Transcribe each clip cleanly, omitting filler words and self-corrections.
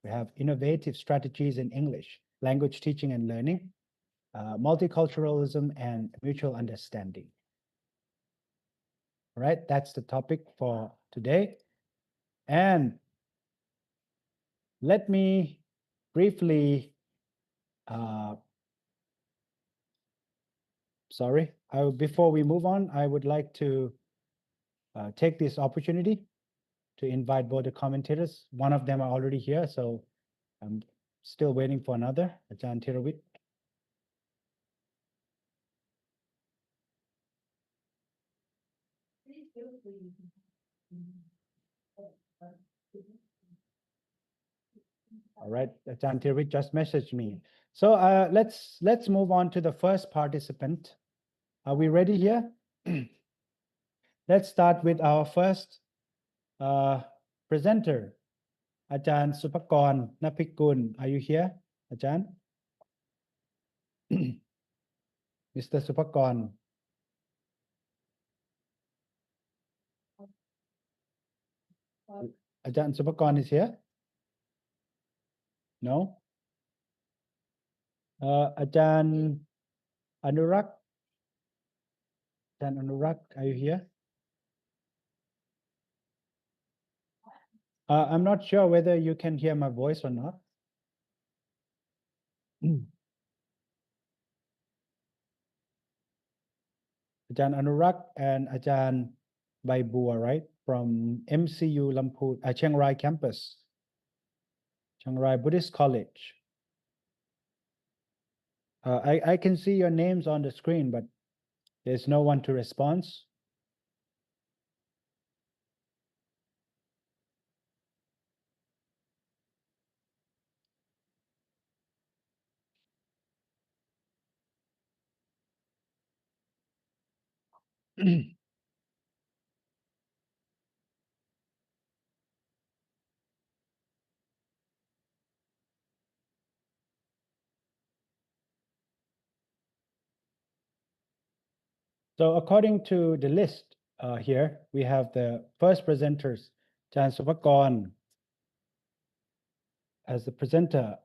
We have innovative strategies in English, language teaching and learning, multiculturalism, and mutual understanding. All right, that's the topic for today. And let me briefly, before we move on, I would like to take this opportunity to invite both the commentators. One of them are already here, so I'm still waiting for another, Ajahn Thirawit. All right, Ajahn Thirawit just messaged me. So let's move on to the first participant. Are we ready here? Let's start with our first presenter, Ajahn Supakon Napikun. Are you here, Ajahn? Mr. Supakon. Ajahn Supakon is here? No? Ajahn Anurak. Ajahn Anurak, are you here? I'm not sure whether you can hear my voice or not. Ajahn Anurak and Ajahn Baibua, right? From MCU Chiang Rai campus, Chiang Rai Buddhist College. I can see your names on the screen, but there's no one to respond. So according to the list here, we have the first presenters, Ajahn Supakon as the presenter.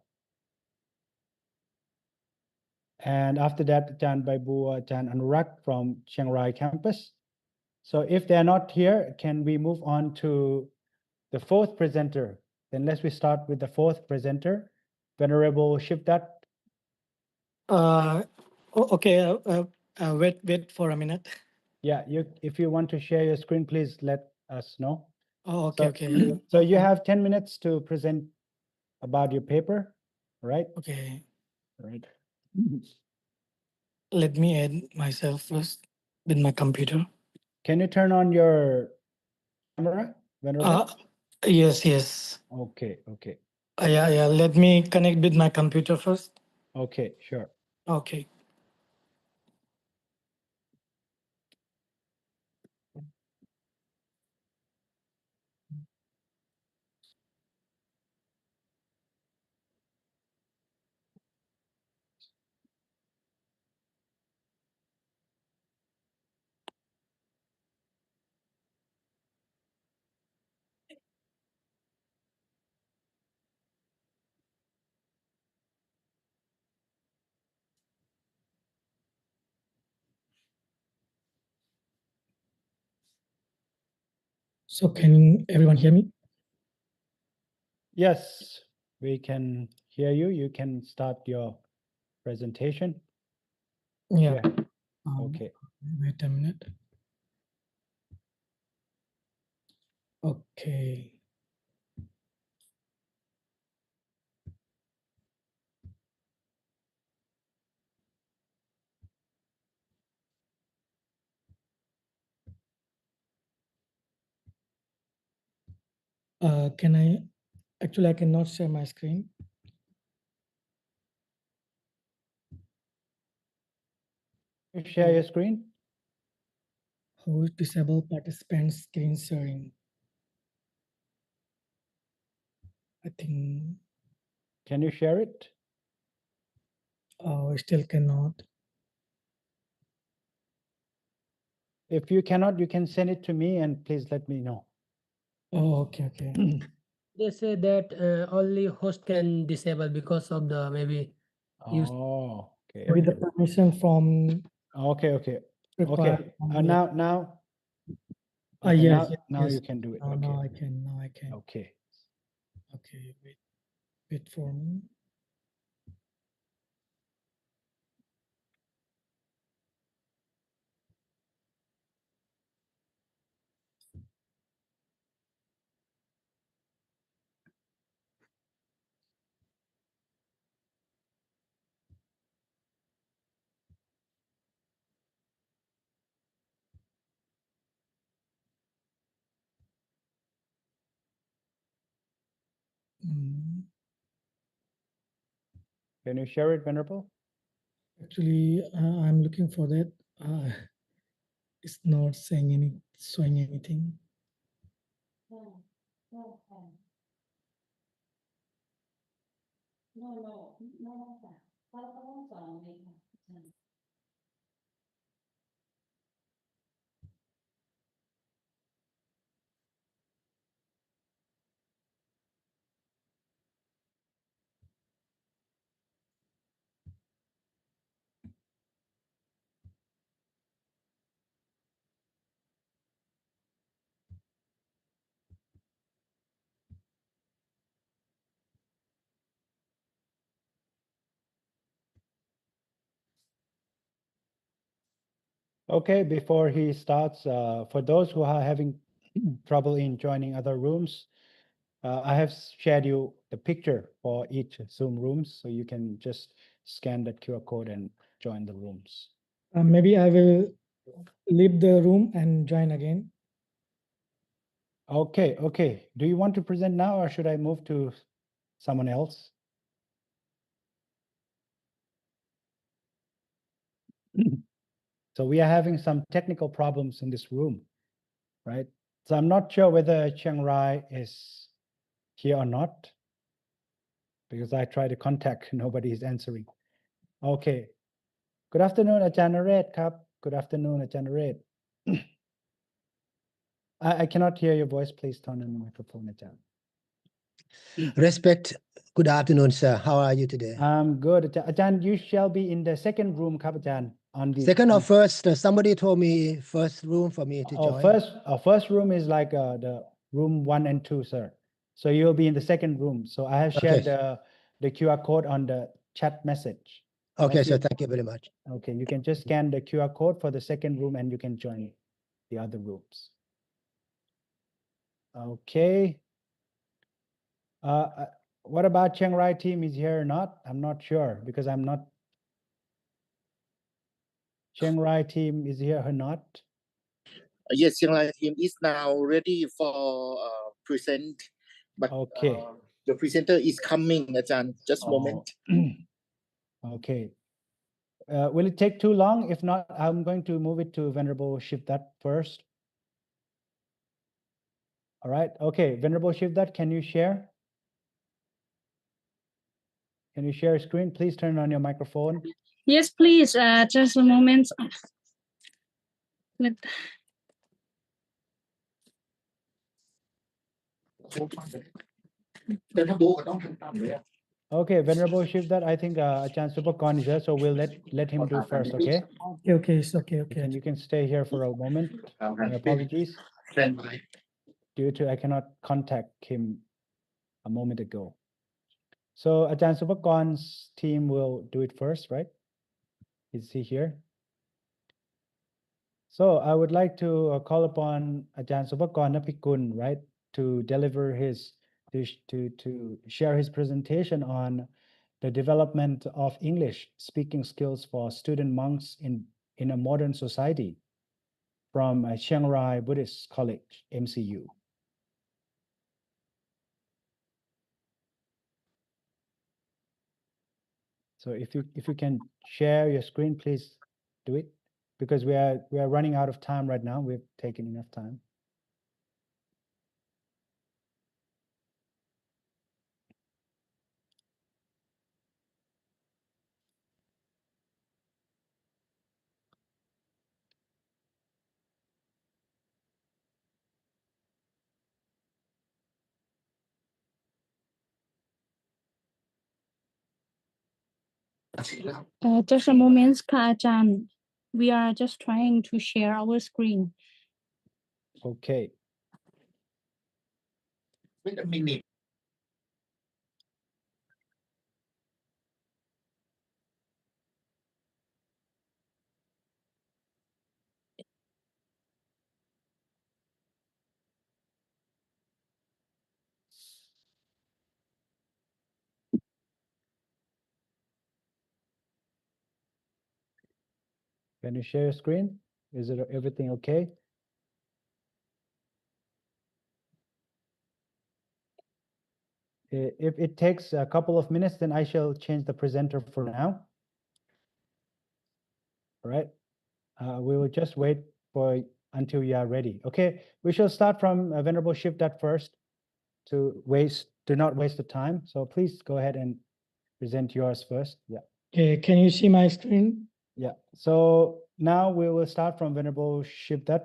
And after that, Ajahn Baibua, Ajahn Anurak from Chiang Rai campus. So if they're not here, can we move on to the fourth presenter? Then let's start with the fourth presenter, Venerable Shivdat. Okay, wait for a minute. Yeah, if you want to share your screen, please let us know. Oh, okay, okay. So you have 10 minutes to present about your paper, right? Okay. Right. Let me add myself first with my computer. Can you turn on your camera? Yes. Okay. Yeah. Let me connect with my computer first. Okay, sure. Okay. So can everyone hear me? Yes, we can hear you. You can start your presentation. Yeah. Okay. Wait a minute. Okay. I cannot share my screen. You share your screen? Host disable participant screen sharing. I think. Can you share it? Still cannot. If you cannot, you can send it to me and please let me know. Oh, okay. They say that only host can disable because of the maybe use. Oh, okay. With the permission from Okay. required. Now. Ah, Okay, yes, now yes. you can do it. Now Okay. now I can. Okay. Okay, wait for me. Mm, Can you share it, Venerable? Actually, I'm looking for that. It's not showing anything. Okay, before he starts, for those who are having trouble in joining other rooms, I have shared you the picture for each Zoom rooms, so you can just scan that QR code and join the rooms. Maybe I will leave the room and join again. Okay. Do you want to present now, or should I move to someone else? So we are having some technical problems in this room, right? So I'm not sure whether Chiang Rai is here or not, because I try to contact, nobody is answering. Okay. Good afternoon, Ajahn Naret, Kap. Good afternoon, Ajahn Naret. I cannot hear your voice. Please turn on the microphone, Ajahn. Respect. Good afternoon, sir. How are you today? I'm good. Ajahn, you shall be in the second room, Kap Ajahn. On the Second or first? Somebody told me first room for me to join. First room is like the room 1 and 2, sir. So you'll be in the second room. So I have shared the QR code on the chat message. Okay, sir. Thank you very much. Okay, you can just scan the QR code for the second room and you can join the other rooms. Okay. What about Chiang Rai team is here or not? I'm not sure because I'm not. Chiang Rai team is here or not? Yes, Chiang Rai team is now ready for present, but Okay. The presenter is coming, Ajahn. Just a moment. Okay. Will it take too long? If not, I'm going to move it to Venerable Shivdat first. All right. Okay. Venerable Shivdat, can you share? Can you share a screen? Please turn on your microphone. Yes, please. Just a moment. Let- Okay, Venerable Shivdat, I think Ajahn Supakon is here, so we'll let him do first, okay? Okay, it's okay. You can stay here for a moment. My apologies. Due to I cannot contact him a moment ago. So Ajahn Supakon's team will do it first, right? Is he here? So I would like to call upon Ajahn Supakon Napikun, right, to deliver to share his presentation on the development of English speaking skills for student monks in a modern society from Chiang Rai Buddhist College, MCU. So if you can share your screen, please do it, because we are running out of time right now. We've taken enough time. Just a moment ค่ะอาจารย์ We are just trying to share our screen. Okay. Can you share your screen? Is it everything okay? If it takes a couple of minutes, then I shall change the presenter for now. All right. We will just wait for until you are ready. Okay. We shall start from Venerable Shivdat first do not waste the time. So please go ahead and present yours first. Yeah. Okay, can you see my screen? Yeah. So now we will start from Venerable Shivdat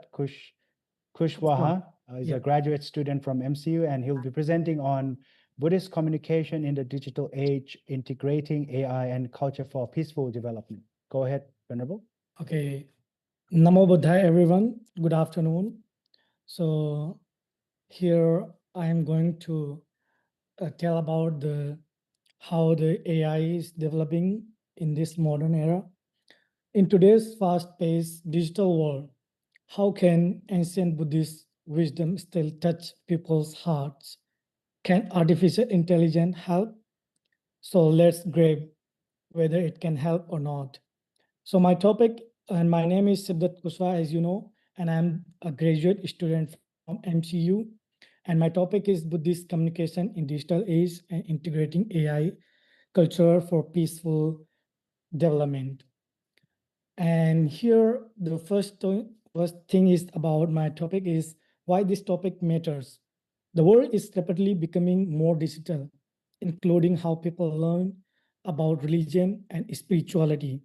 Kushwaha. He's Yeah. a graduate student from MCU, and he'll be presenting on Buddhist communication in the digital age, integrating AI and culture for peaceful development. Go ahead, Venerable. Okay. Namo Buddhaya, everyone. Good afternoon. So here I am going to tell about how the AI is developing in this modern era. In today's fast-paced digital world, how can ancient Buddhist wisdom still touch people's hearts? Can artificial intelligence help? So let's grab whether it can help or not. So my topic, and my name is Siddharth Kushwaha, as you know, and I'm a graduate student from MCU. And my topic is Buddhist communication in digital age and integrating AI culture for peaceful development. And here, the first thing is about my topic is why this topic matters. The world is rapidly becoming more digital, including how people learn about religion and spirituality.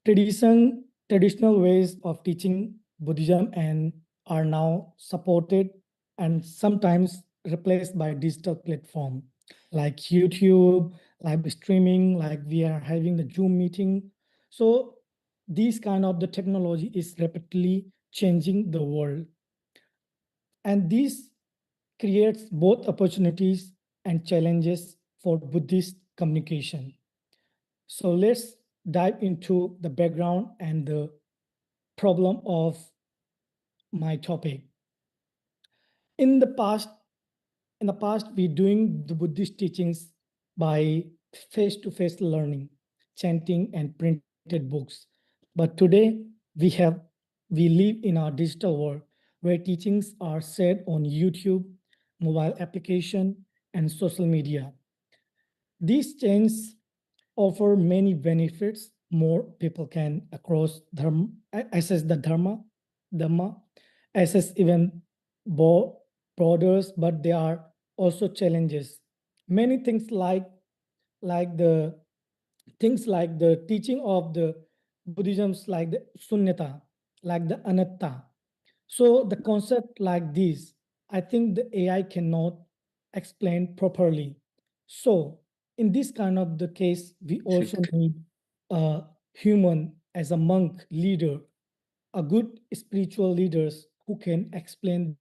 Traditional ways of teaching Buddhism and are now supported and sometimes replaced by digital platform like YouTube, live streaming, like we are having the Zoom meeting. So these kind of the technology is rapidly changing the world. And this creates both opportunities and challenges for Buddhist communication. So let's dive into the background and the problem of my topic. In the past, we're doing the Buddhist teachings by face-to-face learning, chanting, and printed books. But today, we live in our digital world where teachings are shared on YouTube, mobile application, and social media. These changes offer many benefits. More people can access the Dhamma, access even borders, but there are also challenges. Many things like the teaching of the Buddhisms, like the sunyata, like the anatta. So the concept like this, I think the AI cannot explain properly. So in this kind of the case, we also need a human as a monk leader, a good spiritual leaders who can explain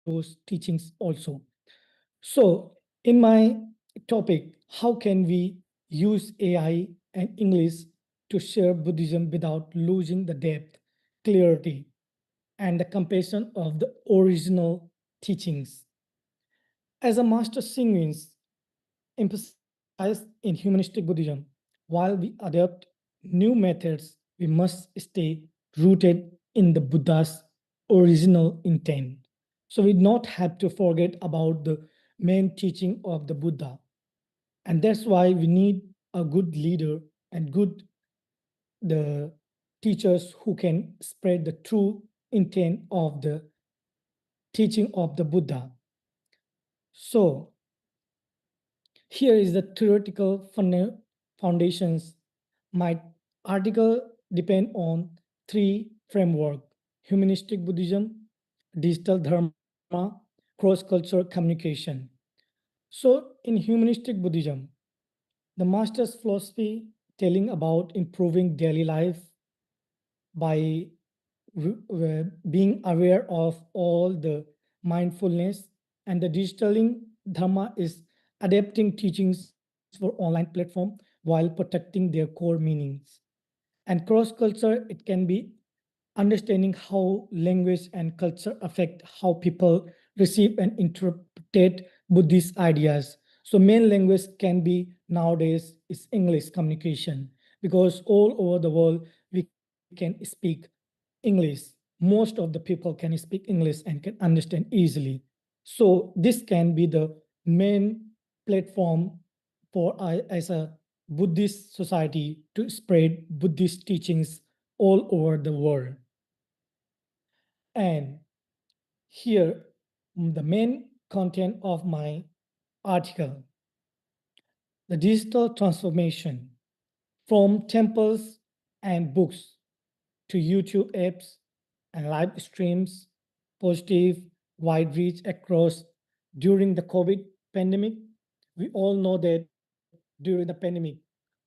those teachings also. So in my topic, how can we use AI and English to share Buddhism without losing the depth, clarity, and the compassion of the original teachings? As a master Singwins emphasized in humanistic Buddhism, while we adopt new methods, we must stay rooted in the Buddha's original intent. So we not have to forget about the main teaching of the Buddha. And that's why we need a good leader and the teachers who can spread the true intent of the teaching of the Buddha. So here is the theoretical foundations. My article depend on three framework: humanistic Buddhism, digital Dharma, cross-cultural communication. So in humanistic Buddhism, the master's philosophy telling about improving daily life by being aware of all the mindfulness, and the digitaling dharma is adapting teachings for online platform while protecting their core meanings. And cross-culture, it can be understanding how language and culture affect how people receive and interpret Buddhist ideas. So main language can be nowadays is English communication, because all over the world we can speak English. Most of the people can speak English and can understand easily. So this can be the main platform for as a Buddhist society to spread Buddhist teachings all over the world. And here, the main content of my article, the digital transformation from temples and books to YouTube apps and live streams, positive, wide reach across during the COVID pandemic. We all know that during the pandemic,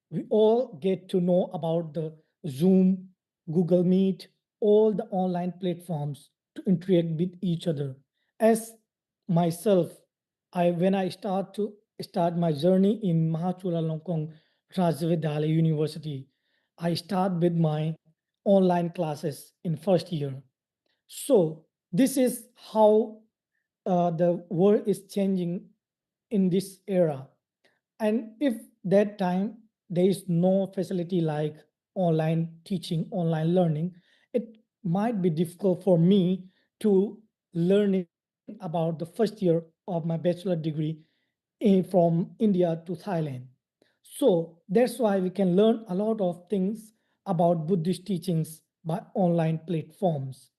we all get to know about the Zoom, Google Meet, all the online platforms to interact with each other. As myself, when I start my journey in Mahachulalongkorn Rajvidyalaya University, I start with my online classes in first year. So this is how the world is changing in this era. And if that time there is no facility like online teaching, online learning, it might be difficult for me to learn about the first year of my bachelor degree from India to Thailand. So that's why we can learn a lot of things about Buddhist teachings by online platforms.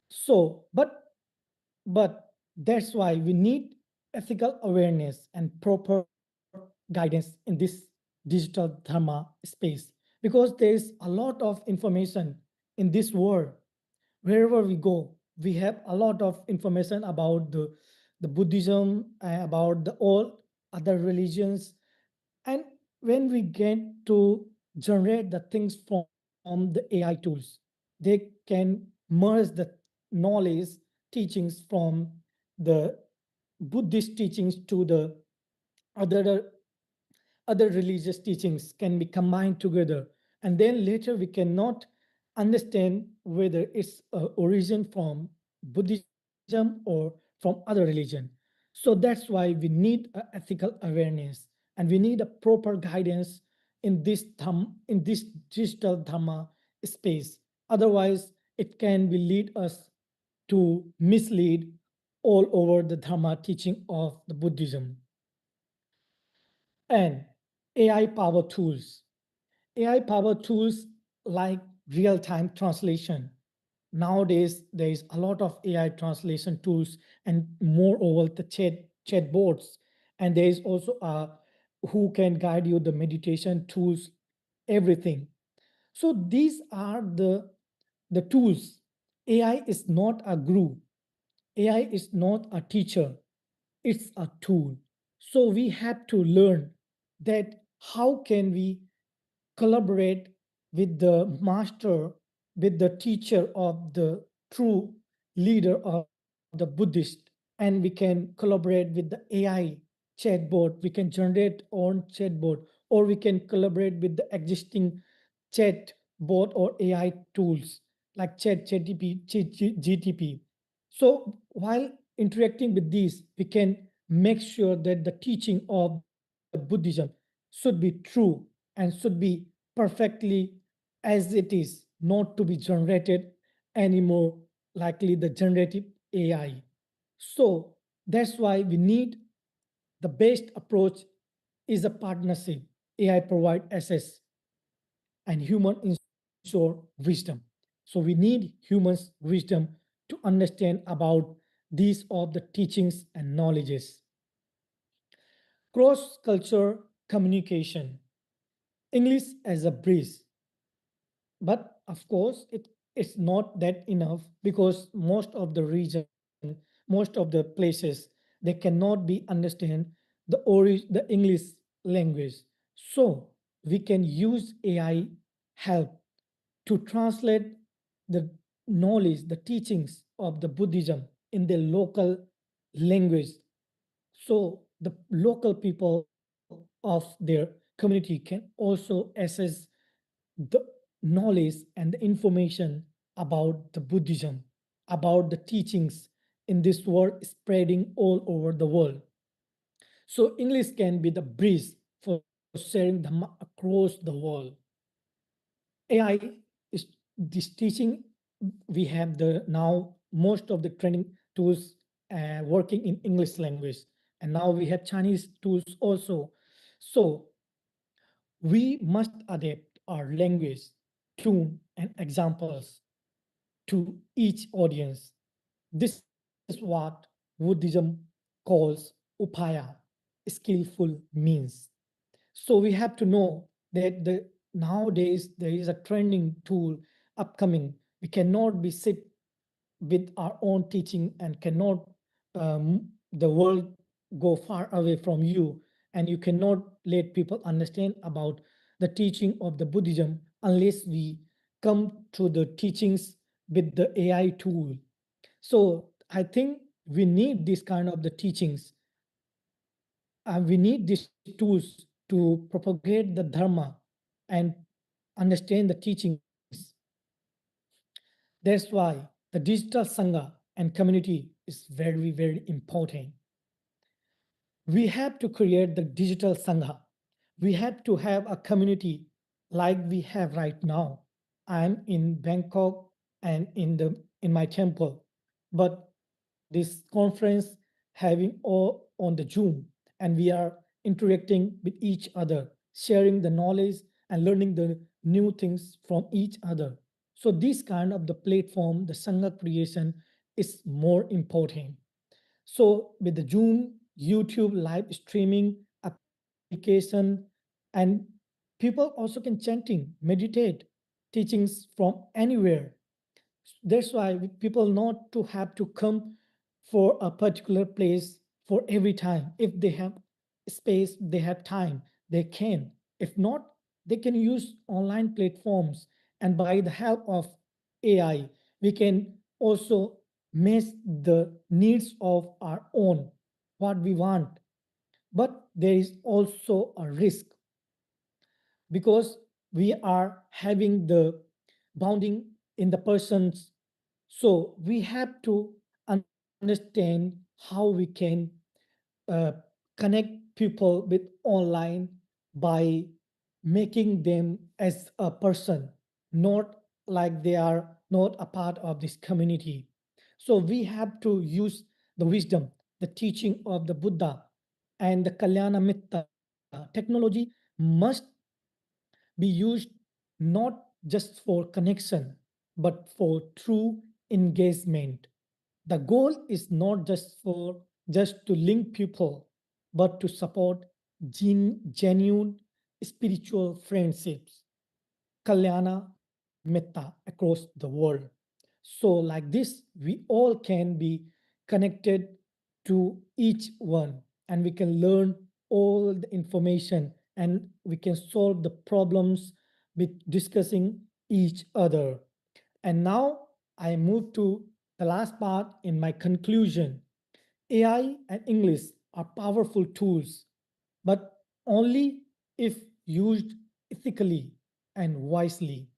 So, but that's why we need ethical awareness and proper guidance in this digital dharma space, because there is a lot of information in this world. Wherever we go, we have a lot of information about the Buddhism, about the all other religions. And when we get to generate the things from the AI tools, they can merge the knowledge teachings from the Buddhist teachings to the other religious teachings can be combined together. And then later we cannot understand whether it's origin from Buddhism or from other religion. So that's why we need ethical awareness, and we need a proper guidance in this digital dharma space. Otherwise, it can be lead us to mislead all over the dharma teaching of the Buddhism. And AI power tools. AI power tools like real-time translation. Nowadays, there is a lot of AI translation tools, and moreover, the chatbots. And there is also who can guide you, the meditation tools, everything. So these are the tools. AI is not a guru. AI is not a teacher. It's a tool. So we have to learn that how can we collaborate with the master, with the teacher of the true leader of the Buddhist, and we can collaborate with the AI chatbot. We can generate own chatbot, or we can collaborate with the existing chatbot or AI tools like GTP. So while interacting with these, we can make sure that the teaching of the Buddhism should be true and should be perfectly as it is, not to be generated anymore, likely the generative AI. So that's why we need the best approach is a partnership. AI provide access and human ensure wisdom. So we need humans' wisdom to understand about these of the teachings and knowledges. Cross-culture communication. English as a bridge. But of course, it's not that enough, because most of the region, most of the places, they cannot be understand the English language. So we can use AI help to translate the knowledge, the teachings of the Buddhism in the local language. So the local people of their community can also access the knowledge and the information about the Buddhism, about the teachings in this world spreading all over the world. So English can be the bridge for sharing Dhamma across the world. AI is this teaching. We have the now most of the training tools working in English language, and now we have Chinese tools also. So we must adapt our language, tune, and examples to each audience. This is what Buddhism calls upaya, skillful means. So we have to know that nowadays there is a trending tool upcoming. We cannot be sit with our own teaching and cannot the world go far away from you, and you cannot let people understand about the teaching of the Buddhism unless we come to the teachings with the AI tool. So I think we need this kind of the teachings. We need these tools to propagate the Dharma and understand the teachings. That's why the digital Sangha and community is very, very important. We have to create the digital Sangha. We have to have a community like we have right now. I'm in Bangkok and in my temple, but this conference having all on the Zoom, and we are interacting with each other, sharing the knowledge and learning the new things from each other. So this kind of the platform, the Sangha creation is more important. So with the Zoom, YouTube live streaming application, and people also can chanting, meditate, teachings from anywhere. That's why people not to have to come for a particular place for every time. If they have space, they have time, they can. If not, they can use online platforms, and by the help of AI, we can also match the needs of our own, what we want. But there is also a risk because we are having the bounding in the persons. So we have to understand how we can connect people with online by making them as a person, not like they are not a part of this community. So we have to use the wisdom, the teaching of the Buddha and the Kalyana Mitta. Technology must be used not just for connection, but for true engagement. The goal is not just to link people, but to support genuine spiritual friendships, kalyana metta across the world. So like this, we all can be connected to each one, and we can learn all the information, and we can solve the problems with discussing each other. And now I move to the last part in my conclusion. AI and English are powerful tools, but only if used ethically and wisely.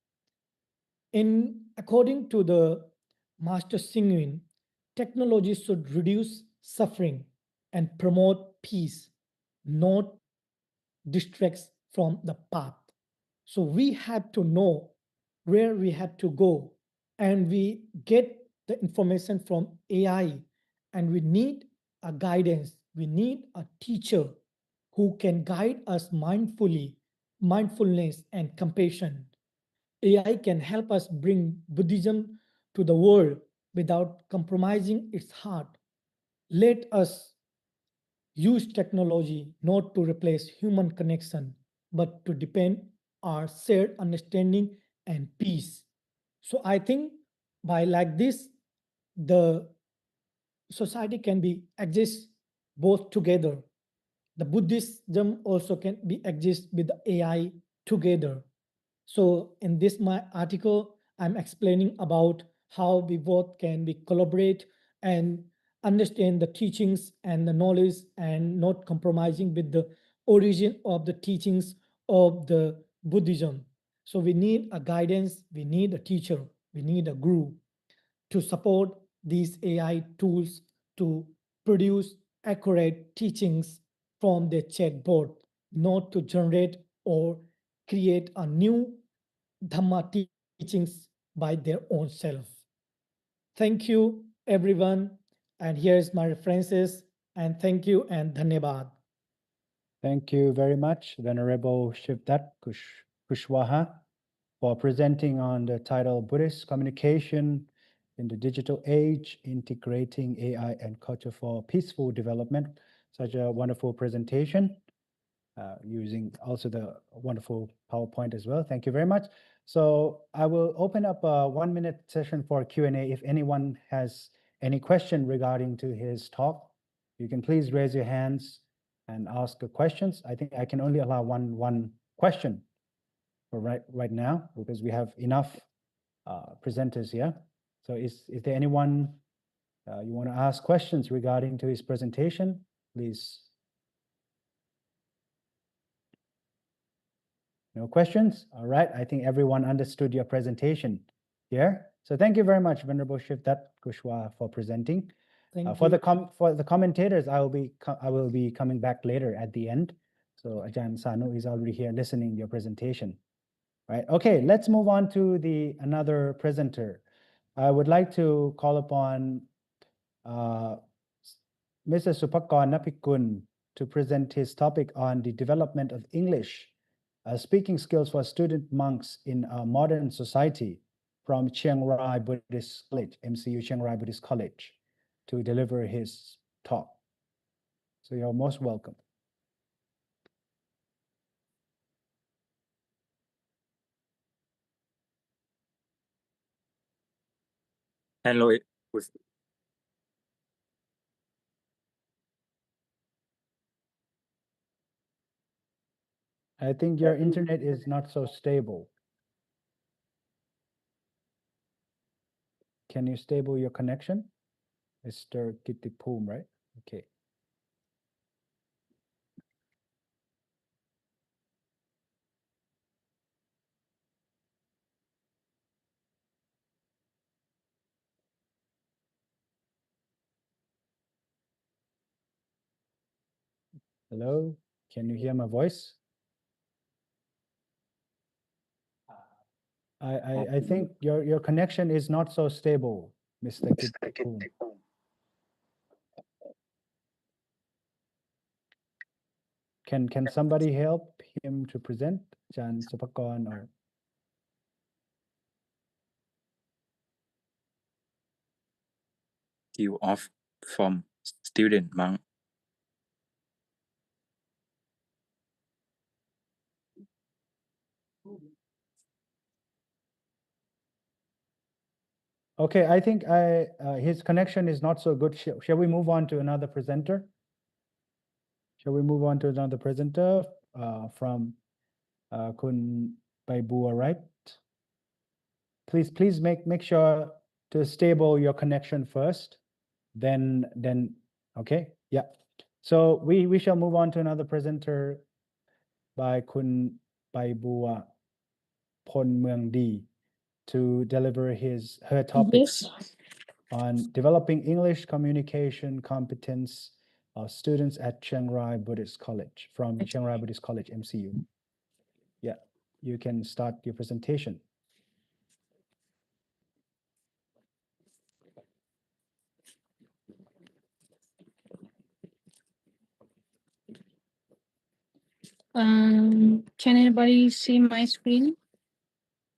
According to the Master Singwin, technology should reduce suffering and promote peace, not distracts from the path. So we have to know where we have to go, and we get the information from AI, and we need a guidance. We need a teacher who can guide us mindfulness and compassion. AI can help us bring Buddhism to the world without compromising its heart. Let us use technology not to replace human connection, but to deepen our shared understanding and peace. So I think by like this, the society can be exist both together. The Buddhism also can be exist with the AI, together. So in this my article, I'm explaining about how we both can we collaborate and understand the teachings and the knowledge and not compromising with the origin of the teachings of the Buddhism. So we need a guidance, we need a teacher, we need a guru to support these AI tools to produce accurate teachings from the chatbot, not to generate or create a new Dhamma teachings by their own self. Thank you, everyone. And here's my references. And thank you and dhanyabad. Thank you very much, Venerable Shivdat Kushwaha, for presenting on the title Buddhist Communication in the Digital Age, Integrating AI and Culture for Peaceful Development. Such a wonderful presentation, using also the wonderful PowerPoint as well. Thank you very much. So I will open up a 1-minute session for Q&A. If anyone has any question regarding to his talk, you can please raise your hands and ask the questions. I think I can only allow one question for right now because we have enough presenters here. So is there anyone you want to ask questions regarding to his presentation? Please. No questions? All right. I think everyone understood your presentation here. So thank you very much, Venerable Shivdat Kushwaha, for presenting. For the commentators, I will be coming back later at the end. So Ajahn Sanu is already here listening to your presentation. Right. Okay, let's move on to another presenter. I would like to call upon Mr. Supakon Napikun to present his topic on the development of English speaking skills for student monks in a modern society from Chiang Rai Buddhist College, MCU Chiang Rai Buddhist College, to deliver his talk. So you're most welcome. Hello. I think your internet is not so stable. Can you stable your connection? Mr. Kittipum, right? Okay. Hello, can you hear my voice? I think your connection is not so stable, Mr. Kittipum. Can somebody help him to present, Jan Supakon or? Skill of from student monk. Okay, I think his connection is not so good. Shall we move on to another presenter? Shall we move on to another presenter from Kun Baibua, right? Please make sure to stable your connection first. Then okay, yeah. So we shall move on to another presenter by Kun Baibua Pon Muang Di to deliver her topics on developing English communication competence of students at Chiang Rai Buddhist College from Chiang Rai Buddhist College MCU. Yeah, you can start your presentation. Can anybody see my screen?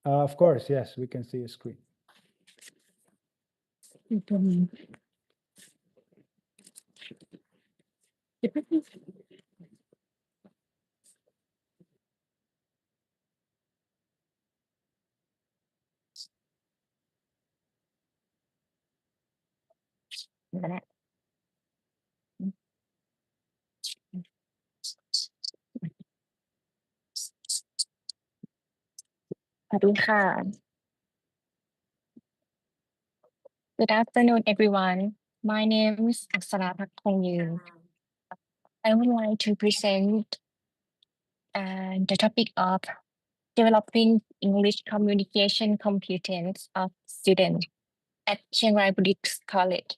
Of course, yes, we can see your screen. สวัสดีค่ะ Good afternoon, everyone. My name is Aksara Pakongyu. I would like to present the topic of developing English communication competence of students at Chiang Rai Buddhist College.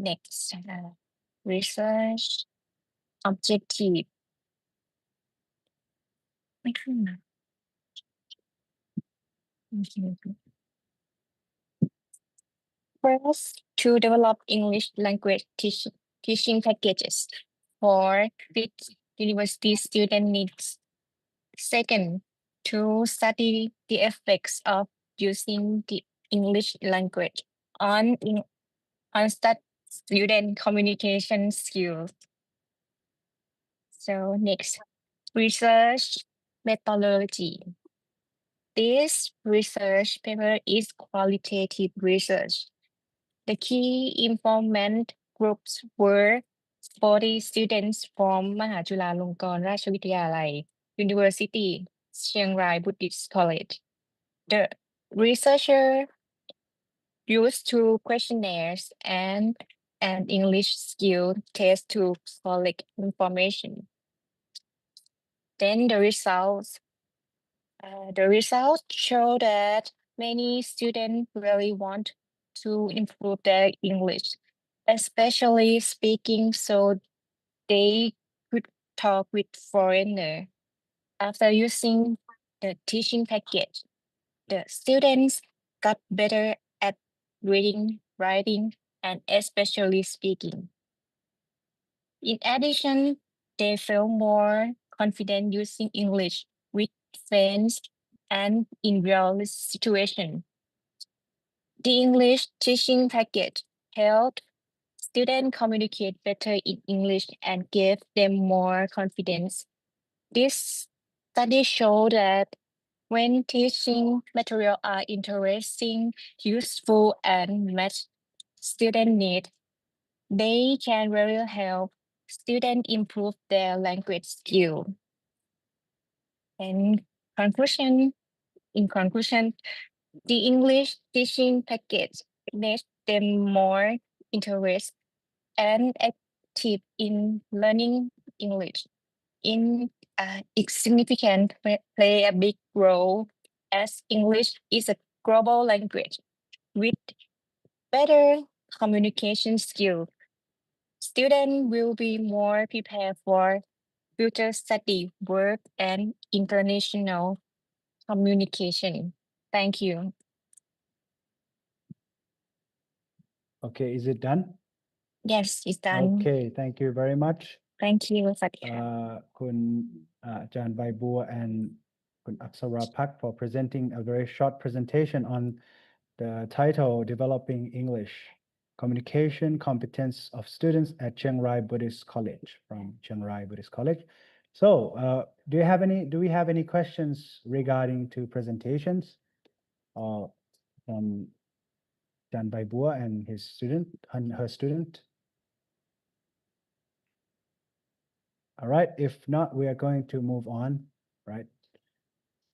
Next, research objective. ไม่ขึ้นนะ First, to develop English language teaching packages for which university student needs. Second, to study the effects of using the English language on student communication skills. So next, research methodology. This research paper is qualitative research. The key informant groups were 40 students from มหาจุฬาลงกรณราชวิทยาลัย University Chiang Rai Buddhist College. The researcher used two questionnaires and an English skill test to collect information. Then the results show that many students really want to improve their English, especially speaking, so they could talk with foreigner. After using the teaching package, the students got better at reading, writing, and especially speaking. In addition, they felt more confident using English with friends and in real situation. The English teaching package helped students communicate better in English and gave them more confidence. This study showed that when teaching material are interesting, useful, and match student need, they can really help students improve their language skill. In conclusion, the English teaching package made them more interested and active in learning English. It significantly play a big role as English is a global language with better communication skills. Students will be more prepared for future study, work, and international communication. Thank you. Okay, is it done? Yes, it's done. Okay, thank you very much. Thank you. สวัสดีค่ะ คุณอาจารย์ใบบัว and คุณอักษราพัก for presenting a very short presentation on the title Developing English Communication Competence of Students at Chiang Rai Buddhist College from Chiang Rai Buddhist College. So, do we have any questions regarding to presentations from Jan Bai Bua and his student and her student? All right, if not, we are going to move on, right,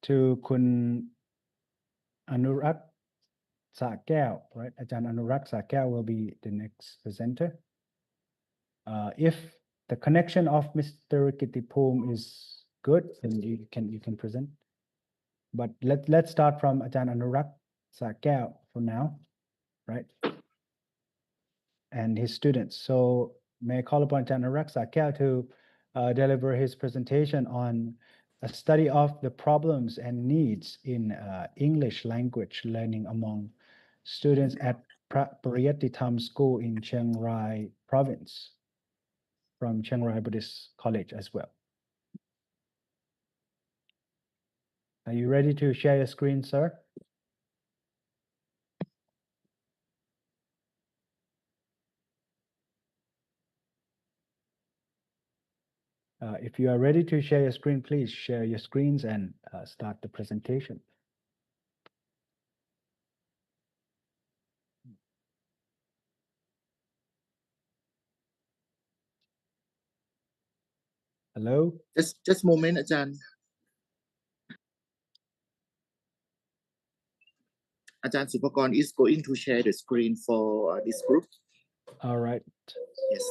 to Kun Anurak Sakeo, right? Ajahn Anurak Sakeo will be the next presenter. If the connection of Mr. Kittipum is good, then you can present. But let's start from Ajahn Anurak Sakeo for now, right? And his students. So may I call upon Ajahn Anurak Sakeo to deliver his presentation on a study of the problems and needs in English language learning among students at Pariyatitham School in Chiang Rai Province from Chiang Rai Buddhist College as well. Are you ready to share your screen, sir? If you are ready to share your screen, please share your screens and start the presentation. Hello? Just moment อาจารย์ Ajahn Supakorn is going to share the screen for this group. All right. Yes.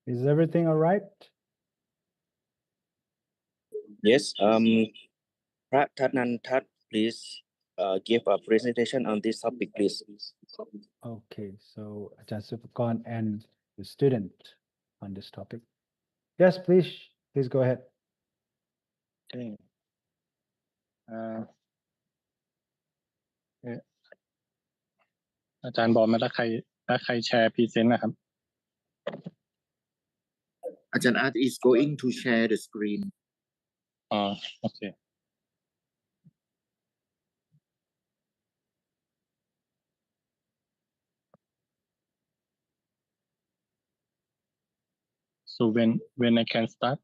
Is everything all right? Yes, Prat Thanantat, please give a presentation on this topic, please. Okay, so Ajahn Supakorn and the student on this topic. Yes, please go ahead. Okay. อาจารย์บอกมาถ้าใครแชร์พรีเซนต์นะครับ Ajahn Art is going to share the screen. โอเค So when I can start?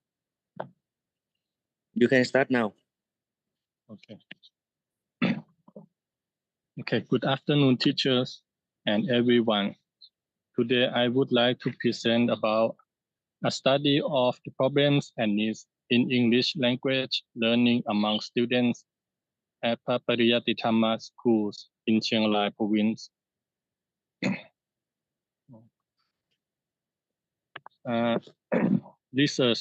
You can start now. Okay. Okay, good afternoon, teachers and everyone. Today, I would like to present about a study of the problems and needs in English language learning among students at Papariyatithama schools in Chiang Rai province. Research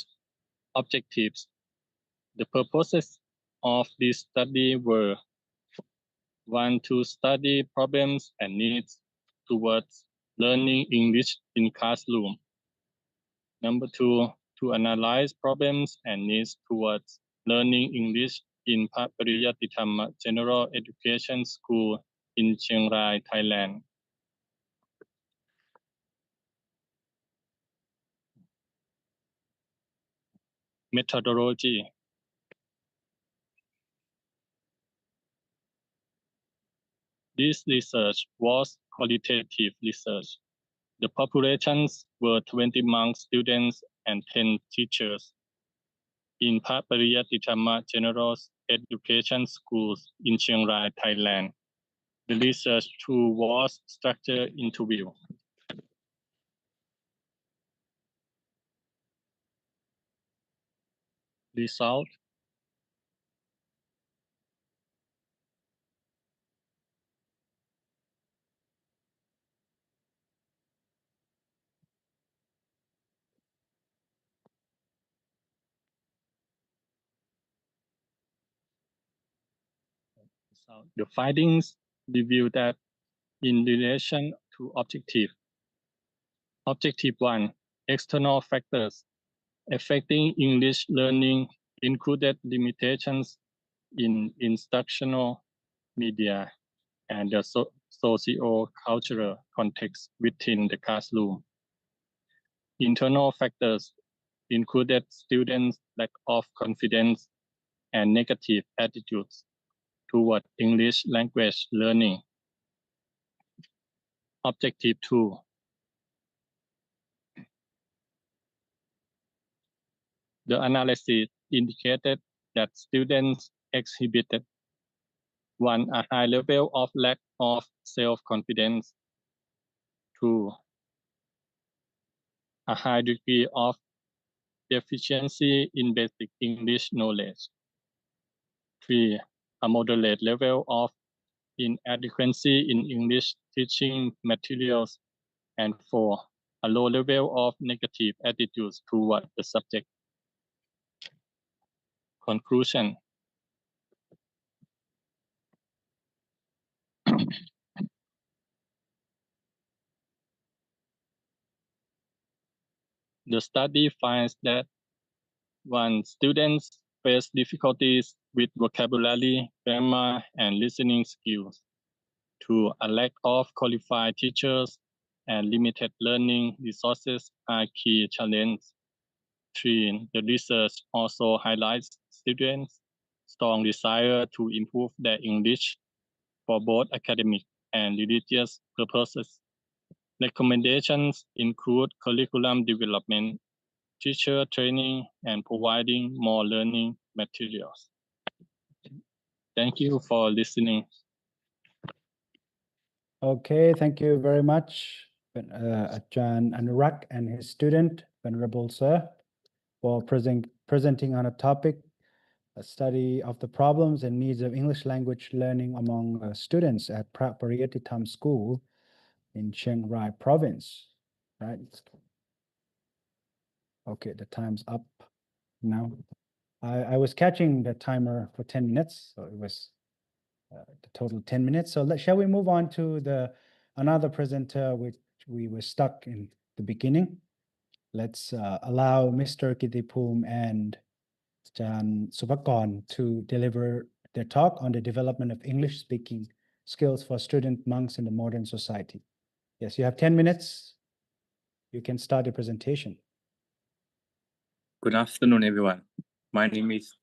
objectives. The purposes of this study were: 1, to study problems and needs towards learning English in classroom. Number 2, to analyze problems and needs towards learning English in Papariyatithama General Education School in Chiang Rai, Thailand. Methodology. This research was qualitative research. The populations were 20 monk students and 10 teachers in Papariyatithama General Education Schools in Chiang Rai, Thailand. The research tool was structured interview. Result. The findings reveal that in relation to objective 1, external factors affecting English learning included limitations in instructional media and the socio-cultural context within the classroom. Internal factors included students' lack of confidence and negative attitudes toward English language learning. Objective 2. The analysis indicated that students exhibited 1, a high level of lack of self-confidence. 2, a high degree of deficiency in basic English knowledge. 3, a moderate level of inadequacy in English teaching materials. And 4, a low level of negative attitudes toward the subject. Conclusion. The study finds that when students face difficulties with vocabulary, grammar, and listening skills, to a lack of qualified teachers and limited learning resources are key challenges. 3. The research also highlights students' strong desire to improve their English for both academic and religious purposes. Recommendations include curriculum development, teacher training, and providing more learning materials. Thank you for listening. Okay, thank you very much, Ajahn Anurag and his student, Venerable Sir, for presenting on a topic, a study of the problems and needs of English language learning among students at Pariyatitham School in Chiang Rai Province, right? Okay, the time's up now. I was catching the timer for 10 minutes, so it was the total 10 minutes. So shall we move on to another presenter which we were stuck in the beginning? Let's allow Mr. Kitipum and Jan Subakon to deliver their talk on the development of English speaking skills for student monks in the modern society. Yes, you have 10 minutes. You can start your presentation. Good afternoon, everyone. My name is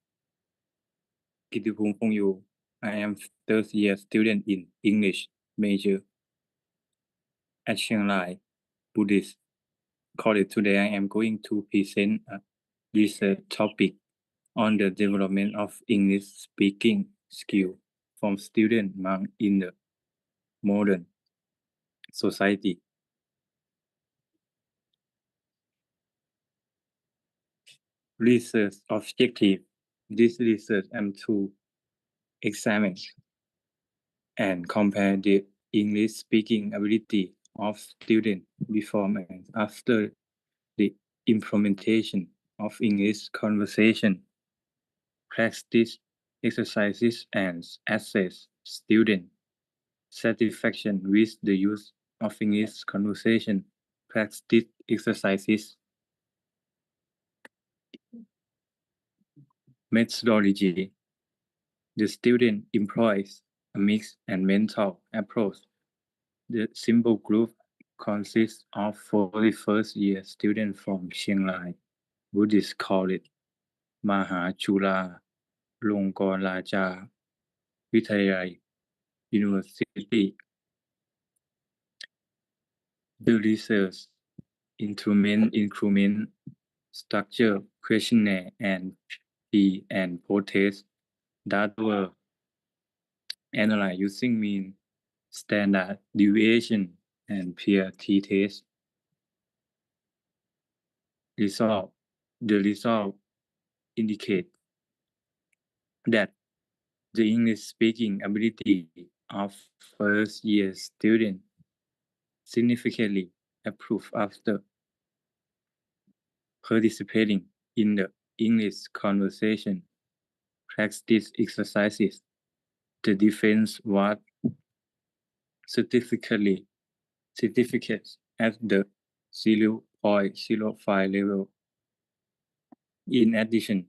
Kitipum Pongyu. I am third year student in English major at Chiang Rai Buddhist College. Today, I am going to present a research topic on the development of English speaking skill from student monk in the modern society. Research objective. This research aims to examine and compare the English speaking ability of students before and after the implementation of English conversation, practice exercises, and assess student satisfaction with the use of English conversation practice exercises. Methodology. The student employs a mixed and mental approach. The simple group consists of 41st year students from Chiang Rai Buddhist College, Mahachula Longkorn Vidyalaya University. The research increment structure, questionnaire, and pre and post-test that were analyzed using mean, standard deviation, and peer t-test. The result indicate that the English speaking ability of first year students significantly improved after participating in the English conversation practice exercises. The difference was certificate at the 0.05 level. In addition,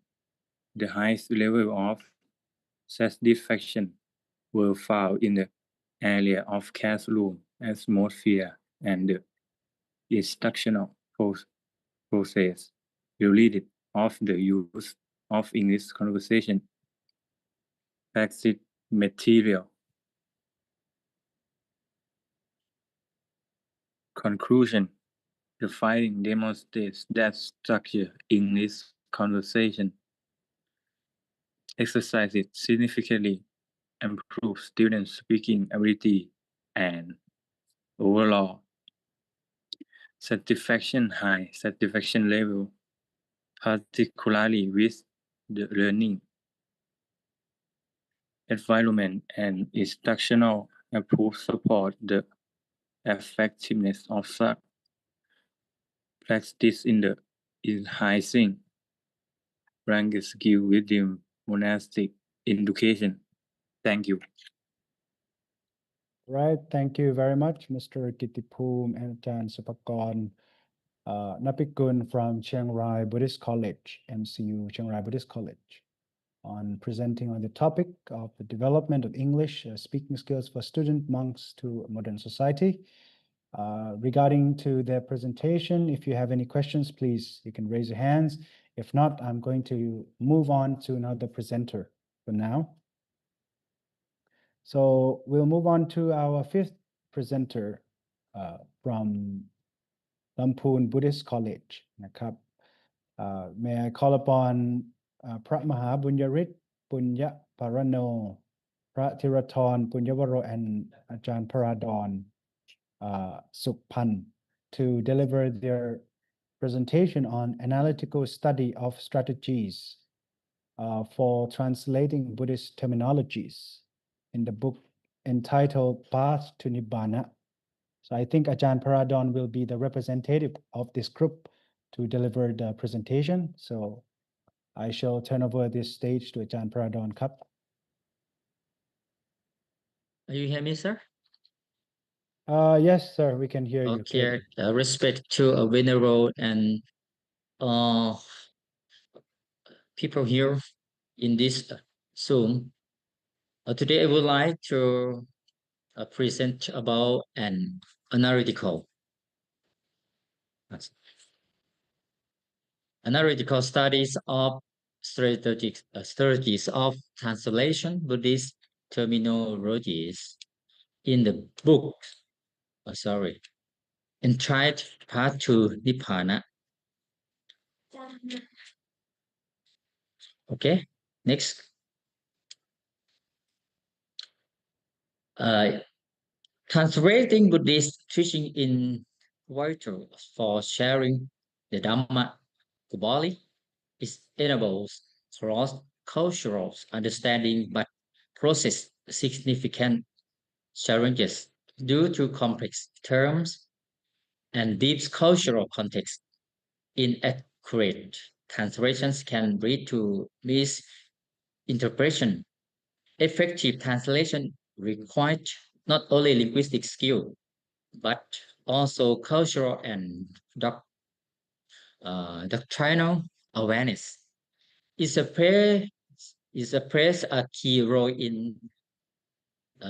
the highest level of satisfaction were found in the area of classroom atmosphere and the instructional process related of the use of English conversation practice material. Conclusion. The finding demonstrates that structured English conversation exercises significantly improve student speaking ability and overall high satisfaction level, particularly with the learning environment and instructional approach support the effectiveness of such practice in the enhancing language skill within monastic education. Thank you. Right, thank you very much, Mr. Kitipum and Jan Supakon, Napikun from Chiang Rai Buddhist College, MCU Chiang Rai Buddhist College, on presenting on the topic of the development of English speaking skills for student monks to modern society. Regarding to their presentation, if you have any questions, please, you can raise your hands. If not, I'm going to move on to another presenter for now. So we'll move on to our fifth presenter from Lamphun Buddhist College. May I call upon Phra Maha Bunyarit Punya Parano, Phra Thirathon Punyavaro, and Ajahn Paradon Sukpan to deliver their presentation on analytical study of strategies for translating Buddhist terminologies in the book entitled Path to Nibbana. So I think Ajahn Paradon will be the representative of this group to deliver the presentation. So I shall turn over this stage to Ajahn Paradon Kap. You hear me, sir? Yes, sir, we can hear you. Okay, respect to a venerable and people here in this Zoom. Today I would like to present about an analytical studies of strategies of translation Buddhist terminologies in the book. Entitled Path to Nibbana. Okay, next. Translating Buddhist teaching in vital for sharing the Dhamma globally is enables cross-cultural understanding but poses significant challenges due to complex terms and deep cultural context. Inaccurate translations can lead to misinterpretation. Effective translation requires not only linguistic skill, but also cultural and doctrinal awareness. It plays a key role in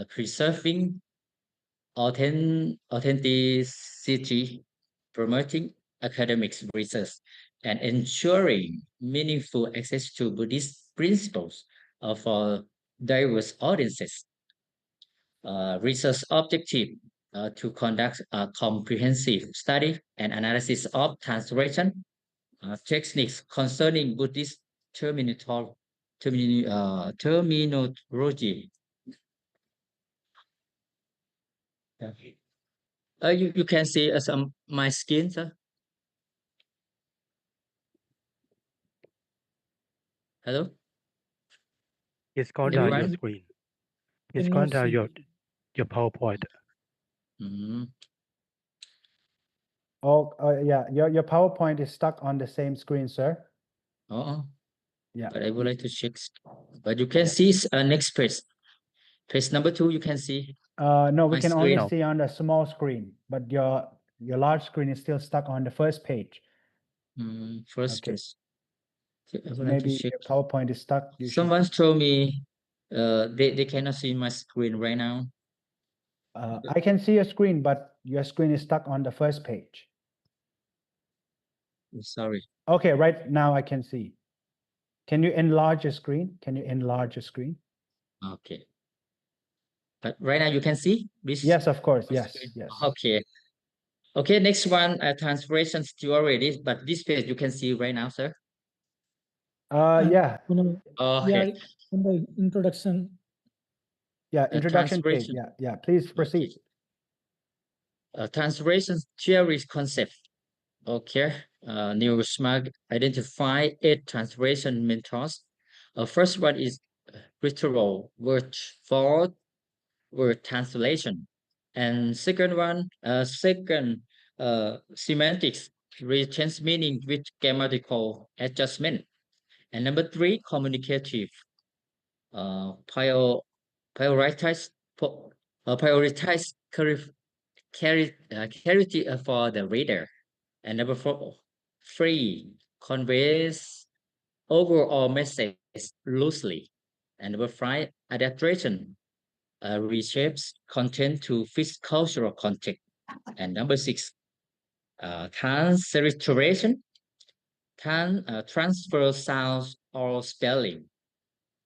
preserving authenticity, promoting academic research, and ensuring meaningful access to Buddhist principles for diverse audiences. Research objective to conduct a comprehensive study and analysis of translation techniques concerning Buddhist terminology. You can see my skin, sir. Hello? It's gone down your Everyone? screen. It's Cannot gone down see. your PowerPoint. Yeah, your PowerPoint is stuck on the same screen, sir. Yeah. But I would like to check. But you can see next page. Page number 2, you can see. No, we my can screen. only see on the small screen, but your large screen is still stuck on the first page. First Okay. page. I would like to Maybe check. your PowerPoint is stuck. You should, Someone told me they cannot see my screen right now. I can see your screen, but your screen is stuck on the first page. Sorry. Okay, right now I can see. Can you enlarge your screen? Can you enlarge your screen? Okay. But right now you can see this? Yes, of course. Yes, screen? yes. Okay. Okay, next one, translation already, but this page you can see right now, sir. Yeah. We Okay. are in the introduction. Yeah, introduction page. translation. Yeah, please proceed. Translation theory concept. Okay. Neurosmart identify 8 translation methods. First one is literal word for word translation, and second one, semantics, change meaning with grammatical adjustment, and number 3, communicative, prioritize clarity for the reader, And number 4, 3, conveys overall message loosely. And number 5, adaptation reshapes content to fit cultural context. And number 6, transliteration transfer sounds or spelling.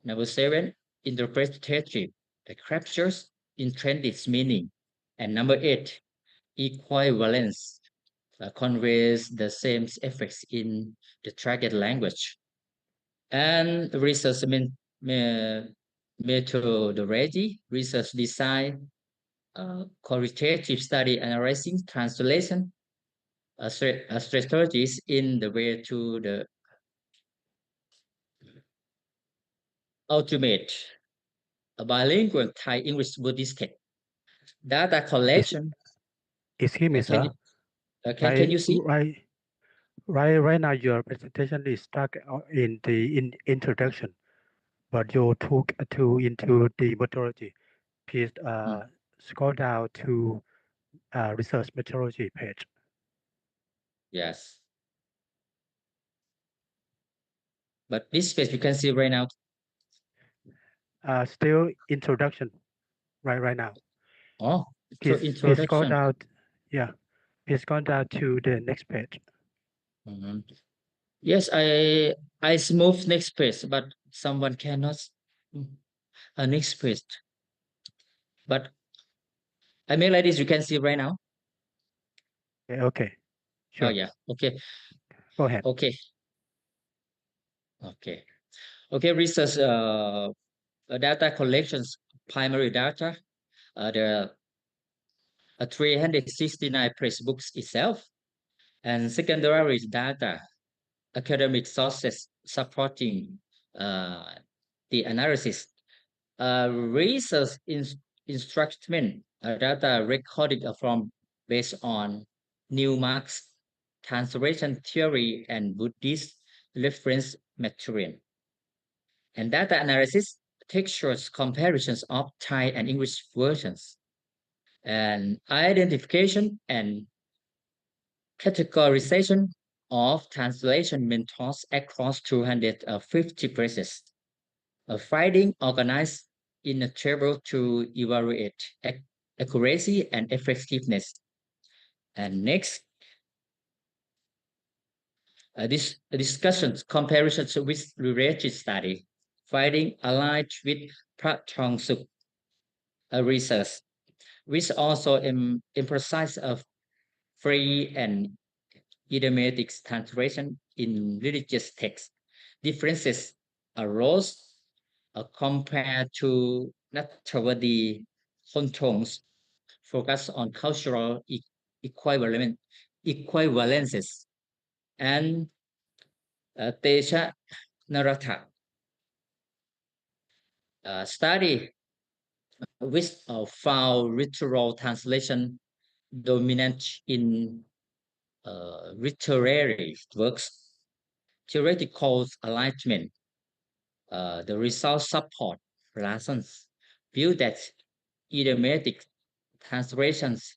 Number 7, interpretative captures intended meaning. And number 8, equivalence conveys the same effects in the target language. And research methodology, research design, qualitative study analyzing translation strategies in the way to the ultimate bilingual Thai English Buddhist text. Data collection. Excuse me, sir. Can you see? Right now, your presentation is stuck in the introduction, but you took into the methodology. Please scroll down to research methodology page. Yes. But this page you can see right now. Still introduction, right now. Oh, Please introduction. scroll down. Yeah, please go down to the next page. Yes, I smooth next page, but someone cannot. Next page. But I mean like this, you can see right now. Okay. Sure. Oh yeah. Okay. Go ahead. Okay. Research data collections, primary data. There are 369 press books itself, and secondary data, academic sources supporting the analysis. Research instruction data recorded from based on Newmark's translation theory and Buddhist reference material. And data analysis textures comparisons of Thai and English versions. And identification and categorization of translation methods across 250 places. Finding organized in a table to evaluate accuracy and effectiveness. And next, this discussions, comparisons with related study, finding aligned with Pratong Suk research, which also emphasize of free and idiomatic translation in religious texts. Differences arose compared to Nathavadi Hontong's focus on cultural equivalences and Tesha Naratha study which found literal translation dominant in literary works. Theoretical alignment. The results support Larson's view that idiomatic translations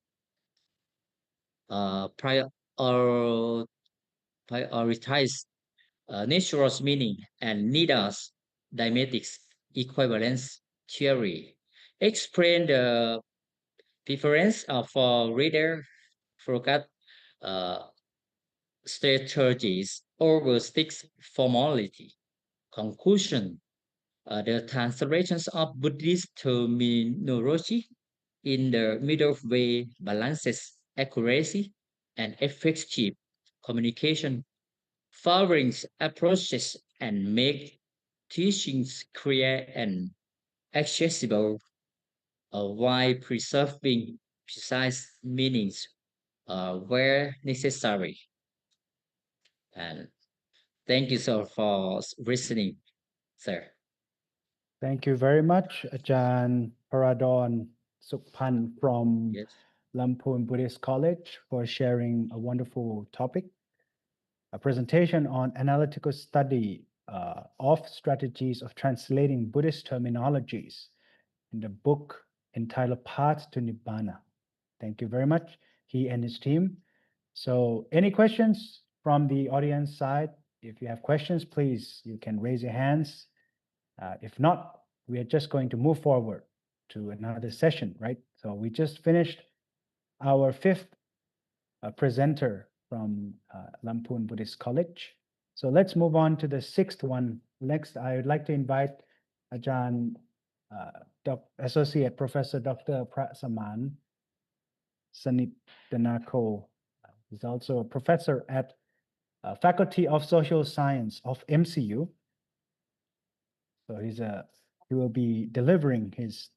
prioritize natural meaning and Nida's dymetics equivalence theory. Explain the preference for reader forgot strategies over sticks formality. Conclusion. The translations of Buddhist terminology in the middle way balances accuracy and effective communication, favoring approaches and make teachings clear and accessible while preserving precise meanings where necessary. And thank you, sir, for listening, sir. Thank you very much, Ajahn Paradon Sukpan from Lamphun Buddhist College for sharing a wonderful topic, a presentation on analytical study of strategies of translating Buddhist terminologies in the book entitled Path to Nibbana. Thank you very much, he and his team. So any questions from the audience side? If you have questions, please, you can raise your hands. If not, we are just going to move forward to another session, right? So we just finished our fifth presenter from Lamphun Buddhist College. So let's move on to the sixth one. Next, I would like to invite Ajahn Associate Professor Dr. Prasaman Sanithanako. He's also a professor at Faculty of Social Science of MCU. So he will be delivering his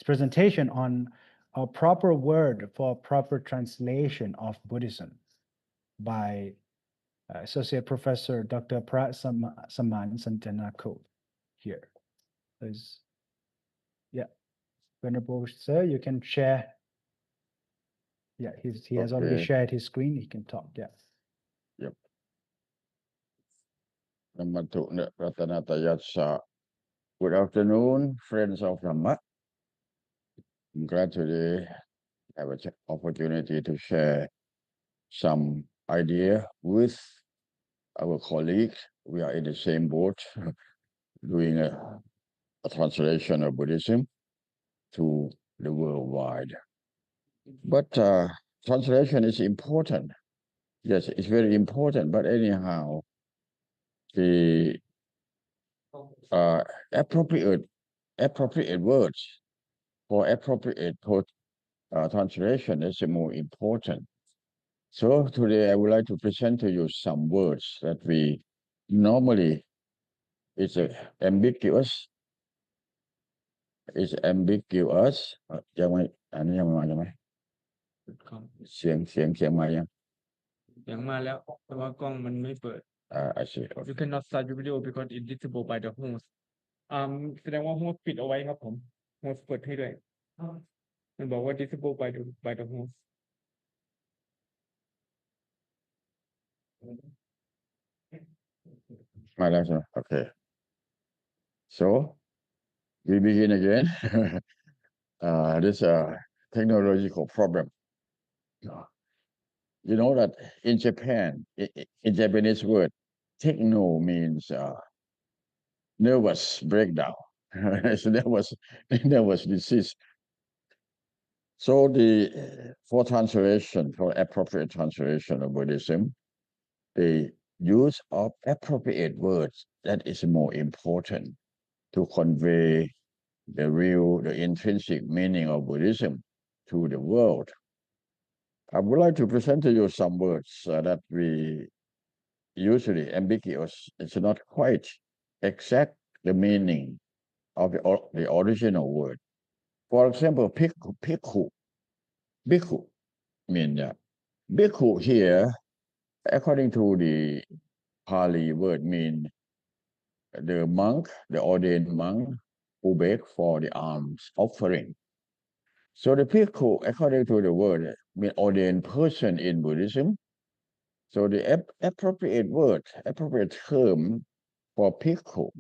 presentation on a proper word for proper translation of Buddhism by Associate Professor Dr. Prasaman Sanithanako here. Venerable Sir, you can share. Yeah, he has already shared his screen. He can talk. Yeah. Yep. Namantu Ratanatayatsa. Good afternoon, friends of Dhamma. I'm glad today I have an opportunity to share some idea with our colleagues. We are in the same boat, doing a translation of Buddhism to the worldwide. But translation is important. Yes, it's very important. But anyhow, the appropriate words for appropriate translation is more important. So today I would like to present to you some words that we normally it's ambiguous. It's ambiguous. ยังไม่อันนี้ยังไม่มาใช่ไหมเสียงมายังมาแล้วแต่ว่ากล้องมันไม่เปิด I see. You cannot start your video because it's visible by the host แสดงว่า host ปิดเอาไว้ครับผม host เปิดให้ด้วยมันบอกว่า visible by the host มาแล้วใช่ไหม Okay. So we begin again. This technological problem. You know that in Japan, in Japanese word, techno means nervous breakdown. It's nervous disease. So for appropriate translation of Buddhism, the use of appropriate words, that is more important to convey the intrinsic meaning of Buddhism to the world. I would like to present to you some words that we usually ambiguous. It's not quite exact the meaning of the original word. For example, bhikkhu means bhikkhu here, according to the Pali word, mean the monk, the ordained monk who beg for the alms offering. So the bhikkhu, according to the word, mean ordained person in Buddhism. So the appropriate word, appropriate term for bhikkhu,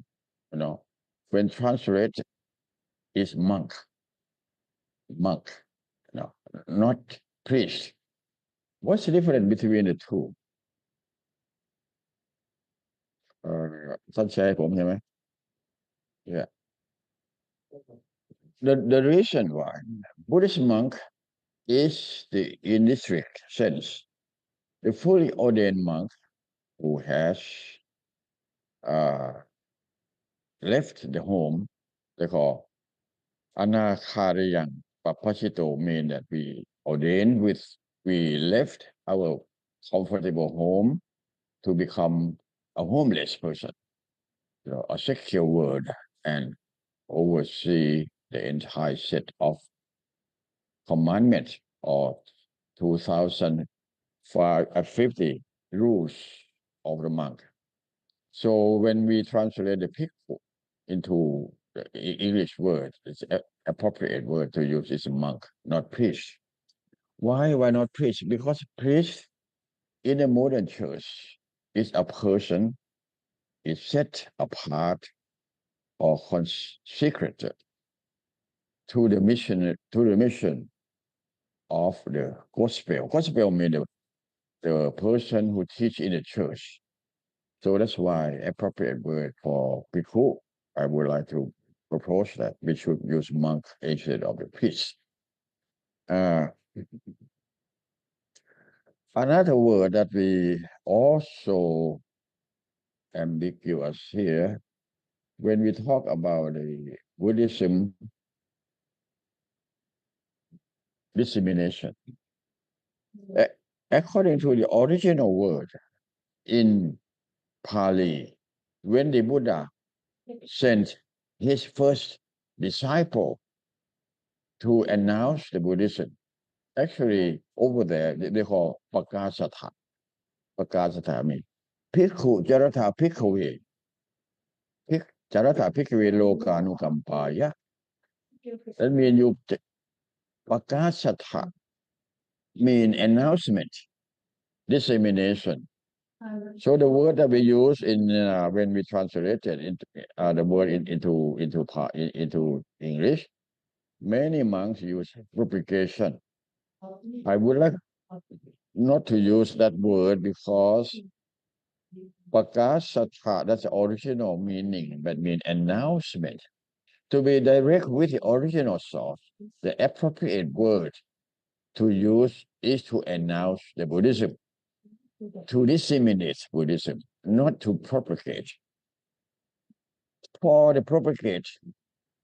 when translated, is monk, not priest. What's the difference between the two? ท่านแชร์ให้ผมใช่ไหม Yeah. The reason why Buddhist monk is in this strict sense, the fully ordained monk who has left the home, they call Anakhariyan Papachito, mean that we left our comfortable home to become a homeless person, a secure world, and oversee the entire set of commandments or 2050 rules of the monk. So when we translate the bhikkhu into the English word, it's appropriate word to use is monk, not priest. Why not priest? Because priest in the modern church is a person is set apart or consecrated to the mission of the gospel. Gospel means the the person who teach in the church. So that's why appropriate word for bhikkhu, I would like to propose that we should use monk instead of the priest. Another word that we also ambiguous here, when we talk about the Buddhism dissemination, according to the original word in Pali, when the Buddha sent his first disciple to announce the Buddhism, actually over there they call Pakasatha. Pakasatha means Bhikkhu Jaratha Bhikkhave. Jaratha Bhikkhave Lokanukampaya. That means you Pakasatha mean announcement, dissemination. So the word that we use in when we translated into the word into English, many monks use propagation. I would like not to use that word because Pakasatha, that's the original meaning, but mean announcement. To be direct with the original source, the appropriate word to use is to announce the Buddhism, to disseminate Buddhism, not to propagate. For the propagate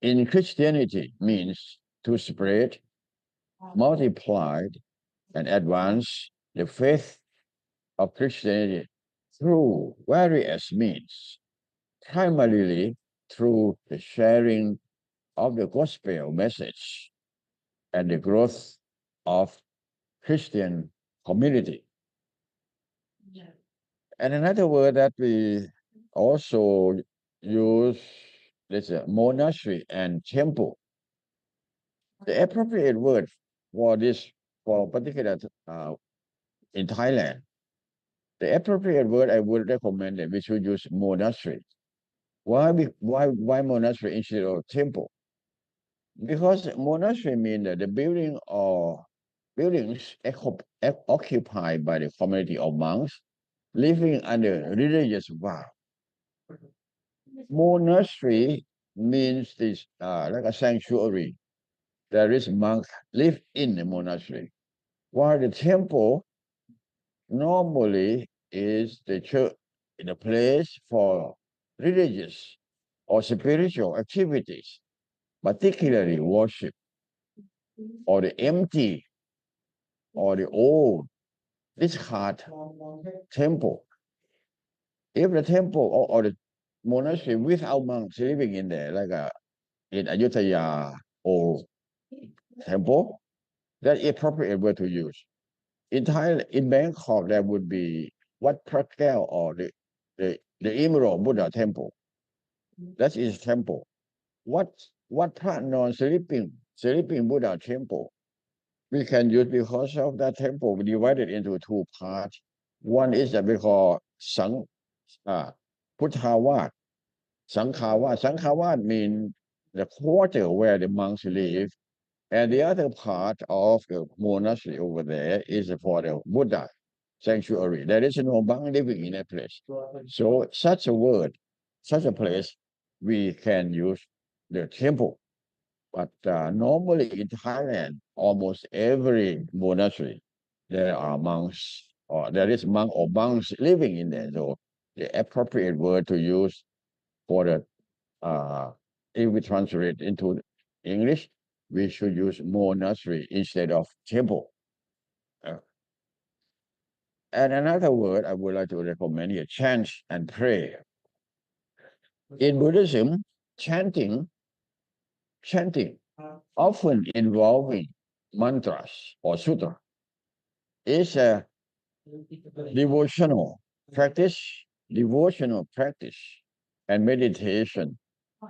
in Christianity means to spread, multiply, and advance the faith of Christianity through various means, primarily through the sharing of the gospel message and the growth of Christian community. And another word that we also use is a monastery and temple. The appropriate word for this, for particular in Thailand, the appropriate word I would recommend that we should use monastery. Why monastery instead of temple? Because monastery means that the building or buildings occupied by the community of monks living under religious vow. Monastery means this like a sanctuary. There is monks live in the monastery, while the temple normally is the church, the place for religious or spiritual activities, particularly worship, or the empty or the old, discard temple. If the temple or the monastery without monks living in there, like in Ayutthaya or temple, that is appropriate word to use. In Thailand, in Bangkok, there would be Wat Phra Kaew or the Imro Buddha temple. That is temple. What Phra Non sleeping Buddha temple we can use because of that temple we divided into two parts. One is that we call Putthavat. Sanghavat means the quarter where the monks live. And the other part of the monastery over there is for the Buddha sanctuary. There is no monk living in that place. So such a word, such a place, we can use the temple. But normally in Thailand, almost every monastery, there are monks, or there is monk or monks living in there. So the appropriate word to use for the, if we translate into English, we should use monastery instead of temple. And another word I would like to recommend here, chant and pray. In Buddhism, chanting often involving mantras or sutra is a devotional practice, and meditation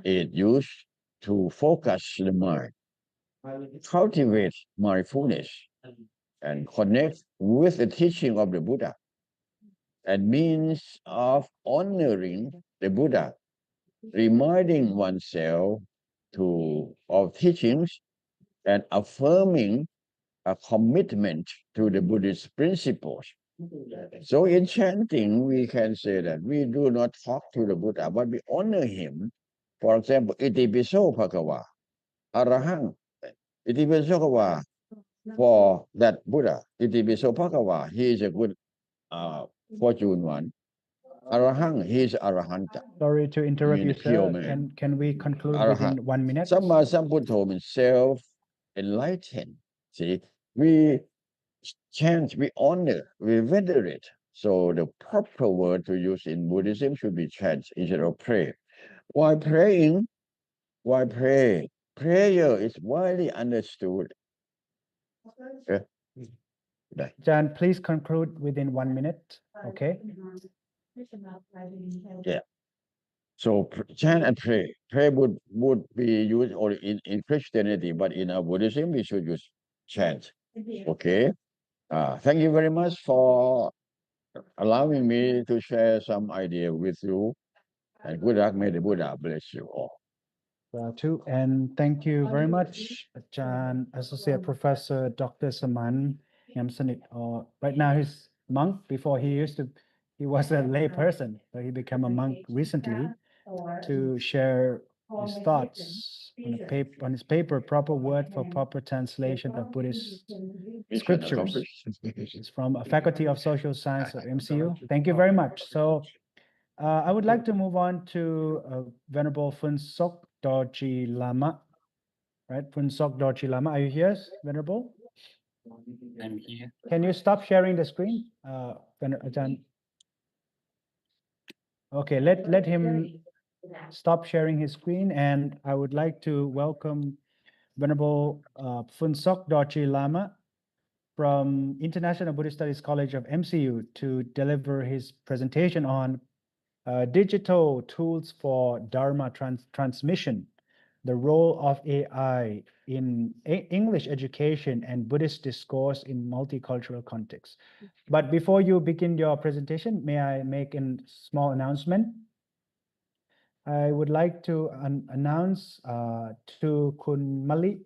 is used to focus the mind, cultivate mindfulness, and connect with the teaching of the Buddha, and means of honoring the Buddha, reminding oneself of teachings and affirming a commitment to the Buddhist principles So in chanting, we can say that we do not talk to the Buddha, but we honor him. For example, iti piso bhagava, arahang, iti piso bhagava, for that Buddha, iti piso bhagava, he is a good fortune one. Arahang, he is arahanta. Sorry to interrupt you, means pure sir. man. Can we conclude Arahant. within 1 minute? Sambuddho means self-enlightened. See, we chant, we honor, we venerate. So the proper word to use in Buddhism should be chant instead of pray. While praying, why pray? Prayer is widely understood. Jan, please conclude within 1 minute. Okay. Yeah. So chant and pray. Pray would be used or in Christianity, but in our Buddhism we should use chant. Okay. Thank you very much for allowing me to share some idea with you. And good luck. May the Buddha bless you all. Too. And thank you very much, Jan, Associate Professor Dr. Saman Yamsanit. Right now he's monk. Before he was a lay person, so he became a monk recently to share his thoughts on his paper, Proper Word for Proper Translation of Buddhist Scriptures. It's from a Faculty of Social Science of MCU. Thank you very much. So I would like to move on to Venerable Phun Sok Dorji Lama. Right, Phun Sok Dorji Lama, are you here, Venerable? I'm here. Can you stop sharing the screen, Ajahn? Okay, let him stop sharing his screen, and I would like to welcome Venerable Phun Sok Dorji Lama from International Buddhist Studies College of MCU to deliver his presentation on digital tools for Dharma transmission, the role of AI in English education and Buddhist discourse in multicultural contexts. But before you begin your presentation, may I make a small announcement? I would like to announce to Kun Mali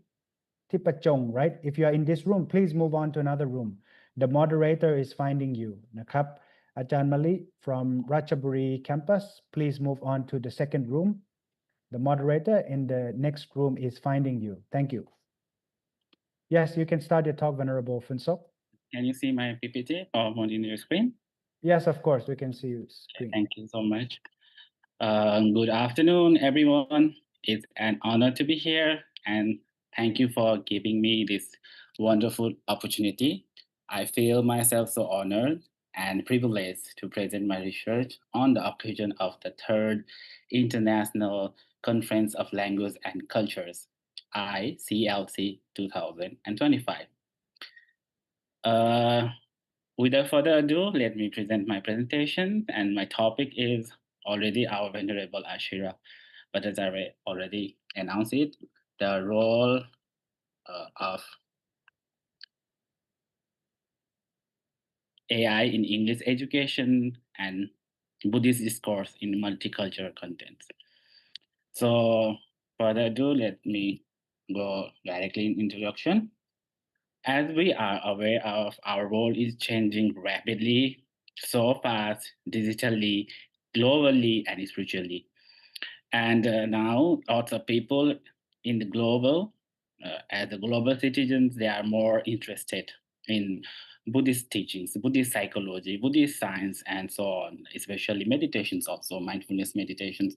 Tipachong, right? If you are in this room, please move on to another room. The moderator is finding you. Nakap, Ajahn Mali from Ratchaburi campus, please move on to the second room. The moderator in the next room is finding you. Thank you. Yes, you can start your talk, Venerable Phun Sok. Can you see my PPT or on your screen? Yes, of course, we can see your screen. Thank you so much. Good afternoon, everyone. It's an honor to be here, and thank you for giving me this wonderful opportunity. I feel myself so honored and privileged to present my research on the occasion of the third International Conference of Language and Cultures, ICLC 2025. Without further ado, let me present my presentation, and my topic is already our Venerable Ashira, but as I already announced it, the role of AI in English education and Buddhist discourse in multicultural contexts. So further ado, let me go directly in introduction. As we are aware of, our world is changing rapidly, so fast, digitally, globally, and spiritually. And now lots of people in the global, as the global citizens, they are more interested in Buddhist teachings, Buddhist psychology, Buddhist science, and so on, especially meditations also, mindfulness meditations.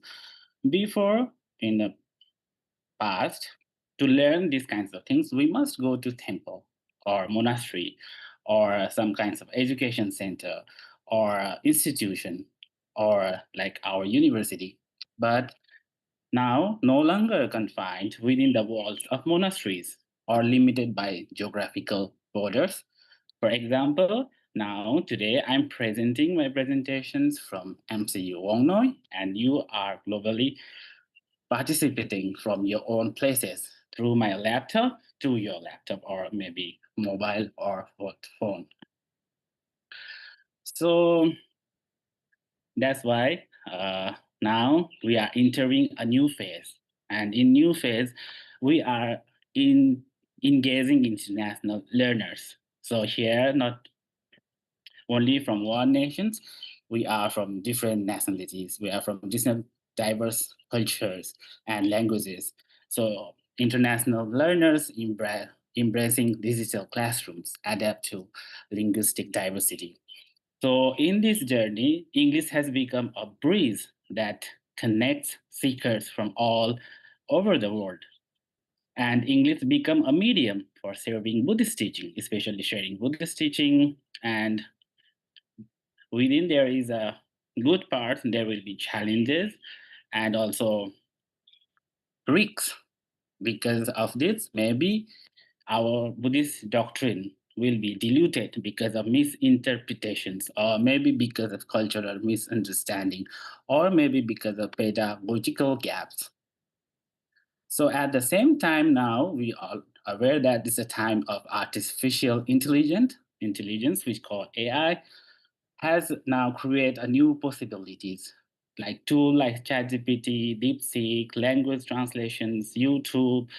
Before, in the past, to learn these kinds of things, we must go to temple or monastery or some kinds of education center or institution or like our university. But now no longer confined within the walls of monasteries or limited by geographical borders. For example, now today I'm presenting my presentations from MCU Wongnoi, and you are globally participating from your own places through my laptop to your laptop or maybe mobile or phone. So that's why now we are entering a new phase, and in new phase we are engaging international learners. So here only from one nation. We are from different nationalities. We are from different diverse cultures and languages. So international learners embracing digital classrooms adapt to linguistic diversity. So in this journey, English has become a bridge that connects seekers from all over the world. And English become a medium for serving Buddhist teaching, especially sharing Buddhist teaching. And within there is a good part, there will be challenges and also risks. Because of this, maybe our Buddhist doctrine will be diluted because of misinterpretations, or maybe because of cultural misunderstanding, or maybe because of pedagogical gaps. So at the same time now, we are aware that this is a time of artificial intelligence, which called AI, has now created a new possibilities, like tools like ChatGPT, DeepSeek, language translations, YouTube,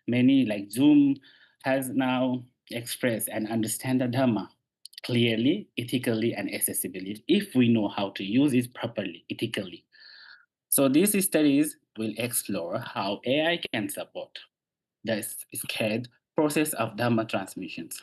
many like Zoom has now expressed and understand the Dhamma clearly, ethically, and accessibly, if we know how to use it properly, ethically. So these studies will explore how AI can support the scared process of Dhamma transmissions.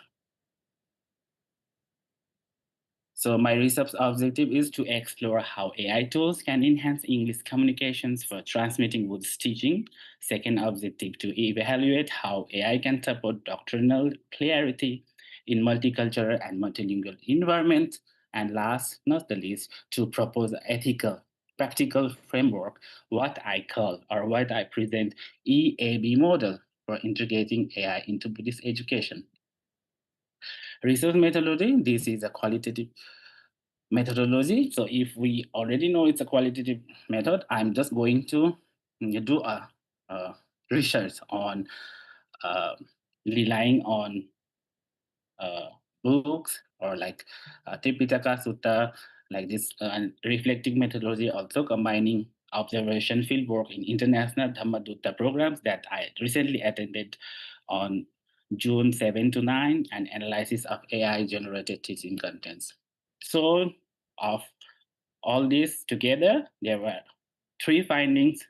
So my research objective is to explore how AI tools can enhance English communications for transmitting Buddhist teaching. Second objective, to evaluate how AI can support doctrinal clarity in multicultural and multilingual environments. And last, not the least, to propose an ethical, practical framework, what I call or what I present EAB model for integrating AI into Buddhist education. Research methodology, this is a qualitative methodology. So if we already know it's a qualitative method, I'm just going to do a research on relying on books or like Tripitaka Sutta, like this reflective methodology, also combining observation fieldwork in international Dhammadutta programs that I recently attended on June 7 to 9, and analysis of AI-generated teaching contents. So of all this together, there were 3 findings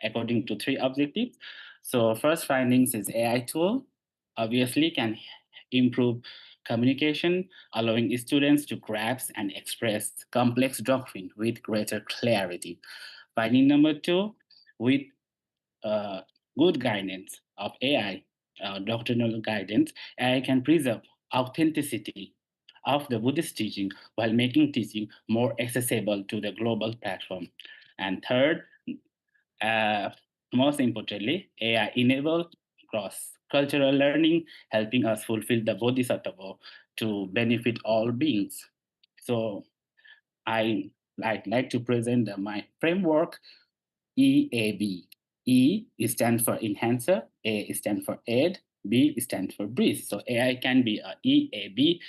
according to 3 objectives. So first findings is AI tool obviously can improve communication, allowing students to grasp and express complex doctrine with greater clarity. Finding number 2, with good guidance of AI, doctrinal guidance, AI can preserve authenticity of the Buddhist teaching while making teaching more accessible to the global platform. And third, most importantly, AI enable cross-cultural learning, helping us fulfill the Bodhisattva to benefit all beings. So I like to present my framework, EAB. E stands for enhancer, A stands for aid, B stands for breathe. So AI can be a EAB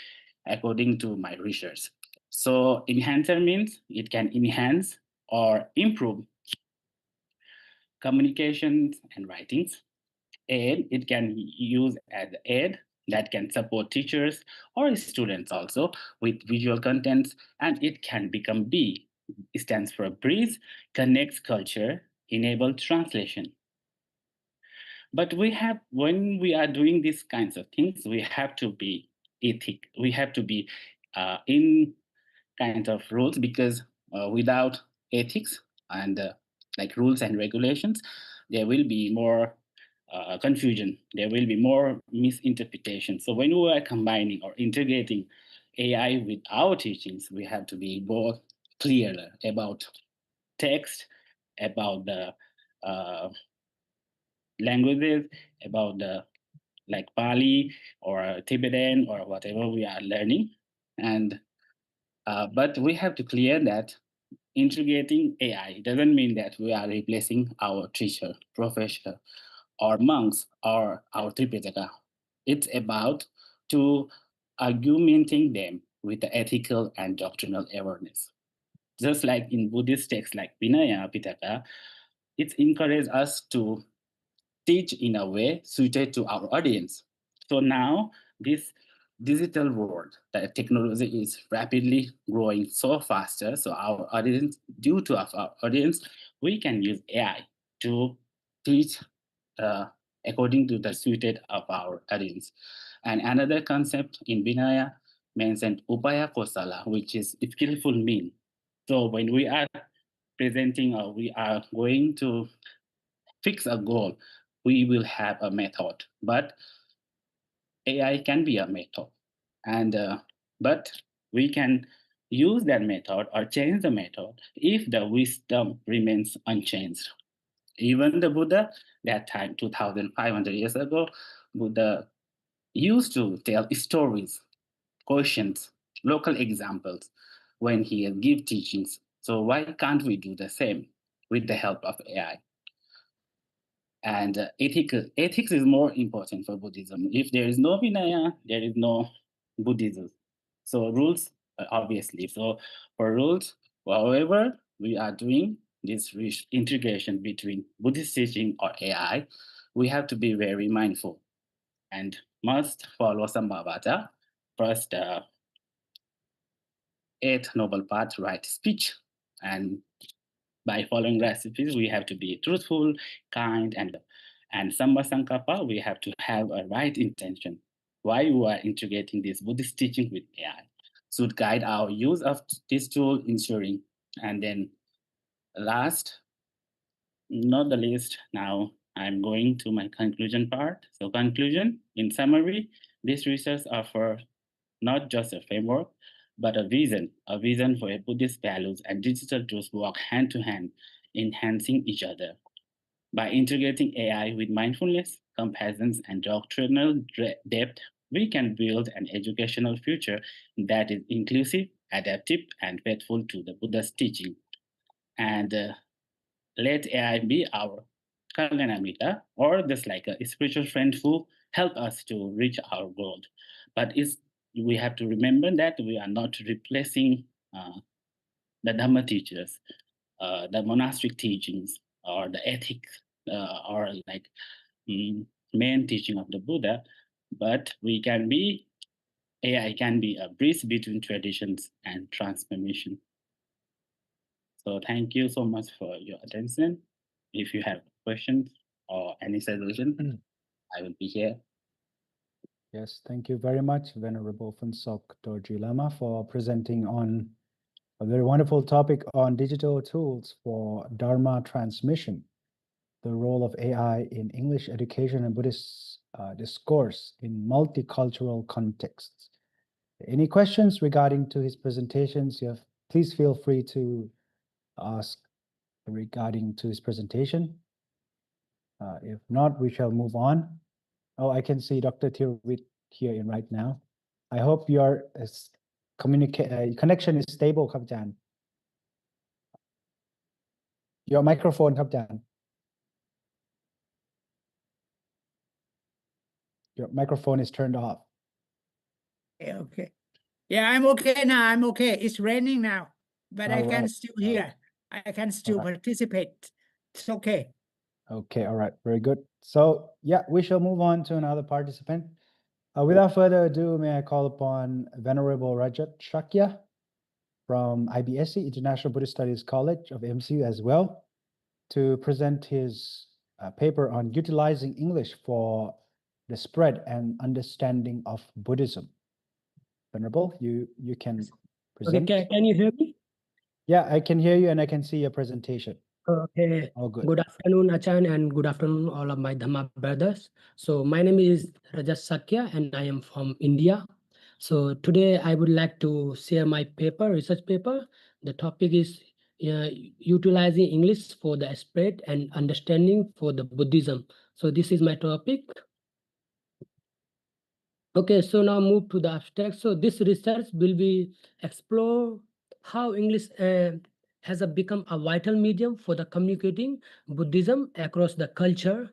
according to my research. So enhancer means it can enhance or improve communications and writings. Aid, it can use as aid that can support teachers or students also with visual contents, and it can become B. It stands for breathe, connects culture, enable translation. But when we are doing these kinds of things, we have to be ethic. We have to be in kind of rules, because without ethics and like rules and regulations, there will be more confusion. There will be more misinterpretation. So when we are combining or integrating AI with our teachings, we have to be more clear about text, about the languages, about the like Pali or Tibetan or whatever we are learning. And but we have to clear that integrating AI doesn't mean that we are replacing our teacher, professor, or monks, or our Tripitaka. It's about to augmenting them with the ethical and doctrinal awareness. Just like in Buddhist texts like Vinaya Pitaka, it encourages us to teach in a way suited to our audience. So now this digital world, the technology is rapidly growing so faster. So our audience, due to our audience, we can use AI to teach according to the suited of our audience. And another concept in Vinaya mentioned Upaya Kosala, which is skillful mean. So when we are presenting or we are going to fix a goal, we will have a method, but AI can be a method, and but we can use that method or change the method if the wisdom remains unchanged. Even the Buddha, that time 2,500 years ago, Buddha used to tell stories, questions, local examples when he give teachings. So why can't we do the same with the help of AI? And ethics is more important for Buddhism. If there is no Vinaya, there is no Buddhism. So rules, obviously. So for rules, however, we are doing this integration between Buddhist teaching or AI, we have to be very mindful and must follow Sambhavata. First, 8th Noble Path, right speech. And by following recipes, we have to be truthful, kind, and Samba Sankappa, we have to have a right intention. Why we are integrating this Buddhist teaching with AI should guide our use of this tool, ensuring. And then last, not the least, now I'm going to my conclusion part. So conclusion, in summary, this research offers not just a framework, but a vision for a Buddhist values and digital tools work hand to hand, enhancing each other. By integrating AI with mindfulness, compassion, and doctrinal depth, we can build an educational future that is inclusive, adaptive, and faithful to the Buddha's teaching. And let AI be our Kalyanamita, or just like a spiritual friend who help us to reach our goal. But we have to remember that we are not replacing the Dhamma teachers, the monastic teachings, or the ethics, or like main teaching of the Buddha, but AI can be a bridge between traditions and transformation. So thank you so much for your attention. If you have questions or any suggestion, I will be here. Yes, thank you very much, Venerable Phuntsok Dorji Lama, for presenting on a very wonderful topic on digital tools for Dharma transmission, the role of AI in English education and Buddhist discourse in multicultural contexts. Any questions regarding to his presentations? Please feel free to ask regarding to his presentation. If not, we shall move on. Oh, I can see Dr. Tirwit here in right now. I hope your connection is stable, ครับอาจารย์ Your microphone, ครับอาจารย์ Your microphone is turned off. Okay. Yeah, I'm okay now. I'm okay. It's raining now, but I can still hear. I can still participate. It's okay. Okay, all right, very good. So yeah, we shall move on to another participant. Without further ado, may I call upon Venerable Rajat Shakya from IBSC, International Buddhist Studies College of MCU as well, to present his paper on utilizing English for the spread and understanding of Buddhism. Venerable, you can present. Okay, can you hear me? Yeah, I can hear you and I can see your presentation. Okay. All good. Good afternoon, Achan, and good afternoon, all of my Dhamma brothers. So my name is Rajat Sakya, and I am from India. So today I would like to share my paper, research paper. The topic is utilizing English for the spread and understanding for the Buddhism. So this is my topic. Okay, so now move to the abstract. So this research will be explore how English has become a vital medium for the communicating Buddhism across the culture.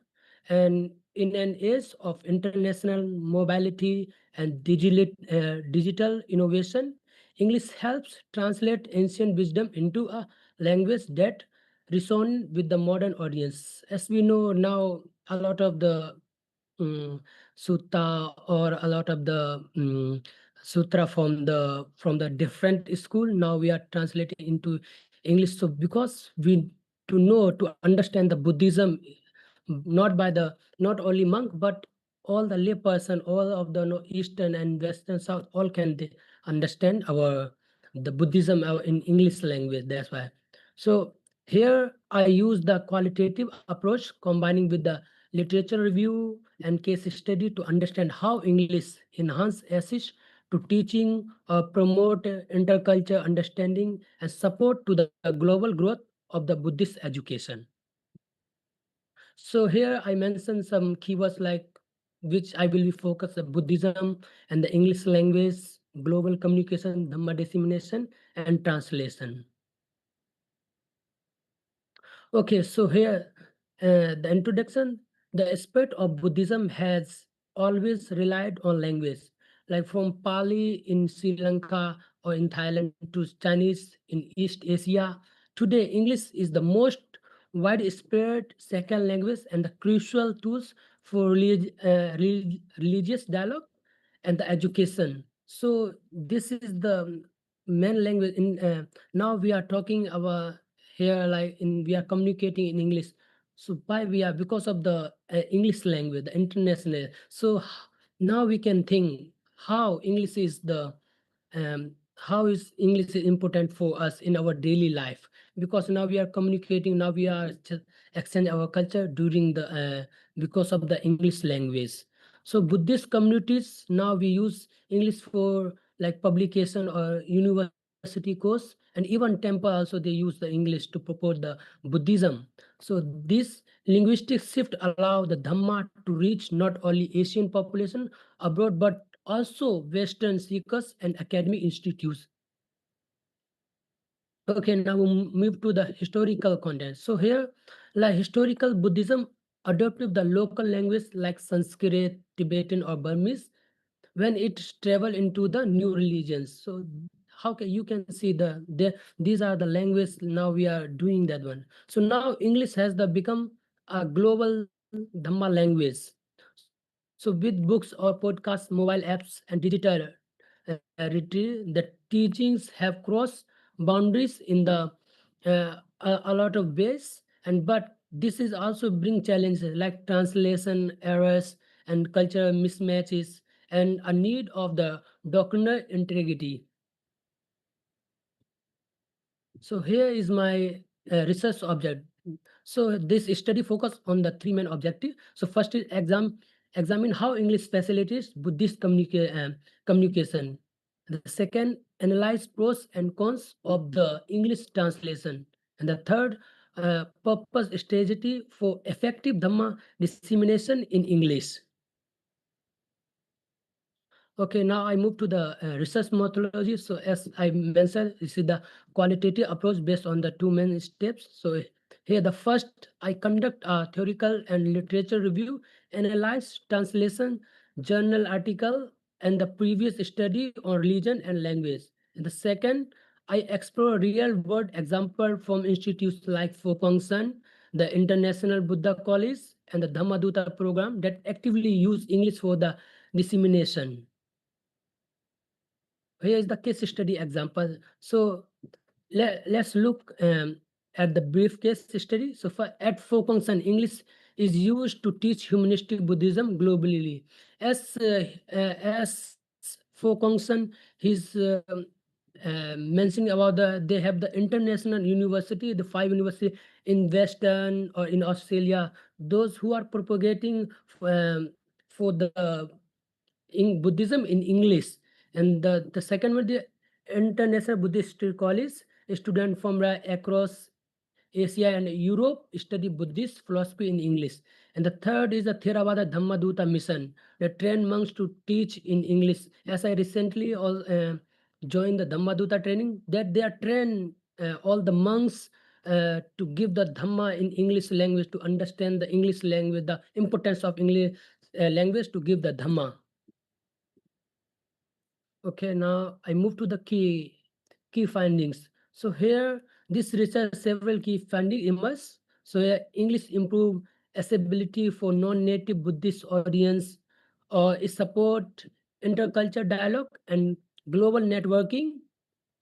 And in an age of international mobility and digital innovation, English helps translate ancient wisdom into a language that resonates with the modern audience. As we know now, a lot of the sutta or a lot of the sutra from the different school. Now we are translating into English. So because we to understand the Buddhism, not only monk, but all the lay person, all of the Eastern and Western South, all can understand the Buddhism in English language. That's why. So here I use the qualitative approach combining with the literature review and case study to understand how English enhance assist to teaching or promote intercultural understanding and support to the global growth of the Buddhist education. So here I mentioned some keywords like which I will be focused on Buddhism and the English language, global communication, Dhamma dissemination, and translation. Okay, so here the introduction, the aspect of Buddhism has always relied on language, like from Pali in Sri Lanka or in Thailand to Chinese in East Asia. Today, English is the most widespread second language and the crucial tools for religious dialogue and the education. So this is the main language. Now we are talking about here we are communicating in English. So because of the English language, the international. So now we can think how English is how is English important for us in our daily life, because now we are communicating, now we are exchange our culture during the because of the English language. So Buddhist communities, now we use English for like publication or university course, and even temple also they use the English to propose the Buddhism. So this linguistic shift allow the Dhamma to reach not only Asian population abroad, but also Western seekers and academic institutes. Okay, now we move to the historical content. So here, like historical Buddhism adopted the local language like Sanskrit, Tibetan, or Burmese when it traveled into the new religions. So how can you can see these are the language now we are doing that one. So now English has become a global Dhamma language. So with books or podcasts, mobile apps, and digital retreat, the teachings have crossed boundaries in a lot of ways, but this is also bring challenges like translation errors and cultural mismatches and a need of the doctrinal integrity. So here is my research object. So this study focus on the three main objectives. So first is examine how English facilitates Buddhist communication. The second, analyze pros and cons of the English translation. And the third, purpose strategy for effective Dhamma dissemination in English. Okay, now I move to the research methodology. So as I mentioned, this is the qualitative approach based on the two main steps. So here the first, I conduct a theoretical and literature review, analyze translation, journal article, and the previous study on religion and language. And the second, I explore real-world example from institutes like Fopongsan, the International Buddha College, and the Dhammaduta program that actively use English for the dissemination. Here is the case study example. So let's look at the brief case study. So at Fopongsan, English is used to teach humanistic Buddhism globally. As Fopongsan, he's mentioning about they have the international university, the 5 university in Western or in Australia, those who are propagating for the in Buddhism in English. And the second one, the International Buddhist College, a student from across Asia and Europe study Buddhist philosophy in English. And the third is the Theravada Dhammaduta mission, the train monks to teach in English. As I recently joined the Dhammaduta training, that they are trained all the monks to give the Dhamma in English language, to understand the English language, the importance of English language to give the Dhamma. Okay, now I move to the key findings. So here, this research several key findings emerge. So English improve accessibility for non-native Buddhist audience, or it support intercultural dialogue and global networking,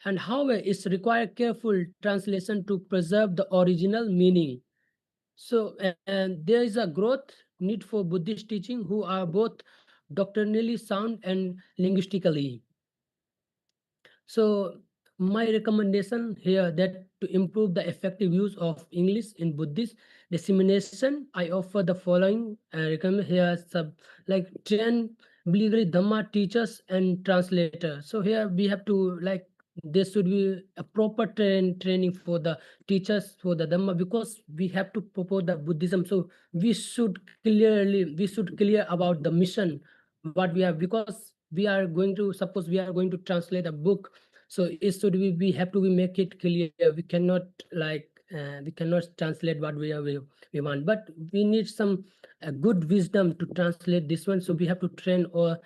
and however, it's require careful translation to preserve the original meaning. So, and there is a growth need for Buddhist teaching who are both doctrinally sound and linguistically. So my recommendation here that to improve the effective use of English in Buddhist dissemination, I offer the following recommend here like train legally Dhamma teachers and translators. So here we have to like there should be a proper training for the teachers for the Dhamma, because we have to propose the Buddhism. So we should clear about the mission what we have, because we are going to suppose we are going to translate a book, so it should be we have to make it clear. We cannot like we cannot translate what we want, but we need some good wisdom to translate this one. So we have to train or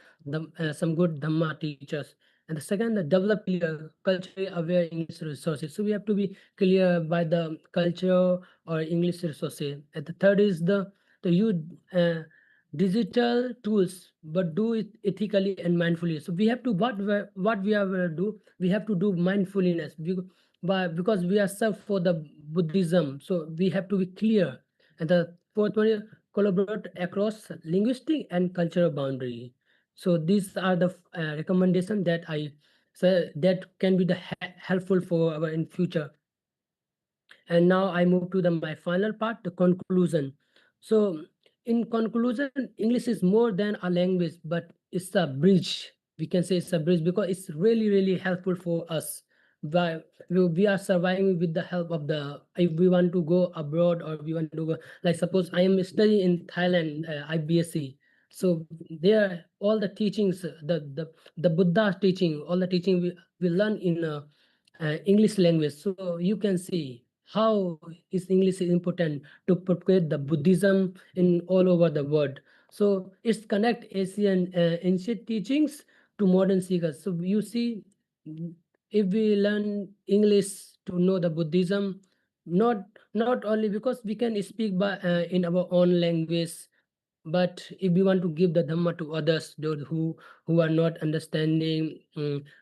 some good Dhamma teachers. And the second, the develop clear culturally aware English resources. So we have to be clear by the culture or English resources. And the third is the use digital tools, but do it ethically and mindfully. So we have to what we have to do. We have to do mindfulness because we are served for the Buddhism. So we have to be clear. And the fourth one is collaborate across linguistic and cultural boundary. So these are the recommendations that I say that can be the helpful for our in future. And now I move to my final part, the conclusion. So in conclusion, English is more than a language, but it's a bridge. We can say it's a bridge because it's really, really helpful for us. But we are surviving with the help of if we want to go abroad or we want to go, like suppose I am studying in Thailand, IBSC. So there, all the teachings, the Buddha teaching, all the teaching we learn in English language. So you can see how is English is important to propagate the Buddhism in all over the world. So it's connect Asian ancient teachings to modern seekers. So you see, if we learn English to know the Buddhism, not only because we can speak by in our own language, but if we want to give the Dhamma to others, those who are not understanding,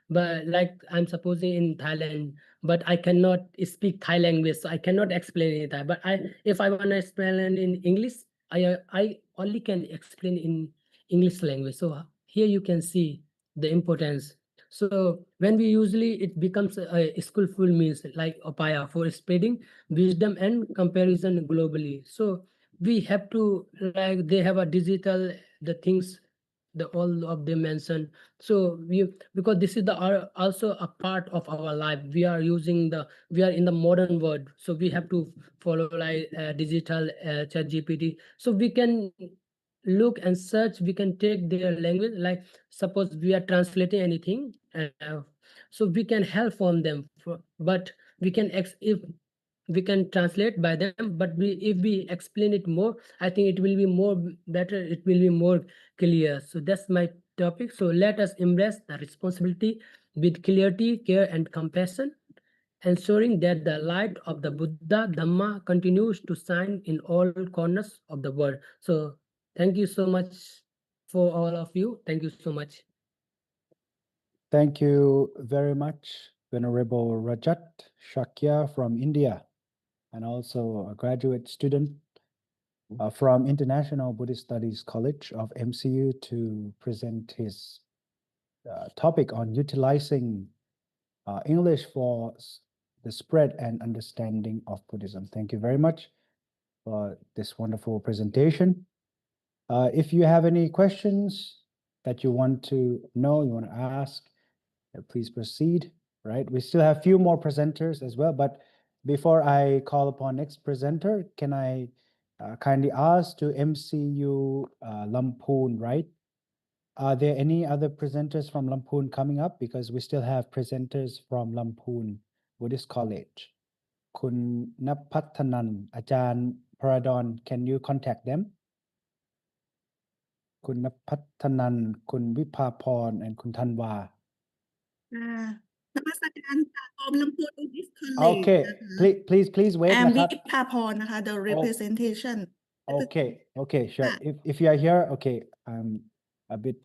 but like I'm supposing in Thailand, but I cannot speak Thai language, so I cannot explain it. But if I want to explain in English, I only can explain in English language. So here you can see the importance. So when we usually it becomes a skillful means like upaya for spreading wisdom and comparison globally. So we have to like they have a digital the things the all of them mentioned. So because this is also a part of our life. We are in the modern world, so we have to follow like digital chat GPT, so we can look and search. We can take their language, like suppose we are translating anything, so we can help from them but we can if we can translate by them, but if we explain it more, I think it will be more better, it will be more clear. So that's my topic. So let us embrace the responsibility with clarity, care, and compassion, ensuring that the light of the Buddha Dhamma continues to shine in all corners of the world. So thank you so much for all of you. Thank you so much. Thank you very much, Venerable Rajat Shakya from India, and also a graduate student from International Buddhist Studies College of MCU to present his topic on utilizing English for the spread and understanding of Buddhism. Thank you very much for this wonderful presentation. If you have any questions that you want to know, you want to ask, please proceed, right? We still have a few more presenters as well, but before I call upon next presenter, can I kindly ask to MCU Lamphun, right? Are there any other presenters from Lamphun coming up? Because we still have presenters from Lamphun Buddhist College. Kun Napathanan, Ajahn Paradon, can you contact them? Kun Napathanan, Kun Vipaporn, and Kun Thanwa. นมัสการค่ะออมลำพูน Buddhist College Okay, นะคะ please wait แอม นะค วิ รับ ภาพรนะคะ the representation Okay, sure. If you are here, okay, I'm a bit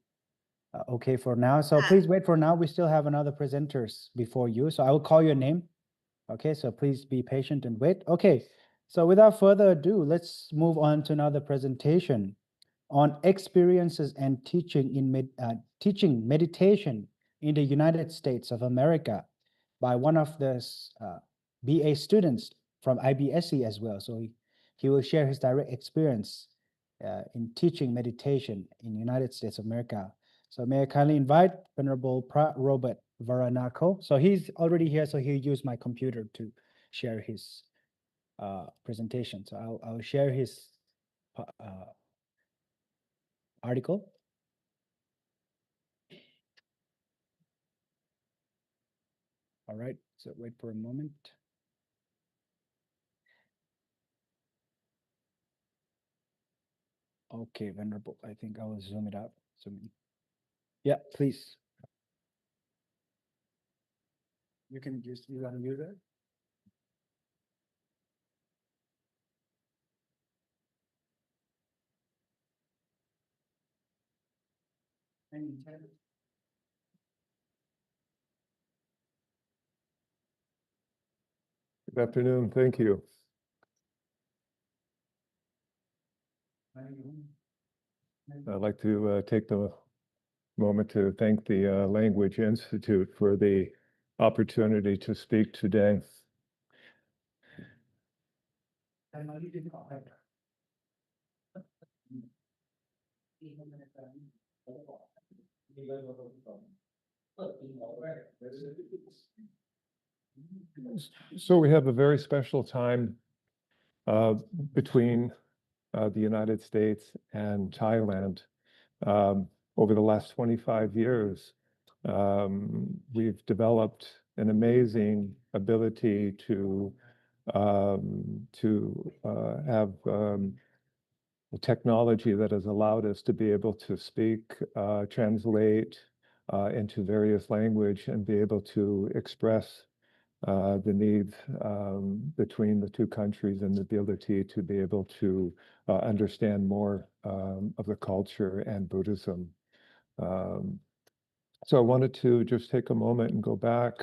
okay for now. So please wait for now. We still have another presenters before you. So I will call your name. Okay, so please be patient and wait. Okay, so without further ado, let's move on to another presentation on experiences and teaching teaching meditation in the United States of America by one of the BA students from IBSE as well. So he will share his direct experience in teaching meditation in the United States of America. So may I kindly invite Venerable Robert Varanako. So he's already here, so he'll use my computer to share his presentation. So I'll share his article. All right, so wait for a moment. Okay, Venerable, I think I will zoom it out. Yeah, please. You can just unmute it. Good afternoon. Thank you. I'd like to take the moment to thank the Language Institute for the opportunity to speak today. So we have a very special time between the United States and Thailand. Over the last 25 years, we've developed an amazing ability to have a technology that has allowed us to be able to speak, translate into various language and be able to express the need between the two countries and the ability to be able to understand more of the culture and Buddhism. So I wanted to just take a moment and go back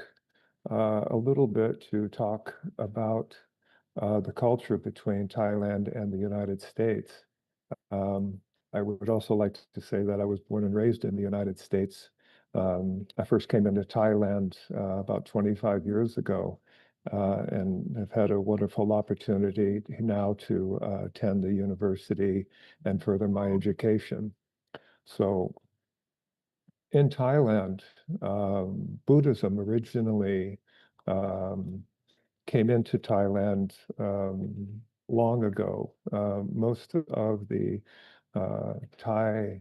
a little bit to talk about the culture between Thailand and the United States. I would also like to say that I was born and raised in the United States. I first came into Thailand about 25 years ago and have had a wonderful opportunity now to attend the university and further my education. So in Thailand, Buddhism originally came into Thailand long ago. Most of the Thai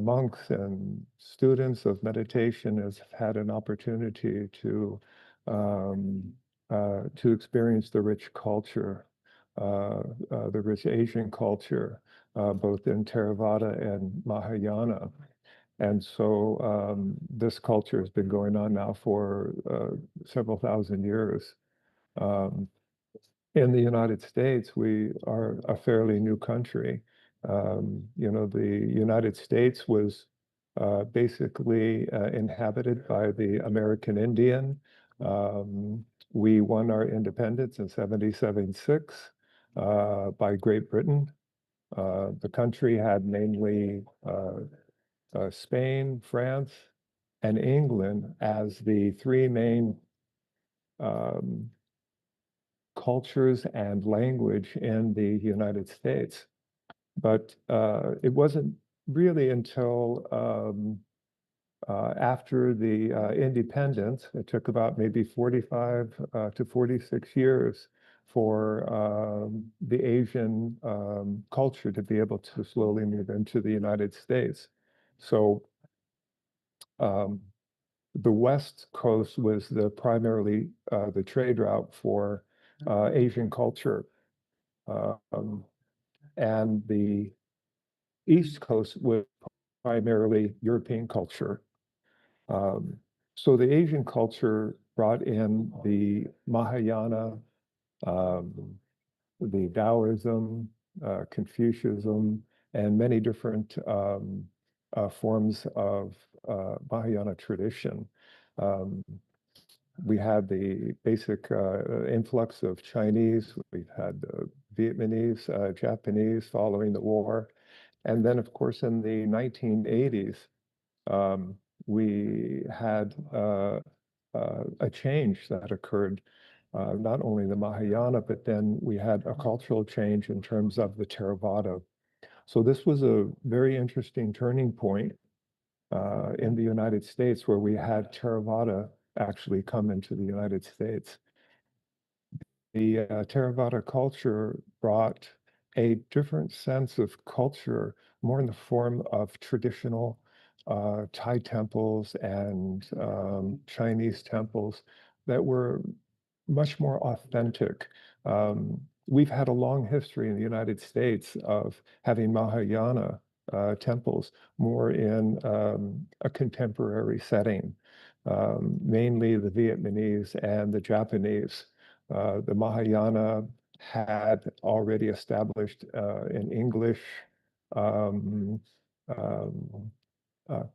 monks and students of meditation have had an opportunity to experience the rich culture, the rich Asian culture, both in Theravada and Mahayana. And so this culture has been going on now for several thousand years. In the United States, we are a fairly new country. The United States was basically inhabited by the American Indian. We won our independence in 1776 by Great Britain. The country had mainly Spain, France, and England as the three main cultures and language in the United States. But it wasn't really until after the independence, it took about maybe 45 to 46 years for the Asian culture to be able to slowly move into the United States. So the West Coast was primarily the trade route for Asian culture. And the East Coast was primarily European culture. So the Asian culture brought in the Mahayana, the Taoism, Confucianism, and many different forms of Mahayana tradition. We had the basic influx of Chinese, we've had Vietnamese, Japanese following the war. And then, of course, in the 1980s, we had a change that occurred, not only the Mahayana, but then we had a cultural change in terms of the Theravada. So this was a very interesting turning point in the United States, where we had Theravada actually come into the United States. The Theravada culture brought a different sense of culture, more in the form of traditional Thai temples and Chinese temples that were much more authentic. We've had a long history in the United States of having Mahayana temples more in a contemporary setting, mainly the Vietnamese and the Japanese. The Mahayana had already established an English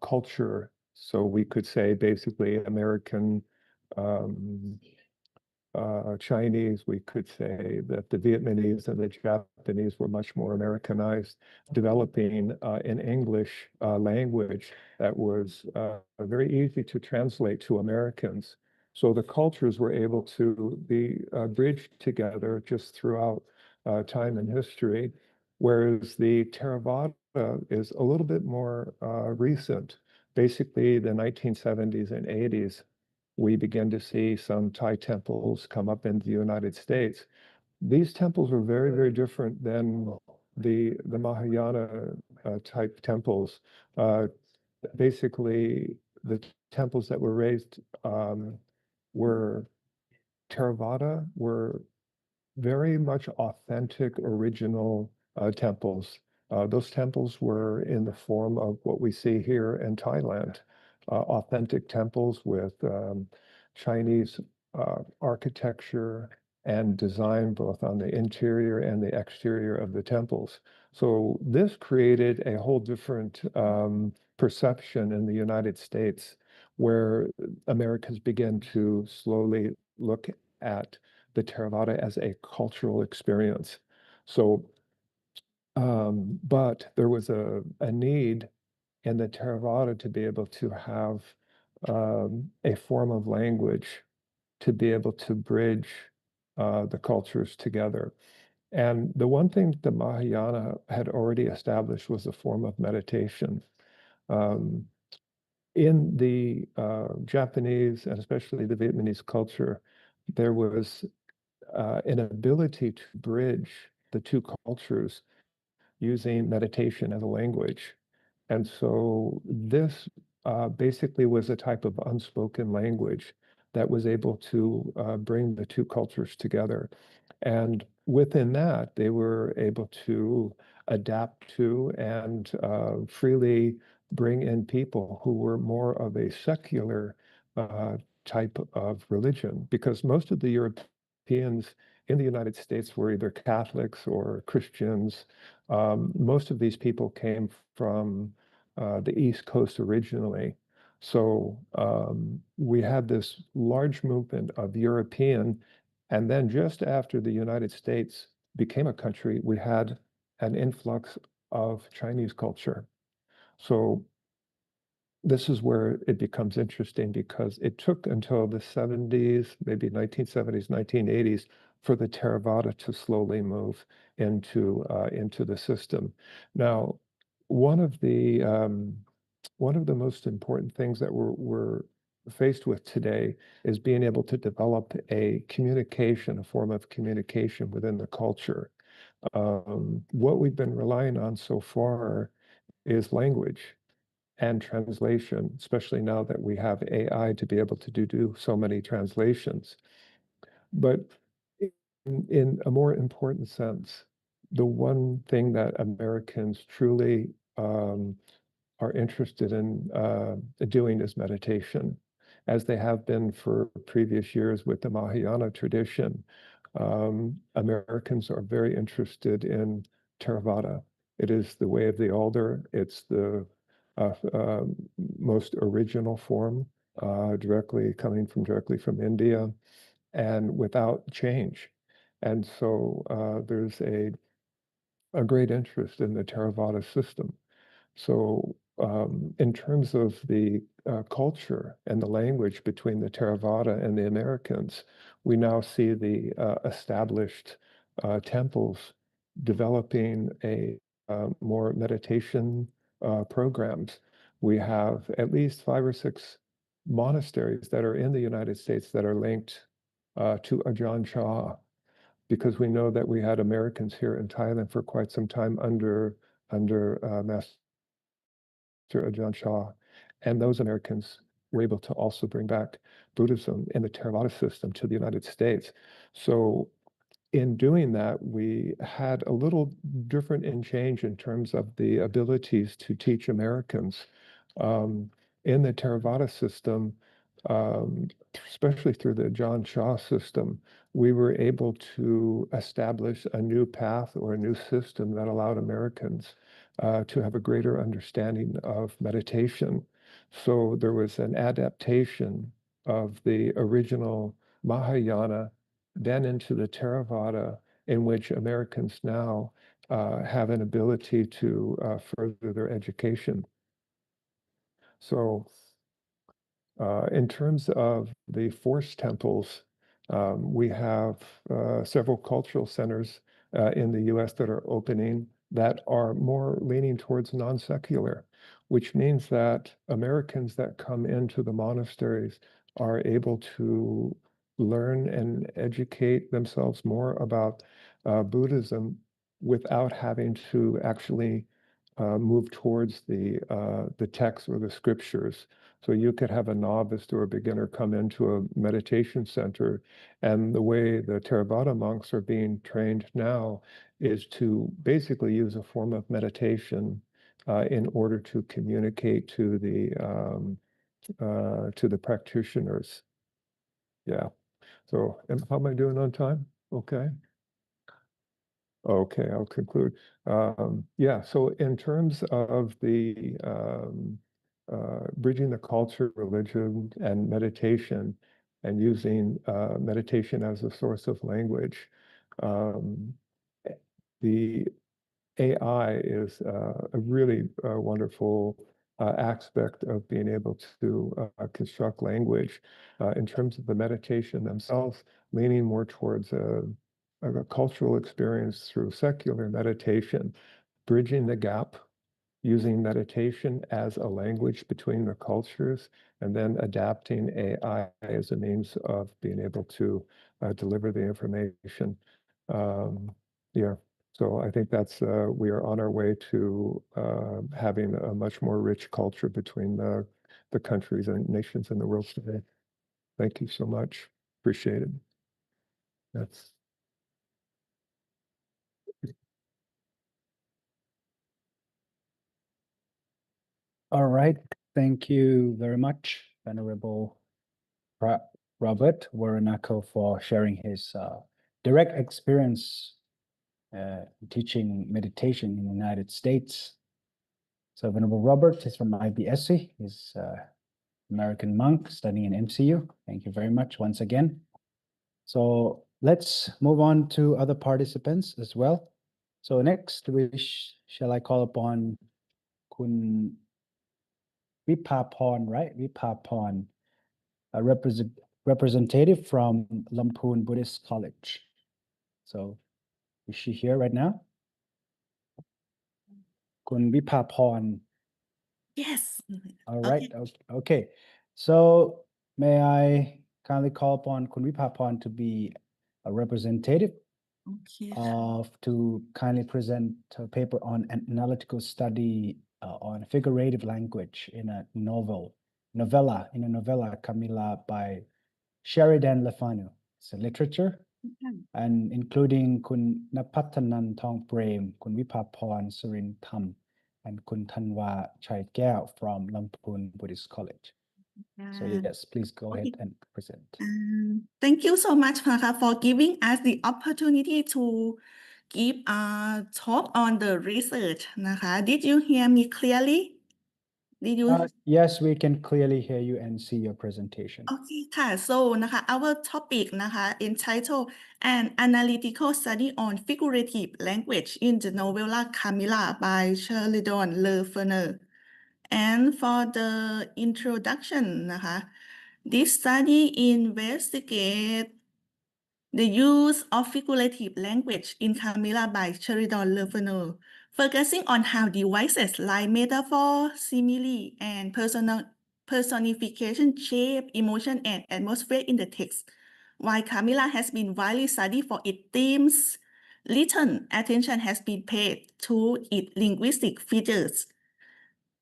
culture, so we could say basically American Chinese. We could say that the Vietnamese and the Japanese were much more Americanized, developing an English language that was very easy to translate to Americans. So the cultures were able to be bridged together just throughout time and history, whereas the Theravada is a little bit more recent. Basically, the 1970s and 80s, we begin to see some Thai temples come up in the United States. These temples were very, very different than the Mahayana type temples. Basically, the temples that were raised were Theravada, were very much authentic, original temples. Those temples were in the form of what we see here in Thailand, authentic temples with Chinese architecture and design, both on the interior and the exterior of the temples. So this created a whole different perception in the United States, where Americans began to slowly look at the Theravada as a cultural experience. So, but there was a need in the Theravada to be able to have a form of language to be able to bridge the cultures together. And the one thing the Mahayana had already established was a form of meditation. In the Japanese and especially the Vietnamese culture, there was an ability to bridge the two cultures using meditation as a language. And so this basically was a type of unspoken language that was able to bring the two cultures together. And within that, they were able to adapt to and freely bring in people who were more of a secular type of religion, because most of the Europeans in the United States were either Catholics or Christians. Most of these people came from the East Coast originally. So we had this large movement of European, and then just after the United States became a country, we had an influx of Chinese culture. So this is where it becomes interesting, because it took until the 70s, maybe 1970s, 1980s, for the Theravada to slowly move into the system. Now, one of the most important things that we're faced with today is being able to develop a form of communication within the culture. What we've been relying on so far is language and translation, especially now that we have AI to be able to do so many translations. But in a more important sense, the one thing that Americans truly are interested in doing is meditation, as they have been for previous years with the Mahayana tradition. Americans are very interested in Theravada. It is the way of the alder. It's the most original form, directly from India, and without change. And so there's a great interest in the Theravada system. So in terms of the culture and the language between the Theravada and the Americans, we now see the established temples developing a more meditation programs. We have at least 5 or 6 monasteries that are in the United States that are linked to Ajahn Chah, because we know that we had Americans here in Thailand for quite some time under Master Ajahn Chah, and those Americans were able to also bring back Buddhism in the Theravada system to the United States. So in doing that, we had a little different in change in terms of the abilities to teach Americans. In the Theravada system, especially through the Ajahn Chah system, we were able to establish a new path or a new system that allowed Americans to have a greater understanding of meditation. So there was an adaptation of the original Mahayana then into the Theravada, in which Americans now have an ability to further their education. So in terms of the forest temples, we have several cultural centers in the US that are opening that are more leaning towards non-secular, which means that Americans that come into the monasteries are able to learn and educate themselves more about Buddhism without having to actually move towards the text or the scriptures. So you could have a novice or a beginner come into a meditation center, and the way the Theravada monks are being trained now is to basically use a form of meditation in order to communicate to the practitioners. Yeah. So how am I doing on time? Okay. Okay, I'll conclude. Yeah, so in terms of the bridging the culture, religion, and meditation, and using meditation as a source of language, the AI is a really wonderful aspect of being able to construct language. In terms of the meditation themselves, leaning more towards a cultural experience through secular meditation, bridging the gap, using meditation as a language between the cultures, and then adapting AI as a means of being able to deliver the information. Yeah, so I think that's, we are on our way to having a much more rich culture between the countries and nations in the world today. Thank you so much. Appreciate it. That's. All right. Thank you very much, Venerable Robert Waranako, for sharing his direct experience teaching meditation in the United States. So Venerable Robert is from IBSC. He's American monk studying in MCU. Thank you very much once again. So let's move on to other participants as well. So next, shall I call upon Kun Vipaporn, right? Vipaporn, a representative from Lamphun Buddhist College. So is she here right now? Kun Vipaporn. Yes. All right. Okay. So may I kindly call upon Kun Vipaporn to be a representative to kindly present a paper on an analytical study on figurative language in a novella, Camilla by Sheridan Lefanu. It's a literature, and including Kun Napatanan Thong Prem, Kun Vipaporn Surin Tham, and Kun Thanwa Chai Kyaw from Lamphun Buddhist College. So yes, please go ahead and present. Thank you so much for giving us the opportunity to give a talk on the research นะคะ Did you hear me clearly? Did you? Yes, we can clearly hear you and see your presentation. โอเคค่ะ so นะคะ our topic นะคะ entitled An Analytical Study on Figurative Language in the Novella Camilla by Sheridan Lefevre. And for the introduction นะคะ this study investigate the use of figurative language in Camilla by Sheridan Lefevre, focusing on how devices like metaphor, simile, and personification shape emotion and atmosphere in the text. While Camilla has been widely studied for its themes, little attention has been paid to its linguistic features.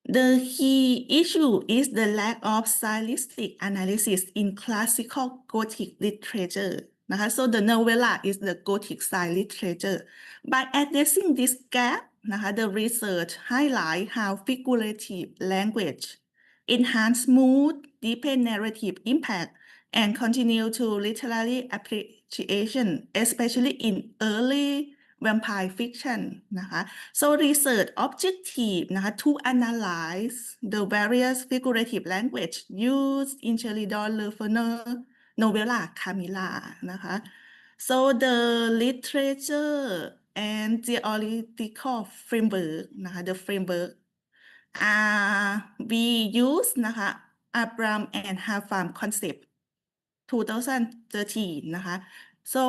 The key issue is the lack of stylistic analysis in classical Gothic literature. So the novella is the Gothic style literature. By addressing this gap, the research highlights how figurative language enhance mood, deepen narrative impact, and continue to literary appreciation, especially in early vampire fiction นะคะ so research objective นะคะ to analyze the various figurative language used in Sheridan Lefevre novella Camilla นะคะ so the literature and theoretical framework นะคะ the framework we use นะคะ Abram and Hafam concept 2013 นะคะ so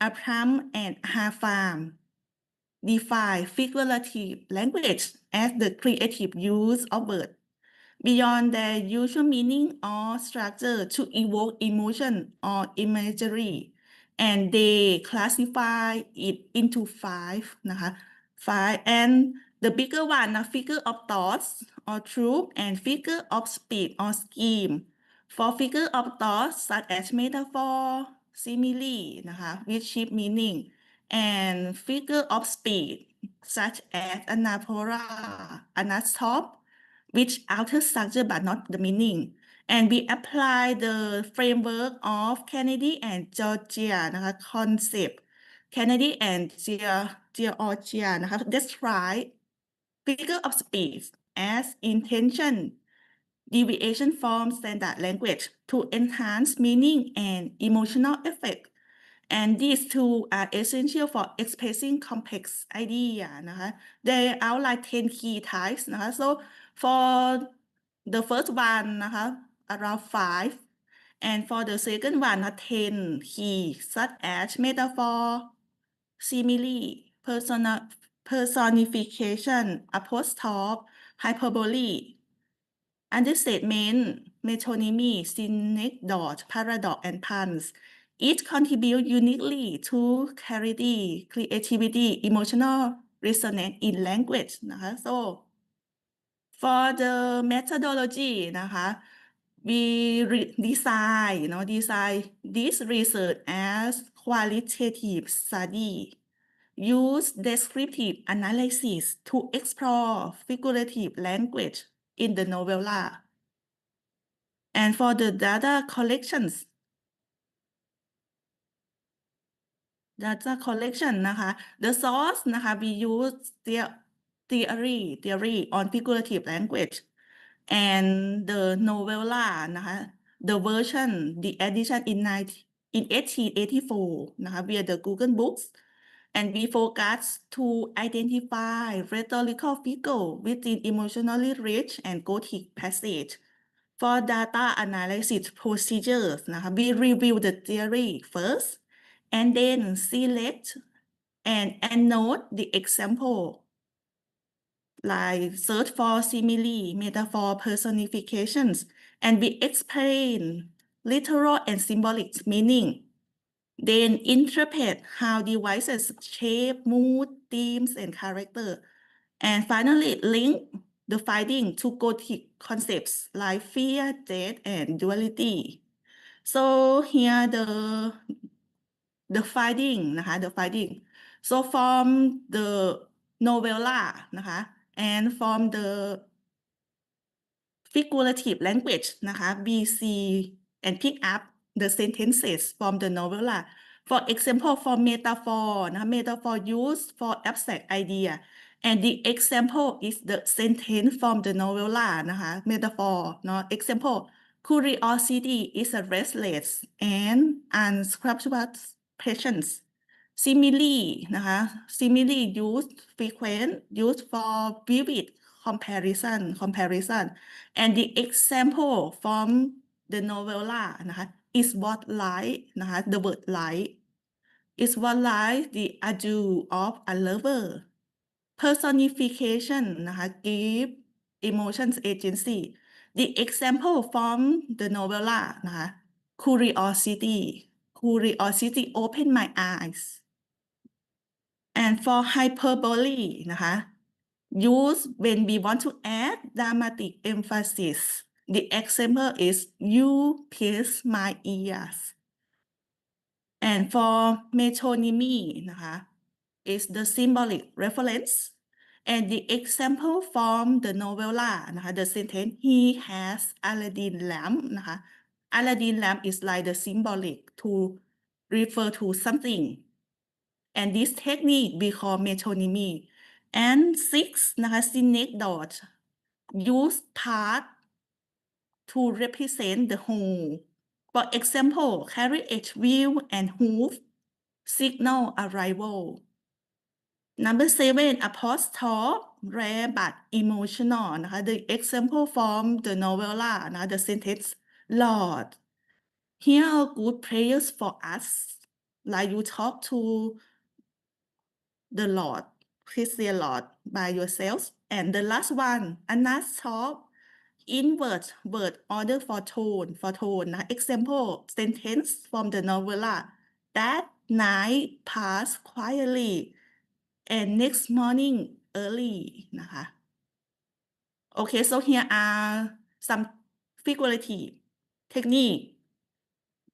Abram and Hafam define figurative language as the creative use of words beyond their usual meaning or structure to evoke emotion or imagery, and they classify it into five นะคะ five and the bigger one figure of thoughts or truth and figure of speech or scheme. For figure of thoughts such as metaphor, simile นะคะ which shape meaning, and figure of speech such as anaphora, anastop, which alter structure but not the meaning. And we apply the framework of Kennedy and Georgia นะคะ concept Kennedy and Georgia นะคะ describe figure of speech as intention deviation from standard language to enhance meaning and emotional effect. And these two are essential for expressing complex idea นะคะ They outline 10 key types นะคะ So for the first one นะคะ around 5 and for the second one 10 key such as metaphor, simile, personification, apostrophe, hyperbole, understatement, metonymy, synecdoche, paradox, and puns. Each contribute uniquely to clarity, creativity, emotional resonance in language นะคะ so for the methodology นะคะ we design this research as qualitative study use descriptive analysis to explore figurative language in the novella and for the data collection นะคะ the source นะคะ we use theory on figurative language and the novella นะคะ the version the edition in 1884 นะคะ via the Google Books and we focus to identify rhetorical figure within emotionally rich and Gothic passage. For data analysis procedures นะคะ we review the theory first and then select and annotate the example like search for simile, metaphor, personifications, and we explain literal and symbolic meaning. Then interpret how devices shape mood, themes, and character. And finally, link the finding to Gothic concepts like fear, death, and duality. So here the finding นะคะ the finding. So from the novella นะคะ and from the figurative language นะคะ we see and pick up the sentences from the novella For example, for metaphor, metaphor used for abstract idea, and the example is the sentence from the novella นะคะ metaphor เนาะ example curiosity is a restless and unscrupulous patience. Simile นะคะ simile used frequent used for vivid comparison and the example from the novella นะคะ is what like นะคะ the word like is what like the ado of a lover personification นะคะ give emotions agency the example from the novella นะคะ curiosity open my eyes and for hyperbole นะคะ use when we want to add dramatic emphasis the example is you pierce my ears and for metonymy นะคะ is the symbolic reference and the example from the novella นะคะ the sentence he has Aladdin lamp นะคะ Aladdin lamp is like the symbolic to refer to something and this technique we call metonymy and 6 นะคะ synecdoche use part to represent the whole for example carriage wheel and hoof signal arrival Number 7 apostrophe rare but emotional นะคะ the example from the novella นะคะ the sentence Lord hear our good prayers for us like you talk to the Lord Christian Lord by yourself and the last one anastrophe invert word order for tone นะ example sentence from the novella that night passed quietly and next morning early นะคะ Okay so here are some figurative technique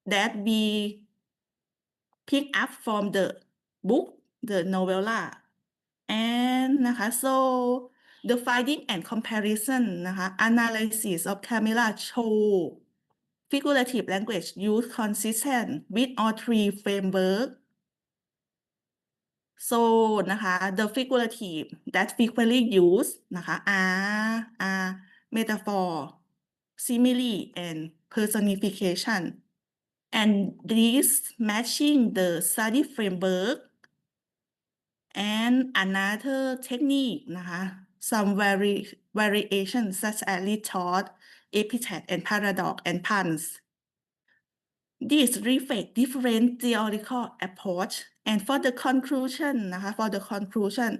that we pick up from the book the novella and นะคะ so the finding and comparison นะคะ analysis of Camilla show figurative language use consistent with all three framework so นะคะ the figurative that frequently used นะคะ are metaphor simile and personification and these matching the study framework and another technique นะคะ some variations such as retort epithet and paradox and puns These reflect different theoretical approach and for the conclusion นะคะ for the conclusion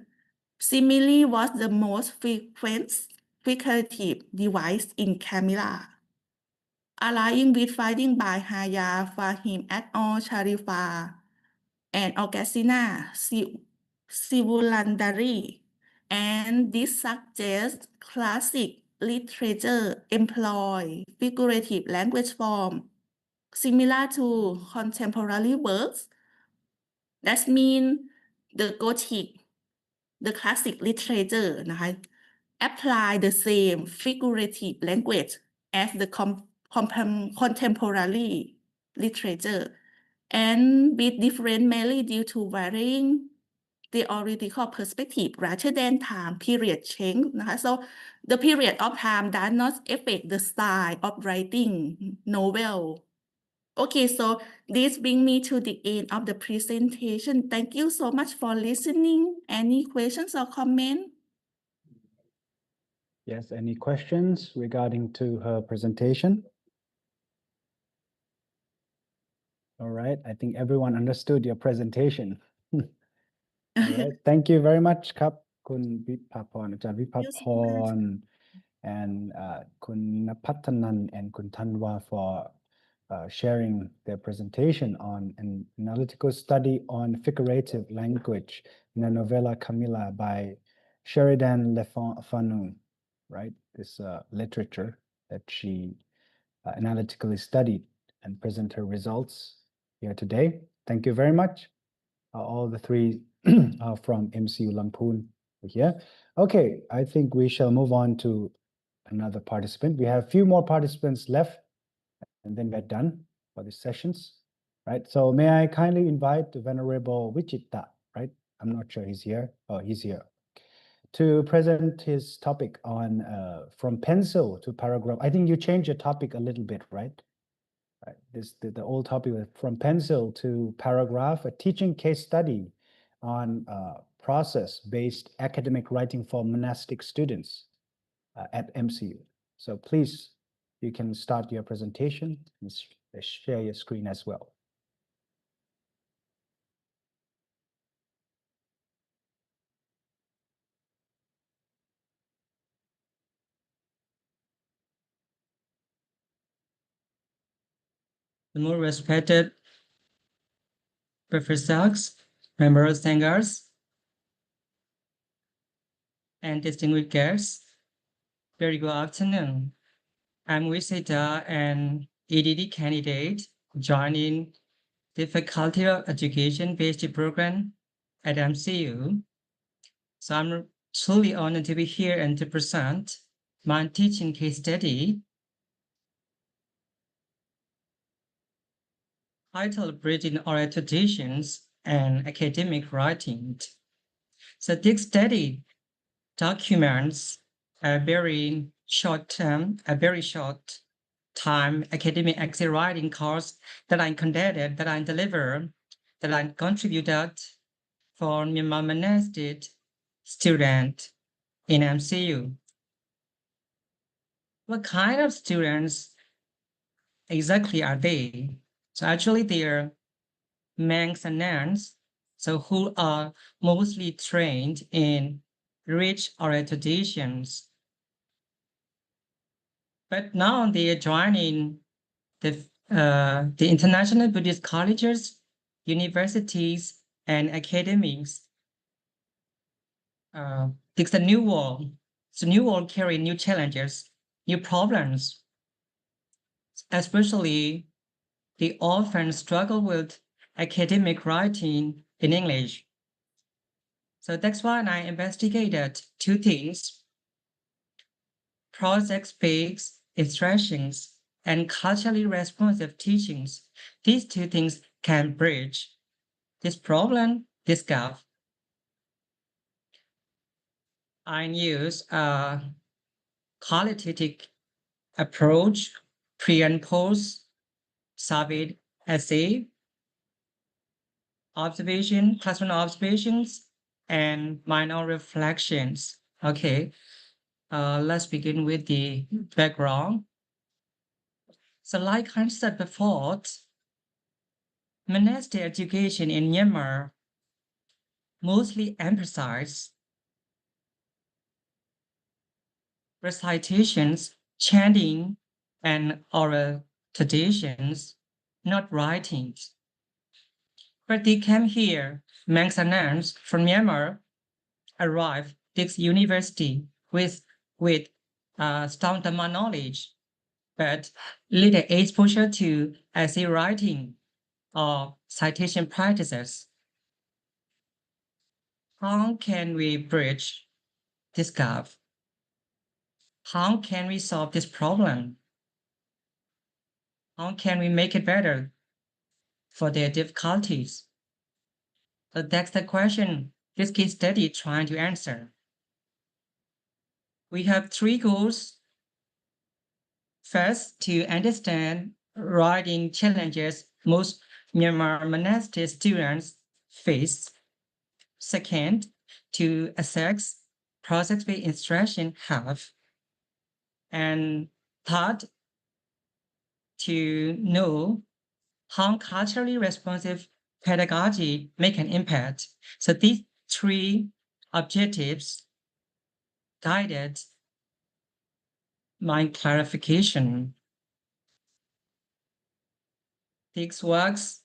simile was the most frequent figurative device in Camilla aligning with finding by Haya Fahim et al Sharifa and Augustina Sivulandari and this suggests classic literature employ figurative language form similar to contemporary works that mean the Gothic the classic literature นะคะ apply the same figurative language as the contemporary literature and with different mainly due to varying theoretical perspective rather than time period change นะคะ so the period of time does not affect the style of writing novel Okay, so this brings me to the end of the presentation. Thank you so much for listening. Any questions or comments? Yes, any questions regarding to her presentation? All right, I think everyone understood your presentation. All right, thank you very much ครับคุณวิภาพรอาจารย์วิภาพร and คุณณภัทรนันท์ and คุณธันวา for sharing their presentation on an analytical study on figurative language in the novella Camilla by Sheridan Le Fanu, right? This literature that she analytically studied and present her results here today. Thank you very much. All the three are from MCU Lampoon here. Okay, I think we shall move on to another participant. We have a few more participants left, and then we're done for the sessions. right? So may I kindly invite the Venerable Wichita, right? I'm not sure he's here. Oh, he's here. To present his topic on from pencil to paragraph. I think you changed your topic a little bit, right? Right. The old topic was from pencil to paragraph, a teaching case study on process-based academic writing for monastic students at MCU. So please, you can start your presentation and share your screen as well. The more respected professors, members, singers, and distinguished guests, very good afternoon. I'm Wisita, an EDD candidate joining the Faculty of Education-based program at MCU. So I'm truly honored to be here and to present my teaching case study titled Bridging Oral Traditions and Academic Writing. So this study documents a very short time academic essay writing course that I conducted, that I delivered, that I contributed for Myanmar monastic student in MCU. What kind of students exactly are they? So actually they are monks and nuns, so who are mostly trained in rich oral traditions. But now they are joining the international Buddhist colleges, universities, and academics. It's a new world. So new world carry new challenges, new problems. Especially, they often struggle with academic writing in English. So that's why I investigated two things: project-based instructions and culturally responsive teachings. These two things can bridge this problem, this gap. I use a qualitative approach, pre and post, survey essay, observation, classroom observations, and minor reflections. Okay, let's begin with the background. So like I said before, monastic education in Myanmar mostly emphasizes recitations, chanting, and oral traditions, not writings. But they came here, monks and nuns from Myanmar arrived this university with strong Dhamma knowledge, but little exposure to essay writing or citation practices. How can we bridge this gap? How can we solve this problem? How can we make it better for their difficulties? So that's the question this case study is trying to answer. We have three goals. First, to understand writing challenges most Myanmar monastic students face. Second, to assess project-based instruction have. And third, to know how culturally responsive pedagogy make an impact. So these three objectives guided my clarification. This works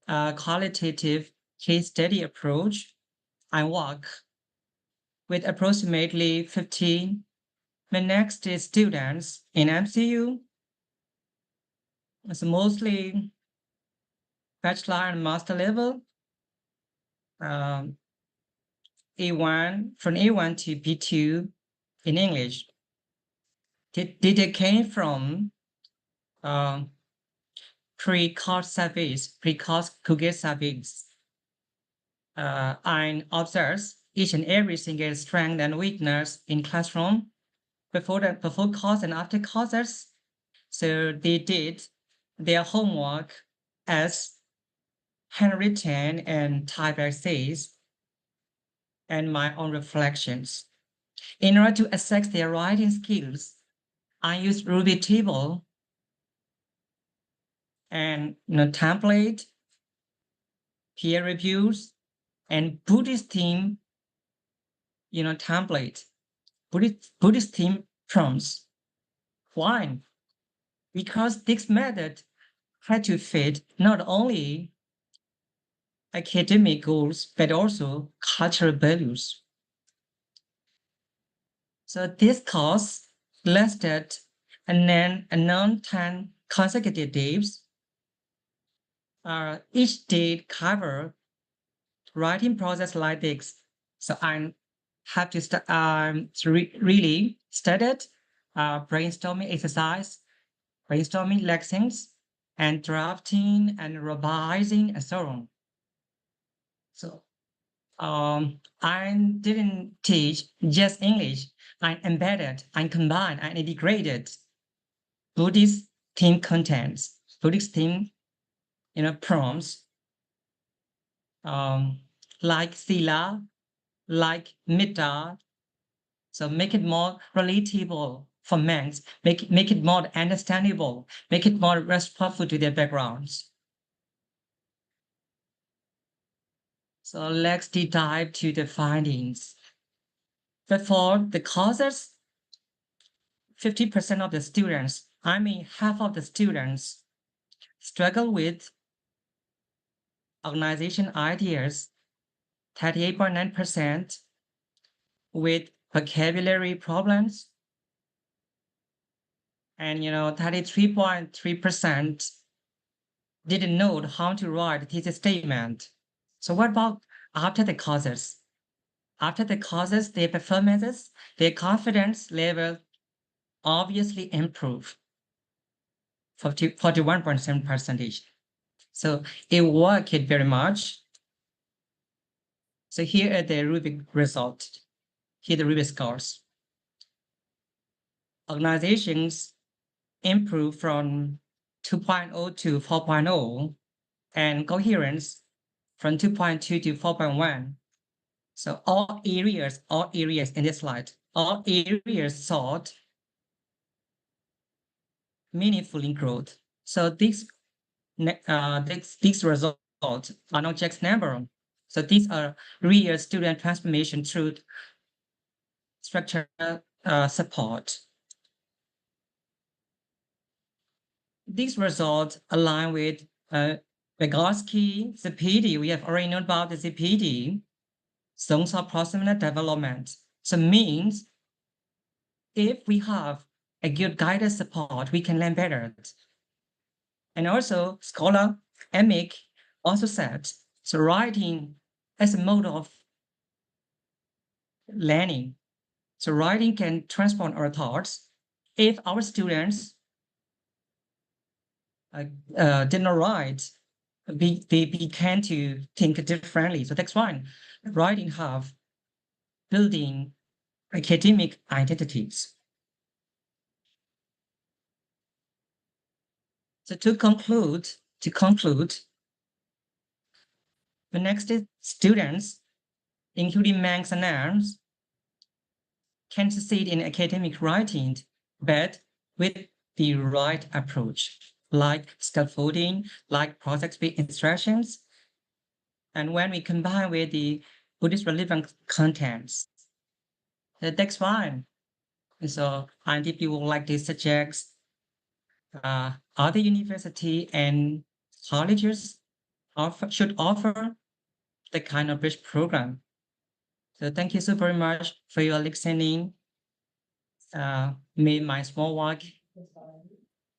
a qualitative case study approach. I work with approximately 15 monastic students in MCU. It's mostly bachelor and master level, A1, from A1 to B2 in English. They came from pre-course service, pre-course Google service. I observe each and every single strength and weakness in classroom before course and after courses. So they did their homework as handwritten and type essays and my own reflections. In order to assess their writing skills, I use Ruby table and template, peer reviews, and Buddhist theme, template, Buddhist theme prompts. Why? Because this method had to fit not only academic goals, but also cultural values. So this course lasted around 10 consecutive days. Each day covered writing process like this. So I have to really studied brainstorming exercise, brainstorming lessons, and drafting and revising and so on. So I didn't teach just English. I embedded, I combined, I integrated Buddhist theme contents, Buddhist theme, prompts, like Sila, like Metta. So make it more relatable for monks, make it more understandable, make it more respectful to their backgrounds. So let's deep dive to the findings. Before the causes, 50% of the students, half of the students, struggle with organization ideas, 38.9% with vocabulary problems, and 33.3% didn't know how to write a thesis statement. So what about after the causes? After the causes, their performances, their confidence level obviously improved, 41.7%. So it worked very much. So here are the Rubik results. Here are the Rubik scores. Organizations improved from 2.0 to 4.0, and coherence from 2.2 to 4.1. So all areas in this slide, all areas sought meaningful growth. So these results are not just number. So these are real student transformation through structural support. These results align with Vygotsky, ZPD. We have already known about the ZPD, zones of proximal development. So means if we have a good guided support, we can learn better. And also, scholar Emick also said, so writing as a mode of learning. So writing can transform our thoughts. If our students did not write, they began to think differently. So that's why writing have building academic identities. So to conclude, the next students, including monks and nuns, can succeed in academic writing, but with the right approach, like scaffolding, like project-based instructions. And when we combine with the Buddhist relevant contents, that's fine. So I deeply would like to suggest other university and colleges should offer the kind of bridge program. So thank you so very much for your listening. May my small work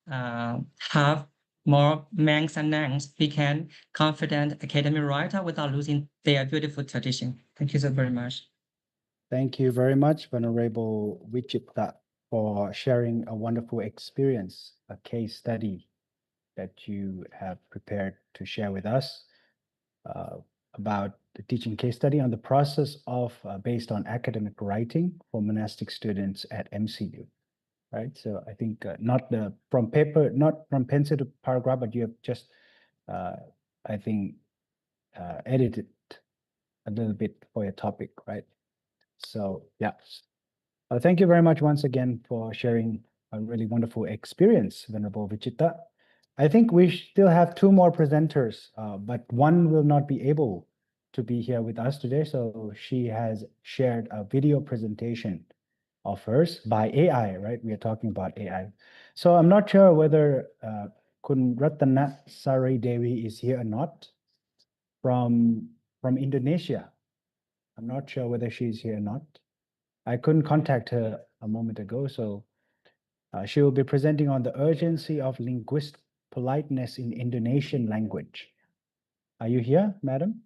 have more monks and nuns become confident academic writer without losing their beautiful tradition. Thank you so very much. Thank you very much, Venerable Wichita, for sharing a wonderful experience, a case study that you have prepared to share with us about the teaching case study on the process of based on academic writing for monastic students at MCU, right? So I think not from paper, not from pencil to paragraph, but you have just, I think, edited a little bit for your topic, right? So yeah, thank you very much once again for sharing a really wonderful experience, Venerable Vichita. I think we still have two more presenters, but one will not be able to be here with us today. So she has shared a video presentation of hers by AI, right? We are talking about AI. So I'm not sure whether Kun Ratana Sari Dewi is here or not from Indonesia. I'm not sure whether she's here or not. I couldn't contact her a moment ago, so she will be presenting on the urgency of linguistic politeness in Indonesian language. Are you here, madam?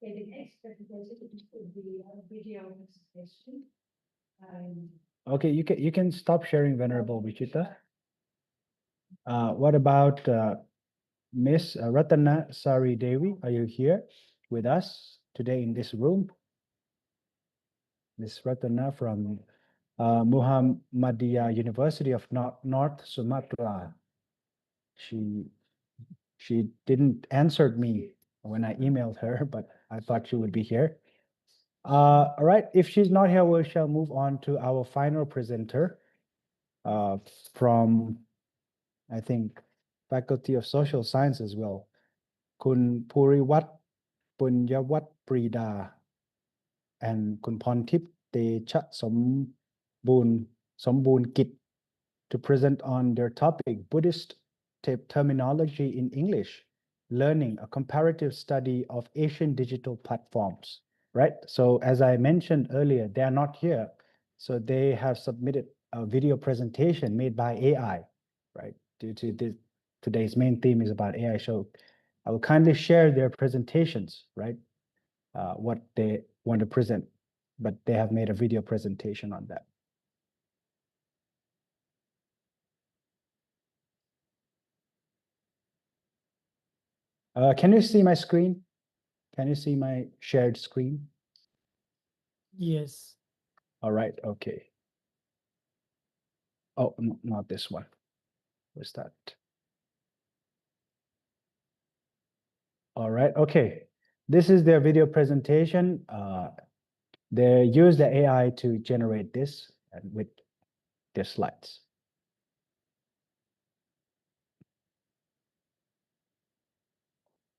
The next presentation will be a video presentation. Okay, you can stop sharing, Venerable Vichita. What about Miss Ratana Sari Dewi? Are you here with us today in this room? Miss Ratana from Muhammadiyah University of North Sumatra. She didn't answer me when I emailed her, but I thought she would be here. All right, if she's not here, we shall move on to our final presenter from, I think, Faculty of Social Science as well. Kun Puriwat Punyawat Prida and Kun Pontip Techa Sombun Kit to present on their topic, Buddhist terminology in English, learning, a comparative study of Asian digital platforms, right? So as I mentioned earlier, they are not here. So they have submitted a video presentation made by AI, right? Due to this, today's main theme is about AI. So I will kindly share their presentations, right? What they want to present, but they have made a video presentation on that. Can you see my screen? Can you see my shared screen? Yes. All right, okay. Oh, no, not this one. What's that? All right, okay. This is their video presentation. They use the AI to generate this with their slides.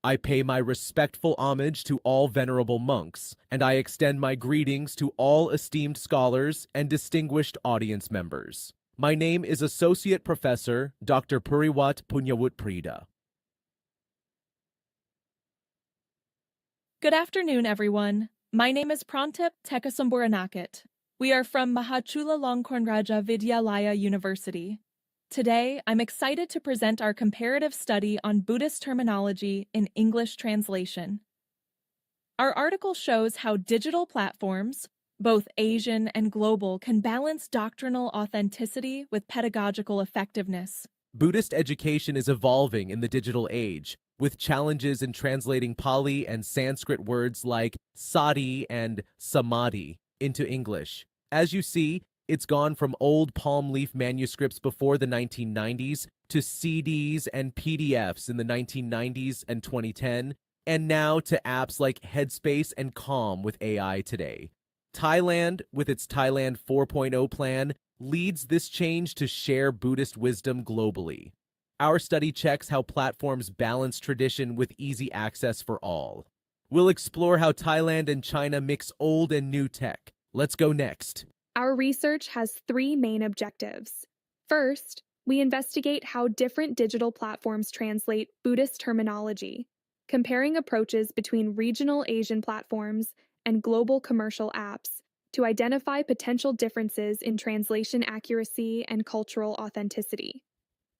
I pay my respectful homage to all venerable monks, and I extend my greetings to all esteemed scholars and distinguished audience members. My name is Associate Professor Dr. Puriwat Punyawutprida. Good afternoon, everyone. My name is Prantip Tekasumburanakit. We are from Mahachulalongkorn Raja Vidyalaya University. Today, I'm excited to present our comparative study on Buddhist terminology in English translation. Our article shows how digital platforms, both Asian and global, can balance doctrinal authenticity with pedagogical effectiveness. Buddhist education is evolving in the digital age, with challenges in translating Pali and Sanskrit words like sati and samadhi into English. As you see, it's gone from old palm leaf manuscripts before the 1990s to CDs and PDFs in the 1990s and 2010, and now to apps like Headspace and Calm with AI today. Thailand, with its Thailand 4.0 plan, leads this change to share Buddhist wisdom globally. Our study checks how platforms balance tradition with easy access for all. We'll explore how Thailand and China mix old and new tech. Let's go next. Our research has three main objectives. First, we investigate how different digital platforms translate Buddhist terminology, comparing approaches between regional Asian platforms and global commercial apps to identify potential differences in translation accuracy and cultural authenticity.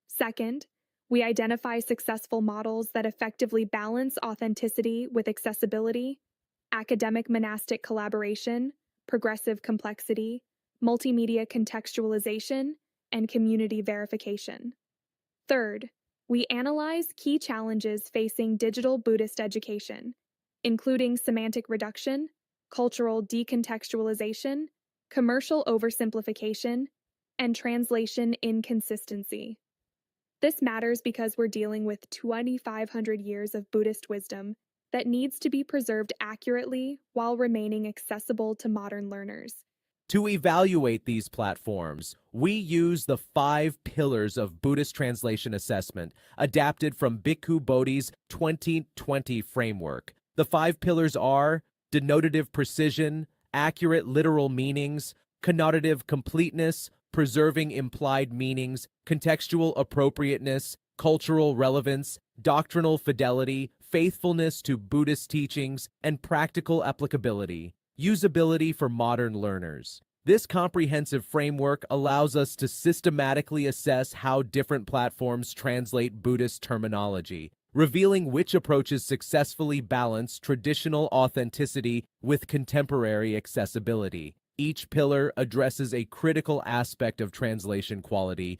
Second, we identify successful models that effectively balance authenticity with accessibility, academic monastic collaboration, progressive complexity, multimedia contextualization, and community verification. Third, we analyze key challenges facing digital Buddhist education, including semantic reduction, cultural decontextualization, commercial oversimplification, and translation inconsistency. This matters because we're dealing with 2,500 years of Buddhist wisdom that needs to be preserved accurately while remaining accessible to modern learners. To evaluate these platforms, we use the 5 pillars of Buddhist translation assessment adapted from Bhikkhu Bodhi's 2020 framework. The 5 pillars are denotative precision, accurate literal meanings, connotative completeness, preserving implied meanings, contextual appropriateness, cultural relevance, doctrinal fidelity, faithfulness to Buddhist teachings, and practical applicability. Usability for modern learners. This comprehensive framework allows us to systematically assess how different platforms translate Buddhist terminology, revealing which approaches successfully balance traditional authenticity with contemporary accessibility. Each pillar addresses a critical aspect of translation quality,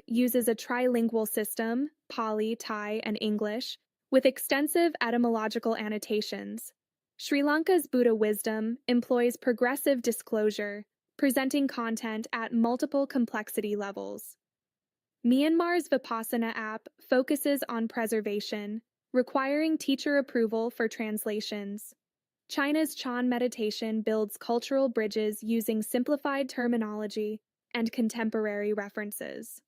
Uses a trilingual system, Pali, Thai, and English, with extensive etymological annotations. Sri Lanka's Buddha wisdom employs progressive disclosure, presenting content at multiple complexity levels. Myanmar's Vipassana app focuses on preservation, requiring teacher approval for translations. China's Chan meditation builds cultural bridges using simplified terminology and contemporary references.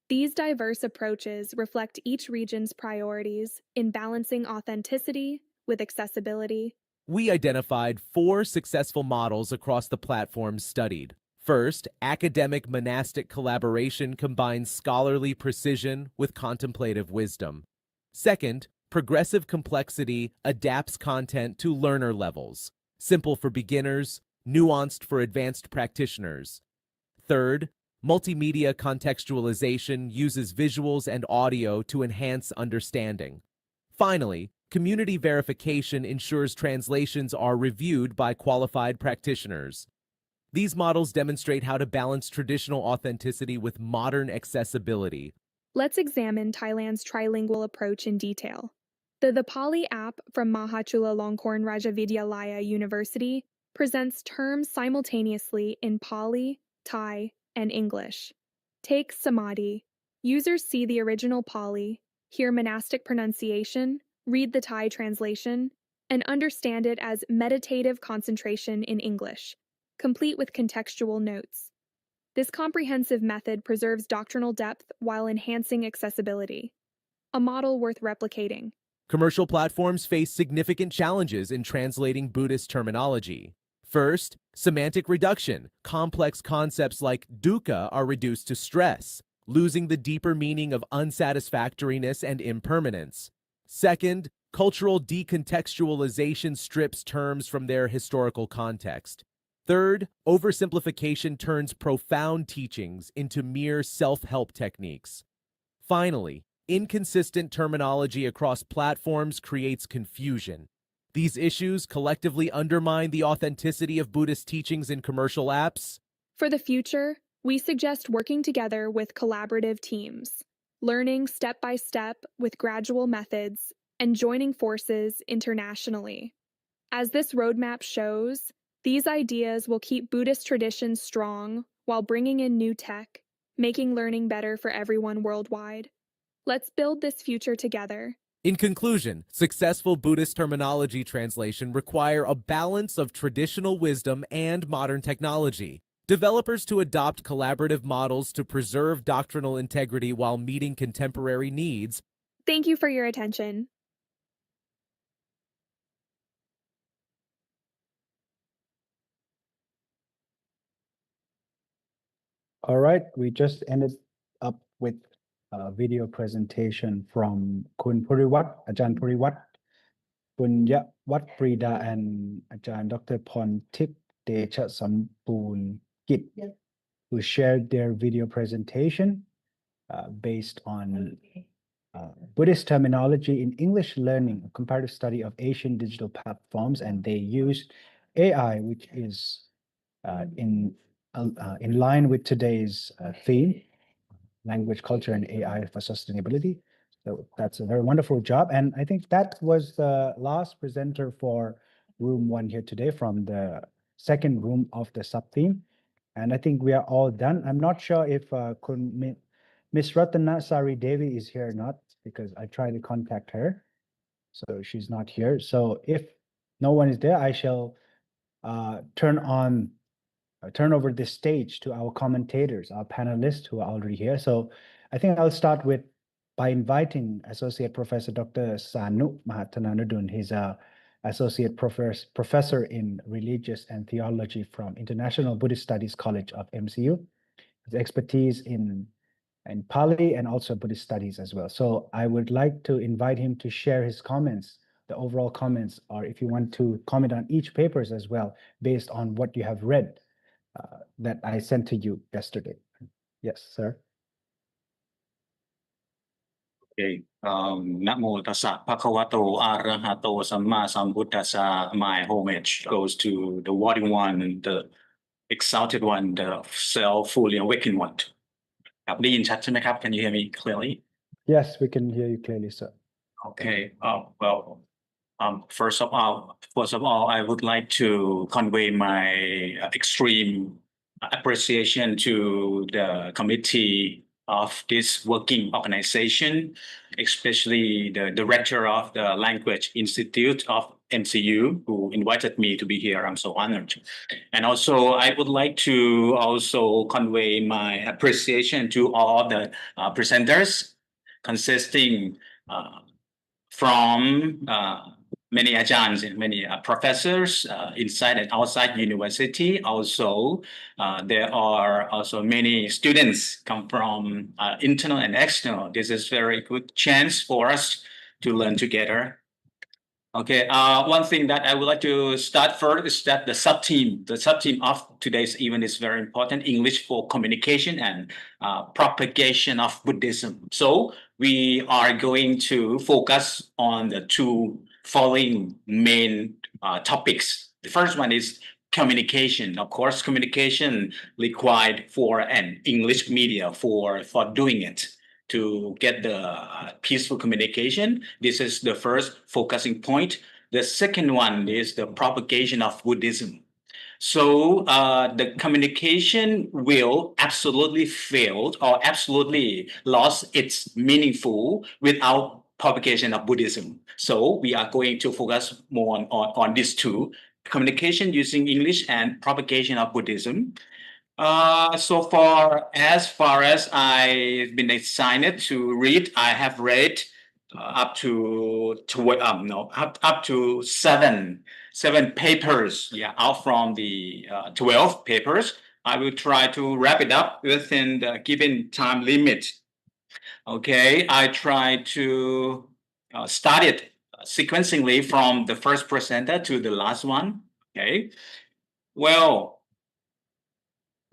These diverse approaches reflect each region's priorities in balancing authenticity with accessibility. We identified 4 successful models across the platforms studied. First, academic monastic collaboration combines scholarly precision with contemplative wisdom. Second, progressive complexity adapts content to learner levels, simple for beginners, nuanced for advanced practitioners. Third, multimedia contextualization uses visuals and audio to enhance understanding. Finally, community verification ensures translations are reviewed by qualified practitioners. These models demonstrate how to balance traditional authenticity with modern accessibility. Let's examine Thailand's trilingual approach in detail. The Pali app from Mahachula Rajavidyalaya University presents terms simultaneously in Pali, Thai, and English. Take Samadhi. Users see the original Pali, hear monastic pronunciation, read the Thai translation, and understand it as meditative concentration in English, complete with contextual notes. This comprehensive method preserves doctrinal depth while enhancing accessibility. A model worth replicating. Commercial platforms face significant challenges in translating Buddhist terminology. First, semantic reduction. Complex concepts like dukkha are reduced to stress, losing the deeper meaning of unsatisfactoriness and impermanence. Second, cultural decontextualization strips terms from their historical context. Third, oversimplification turns profound teachings into mere self-help techniques. Finally, inconsistent terminology across platforms creates confusion. These issues collectively undermine the authenticity of Buddhist teachings in commercial apps. For the future, we suggest working together with collaborative teams, learning step by step with gradual methods, and joining forces internationally. As this roadmap shows, these ideas will keep Buddhist traditions strong while bringing in new tech, making learning better for everyone worldwide. Let's build this future together. In conclusion, successful Buddhist terminology translation require a balance of traditional wisdom and modern technology. Developers to adopt collaborative models to preserve doctrinal integrity while meeting contemporary needs. Thank you for your attention. All right, we just ended up with a video presentation from Kun Puriwat, Ajahn Puriwat, Punyawat Prida, and Ajahn Dr. Pontip Decha Sampoon Kit, who shared their video presentation based on Buddhist terminology in English learning, a comparative study of Asian digital platforms, and they used AI, which is in line with today's theme. language, culture, and AI for sustainability. So that's a very wonderful job. And I think that was the last presenter for room 1 here today from the second room of the sub-theme. And I think we are all done. I'm not sure if Miss Ratana Sari Devi is here or not, because I tried to contact her. So she's not here. So if no one is there, I shall turn over this stage to our commentators, our panelists who are already here. So I think I'll start with by inviting Associate Professor Dr. Sanu Mahatananudun. He's a Associate Professor in Religious and Theology from International Buddhist Studies College of MCU. His expertise in Pali and also Buddhist studies as well. So I would like to invite him to share his comments, the overall comments, or if you want to comment on each papers as well, based on what you have read that I sent to you yesterday. Yes, sir. Okay. นะโมตัสสะภะคะวะโตอะระหะโตสัมมาสัมพุทธัสสะ My homage goes to the worthy one, the exalted one, the self fully awakened one. ครับได้ยินชัดใช่ไหมครับ Can you hear me clearly? Yes, we can hear you clearly, sir. Okay. Well, first of all, I would like to convey my extreme appreciation to the committee of this working organization, especially the director of the Language Institute of MCU, who invited me to be here. I'm so honored. And also, I would like to also convey my appreciation to all the presenters, consisting from many ajahns and many professors inside and outside university. Also, there are also many students come from internal and external. This is very good chance for us to learn together. Okay, one thing that I would like to start first is that the sub-theme of today's event is very important, English for communication and propagation of Buddhism. So we are going to focus on the two following main topics. The first one is communication. Of course, communication required for an English media for doing it. To get the peaceful communication. This is the first focusing point. The second one is the propagation of Buddhism. So the communication will absolutely fail or absolutely lost its meaningful without propagation of Buddhism. So we are going to focus more on these two, communication using English and propagation of Buddhism. So far as I've been assigned to read, I have read up to seven papers. Yeah, out from the 12 papers. I will try to wrap it up within the given time limit. Okay, I try to start it sequentially from the first presenter to the last one. Okay, well.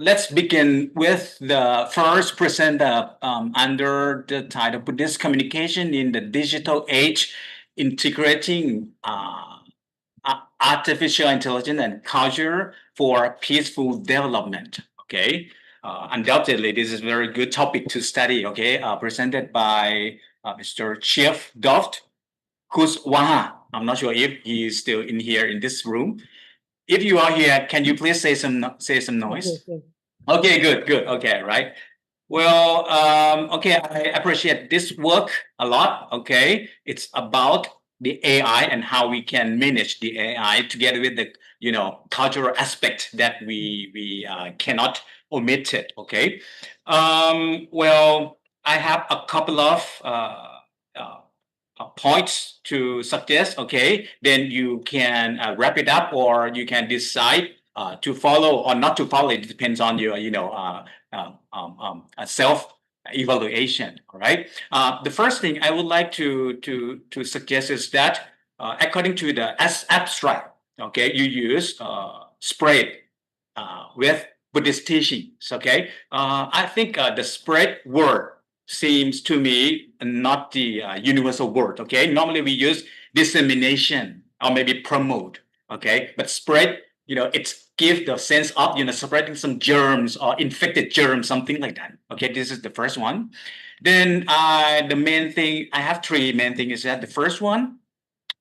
Let's begin with the first presenter under the title Buddhist Communication in the Digital Age, Integrating Artificial Intelligence and Culture for Peaceful Development. Okay, undoubtedly, this is a very good topic to study. Okay, presented by Mr. Chief Doft Kuswaha. I'm not sure if he is still in here in this room. If you are here, can you please say some noise? Okay, good. Okay, right. Well, okay, I appreciate this work a lot. Okay, it's about the AI and how we can manage the AI together with the cultural aspect that we cannot omit it. Okay. Well, I have a couple of points to suggest. Okay, then you can wrap it up, or you can decide to follow or not to follow. It depends on your self-evaluation. All right. The first thing I would like to suggest is that according to the abstract, okay, you use spread with Buddhist teachings. Okay, I think the spread word seems to me not the universal word. Okay, normally we use dissemination or maybe promote. Okay, but spread it gives the sense of, separating some germs or infected germs, something like that. Okay, this is the first one. Then the main thing, I have three main things is that the first one,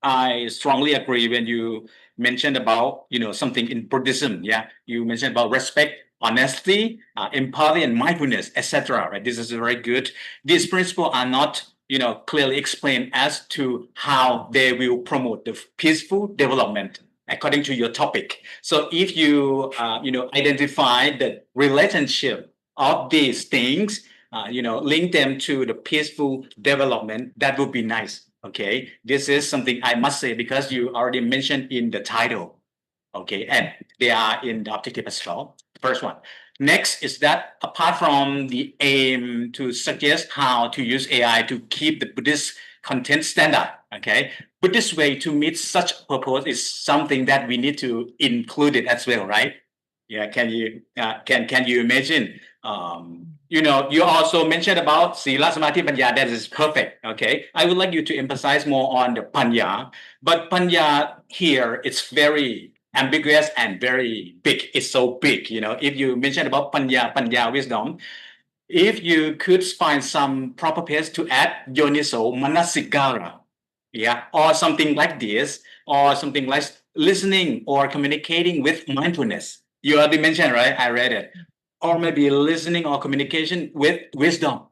I strongly agree when you mentioned about, something in Buddhism. Yeah, you mentioned about respect, honesty, empathy, and mindfulness, etc. Right? This is very good. These principles are not, clearly explained as to how they will promote the peaceful development according to your topic. So if you, identify the relationship of these things, link them to the peaceful development, that would be nice. Okay, this is something I must say because you already mentioned in the title. Okay, and they are in the objective as well. First one. Next is that apart from the aim to suggest how to use AI to keep the Buddhist content standard, okay, Buddhist way to meet such purpose is something that we need to include it as well, right? Yeah, can you imagine? You also mentioned about Sila Samadhi Panya, that is perfect. Okay, I would like you to emphasize more on the Panya, but Panya here it's very ambiguous and very big. It's so big, if you mention about Panya wisdom, if you could find some proper place to add Yoniso Manasikara, yeah, or something like this, or something like listening or communicating with mindfulness. You already mentioned, right? I read it. Or maybe listening or communication with wisdom.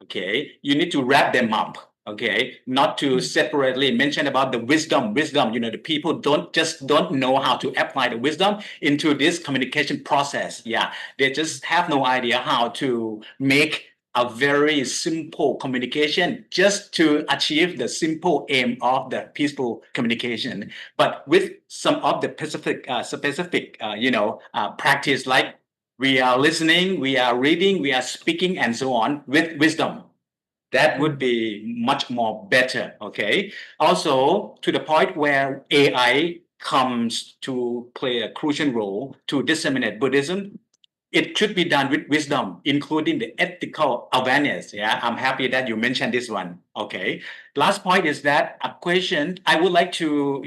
Okay, you need to wrap them up. Okay, not to separately mention about the wisdom. The people don't know how to apply the wisdom into this communication process. Yeah, they just have no idea how to make a very simple communication just to achieve the simple aim of the peaceful communication. But with some of the specific practice, like we are listening, we are reading, we are speaking, and so on with wisdom. That would be much more better, okay? Also, to the point where AI comes to play a crucial role to disseminate Buddhism, it should be done with wisdom, including the ethical awareness. Yeah, I'm happy that you mentioned this one. Okay. Last point is that a question I would like to,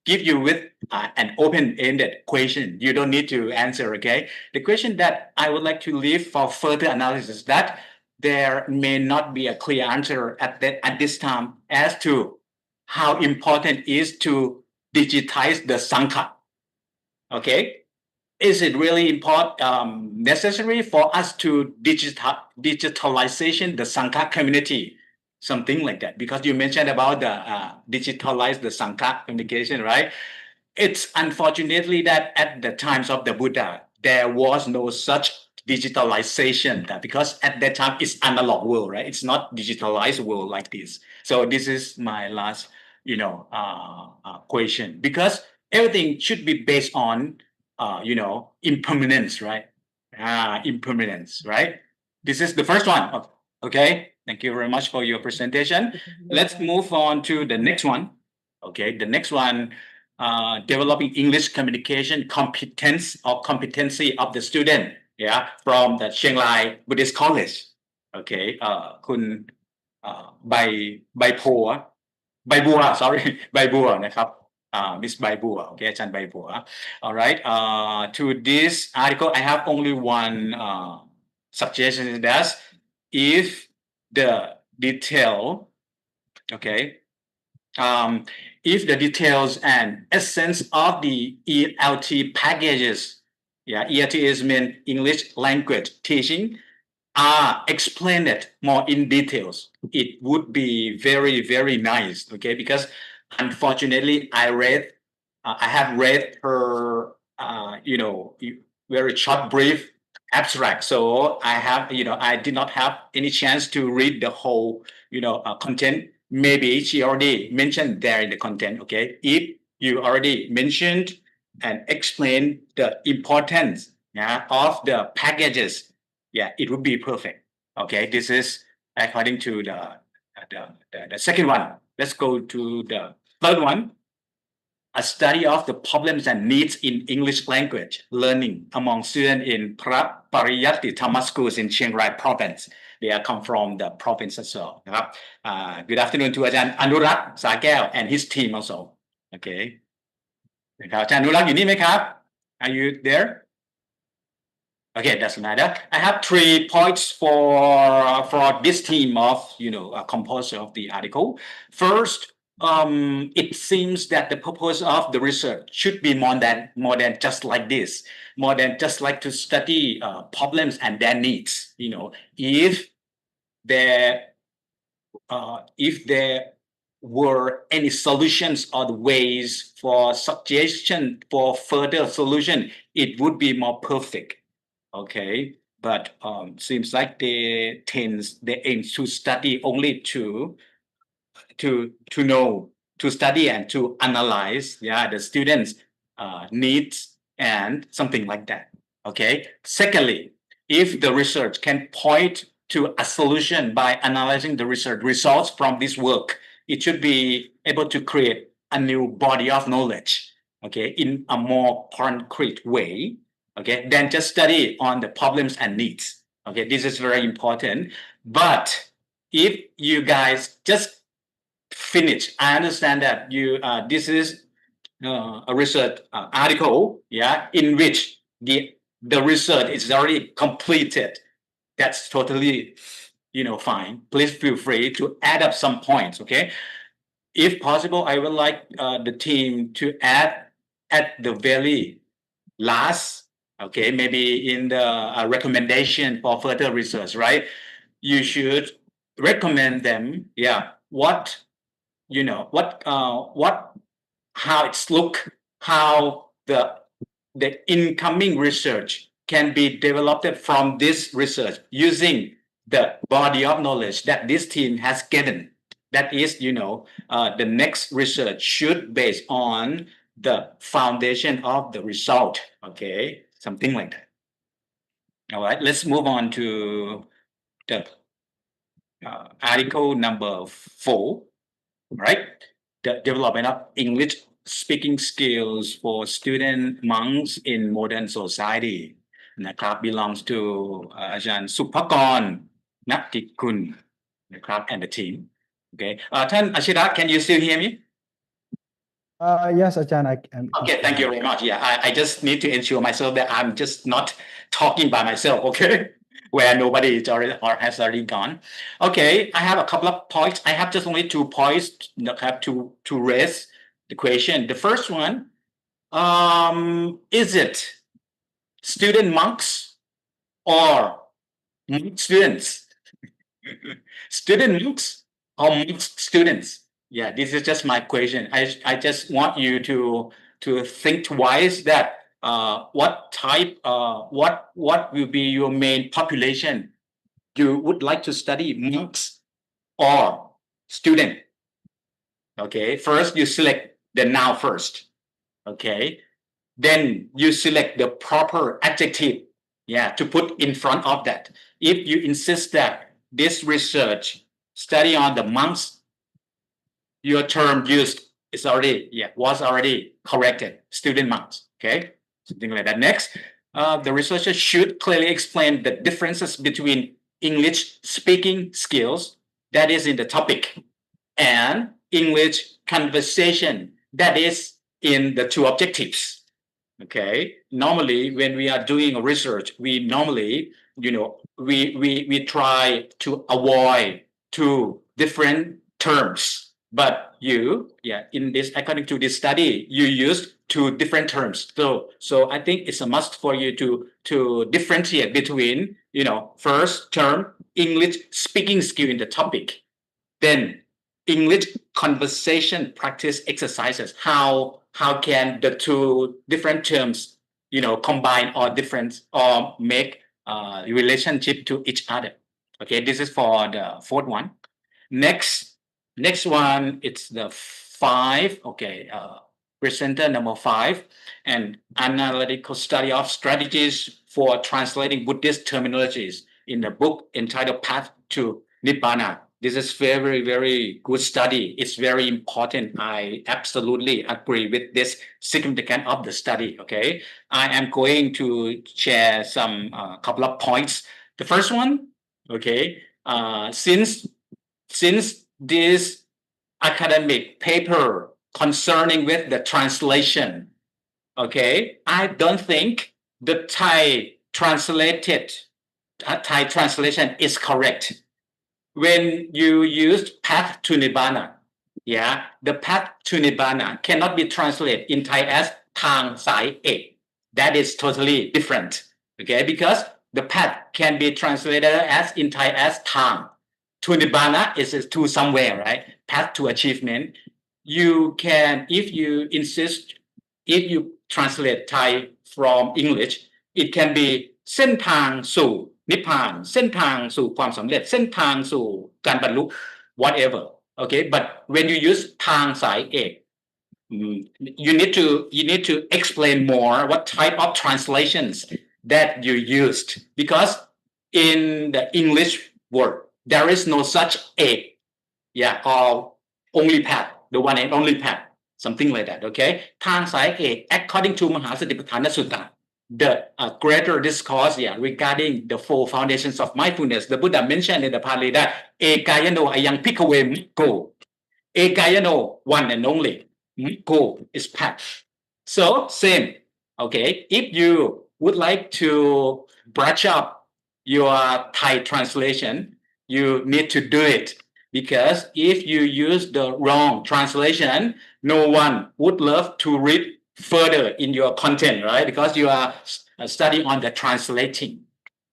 give you with an open-ended question. You don't need to answer, okay? The question that I would like to leave for further analysis is that there may not be a clear answer at this time as to how important it is to digitize the Sangha. Okay. Is it really important, necessary for us to digitalization the Sangha community? Something like that, because you mentioned about the digitalize the Sangha communication, right? It's unfortunately that at the times of the Buddha, there was no such digitalization, because at that time it's analog world, right? It's not digitalized world like this. So this is my last, question, because everything should be based on, impermanence, right? Impermanence, right? This is the first one. Okay. Thank you very much for your presentation. Let's move on to the next one. Okay. The next one, developing English communication competence or competency of the student. Yeah. From the Chiang Rai Buddhist College. Okay. คุณใบบัว sorry ใบบัวนะครับ Miss ใบบัว okay อาจารย์ใบบัว all right, to this article I have only one suggestion, that if the detail, okay, if the details and essence of the ELT packages, yeah, ELT is mean English language teaching, are explained more in details, it would be very, very nice, okay? Because unfortunately, I have read her, very short, brief abstract. So I have, I did not have any chance to read the whole, content. Maybe she already mentioned there in the content, okay? If you already mentioned and explained the importance, yeah, of the packages, yeah, it would be perfect. Okay, this is according to the second one. Let's go to the third one. A study of the problems and needs in English language learning among students in Pariyatti Dhamma schools in Chiang Rai province. They are come from the province as well. Good afternoon to Ajahn Anurak Sakel and his team also. Okay. นะครับอาจารย์อนุรักษ์อยู่นี่ไหมครับ Are you there? Okay, doesn't matter. I have 3 points for this team of a composer of the article. First, it seems that the purpose of the research should be more than just like this, more than just like to study problems and their needs. If there were any solutions or the ways for suggestion for further solution, it would be more perfect. Okay, but seems like they aim to study only to know, to study and to analyze the students' needs and something like that. Okay. Secondly, if the research can point to a solution by analyzing the research results from this work, it should be able to create a new body of knowledge, okay, in a more concrete way, okay, than just study on the problems and needs. Okay, this is very important. But if you guys just finish, I understand that this is a research article, in which the research is already completed. That's totally, fine. Please feel free to add up some points, okay? If possible, I would like the team to add at the very last, okay, maybe in the recommendation for further research, right? You should recommend them, how it's look, how the incoming research can be developed from this research using the body of knowledge that this team has given. That is, the next research should base on the foundation of the result. Okay, something like that. All right, let's move on to the article number 4. Right, the development of English speaking skills for student monks in modern society. นะครับ belongs to อาจารย์สุภกร นักกิจกุล นะครับ and the team. Okay, ท่าน Ashira, can you still hear me? Yes, Ajahn, I can. Okay, thank you very much. I just need to ensure myself that I'm just not talking by myself, okay? Where nobody is already or has already gone. Okay, I have a couple of points. I have just only 2 points to raise the question. The first one, is it student monks or monk students? Student monks or monk students? Yeah, this is just my question. I just want you to think twice that what type, what will be your main population? You would like to study monks or student? Okay, first you select the noun first. Okay, then you select the proper adjective, to put in front of that. If you insist that this research study on the monks, your term used was already corrected, student monks. Okay, something like that. Next, the researcher should clearly explain the differences between English speaking skills, that is in the topic, and English conversation, that is in the 2 objectives. Okay, normally when we are doing a research, we normally, we try to avoid 2 different terms. But in this, according to this study, you used 2 different terms. So I think it's a must for you to differentiate between, first term, English speaking skill in the topic, then English conversation practice exercises. How can the 2 different terms, combine or different or make relationship to each other? Okay, this is for the 4th one. Next one, it's the 5. Okay, presenter number 5, an analytical study of strategies for translating Buddhist terminologies in the book entitled Path to Nibbana. This is very, very good study. It's very important. I absolutely agree with this significance of the study. Okay, I am going to share some couple of points. The first one, okay, since this academic paper concerning with the translation Okay, I don't think the Thai translation is correct. When you use path to Nibbana, yeah, the path to Nibbana cannot be translated in Thai as Thang Sai Ek. That is totally different. Okay, because the path can be translated as in Thai as Thang. To Nibbana is to somewhere, right? Path to achievement. You can, if you insist, if you translate Thai from English, it can be เส้นทางสู่นิพพานเส้นทางสู่ความสำเร็จเส้นทางสู่การบรรลุ whatever. Okay, but when you use ทางสายเอก you need to explain more what type of translations that you used, because in the English word there is no such ek, yeah, or only path, the one and only path, something like that. Okay, ทางสายเอก according to มหาสติปัฏฐานสุตตะ, the greater discourse, yeah, regarding the four foundations of mindfulness, the Buddha mentioned in the Pali that ekayano ayang phikkhave go, ekayano, one and only, go is path. So same, okay, if you would like to brush up your Thai translation, you need to do it, because if you use the wrong translation, no one would love to read further in your content, right? Because you are studying on the translating.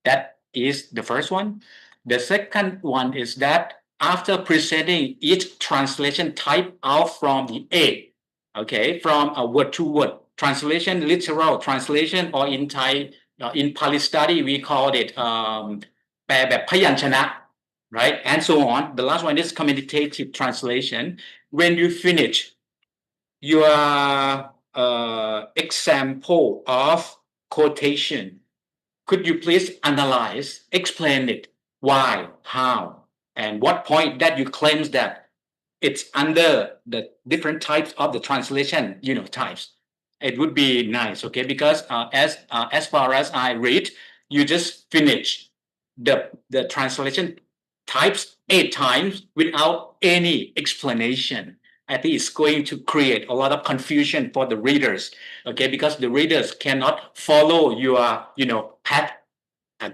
That is the first one. The second one is that after presenting each translation type out from the A, okay, from a word to word translation, literal translation, or in Thai, in Pali study, we called it แปลแบบพยัญชนะ, right? And so on. The last one is commentative translation. When you finish your example of quotation, could you please analyze, explain it, why, how, and what point that you claim that it's under the different types of the translation, types. It would be nice, okay? Because as far as I read, you just finish the translation types 8 times without any explanation. I think it's going to create a lot of confusion for the readers, okay? Because the readers cannot follow your, path,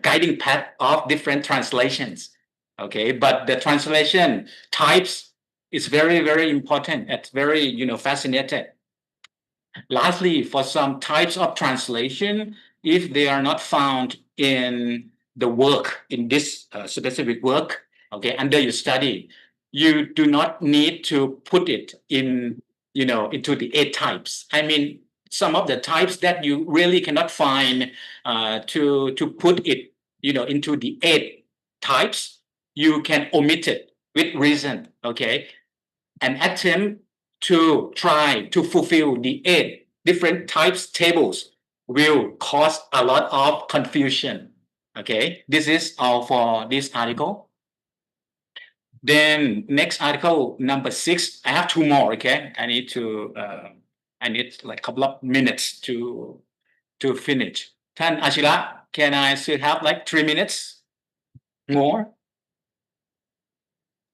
guiding path of different translations, okay? But the translation types is very, very important. It's very, fascinating. Lastly, for some types of translation, if they are not found in the work, in this specific work, okay, under your study, you do not need to put it in, into the 8 types. I mean, some of the types that you really cannot find to put it, into the 8 types, you can omit it with reason, okay? An attempt to try to fulfill the 8 different types tables will cause a lot of confusion, okay? This is all for this article. Then next article, number 6, I have 2 more, okay? I need like a couple of minutes to finish. Tan Ashira, can I still have like 3 minutes more?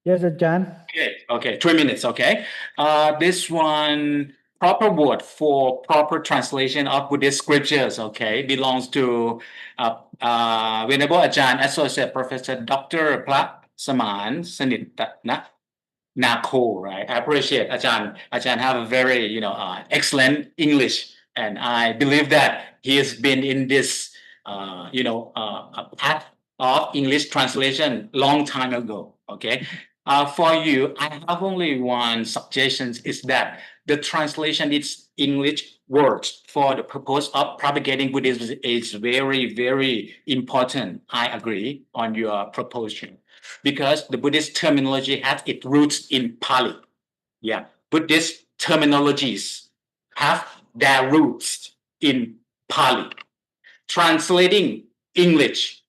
Yes, Ajahn. Okay, 3 minutes, okay? This one, proper word for proper translation of Buddhist scriptures, okay, belongs to Venerable Ajahn Associate Professor Dr. Prat Saman Sanitana Nako, right? I appreciate Ajahn have a very, excellent English, and I believe that he has been in this, path of English translation long time ago, okay? For you, I have only one suggestion, is that the translation is English words for the purpose of propagating Buddhism is very, very important. I agree on your proposition, because the Buddhist terminology has its roots in Pali. Yeah, Buddhist terminologies have their roots in Pali. Translating English,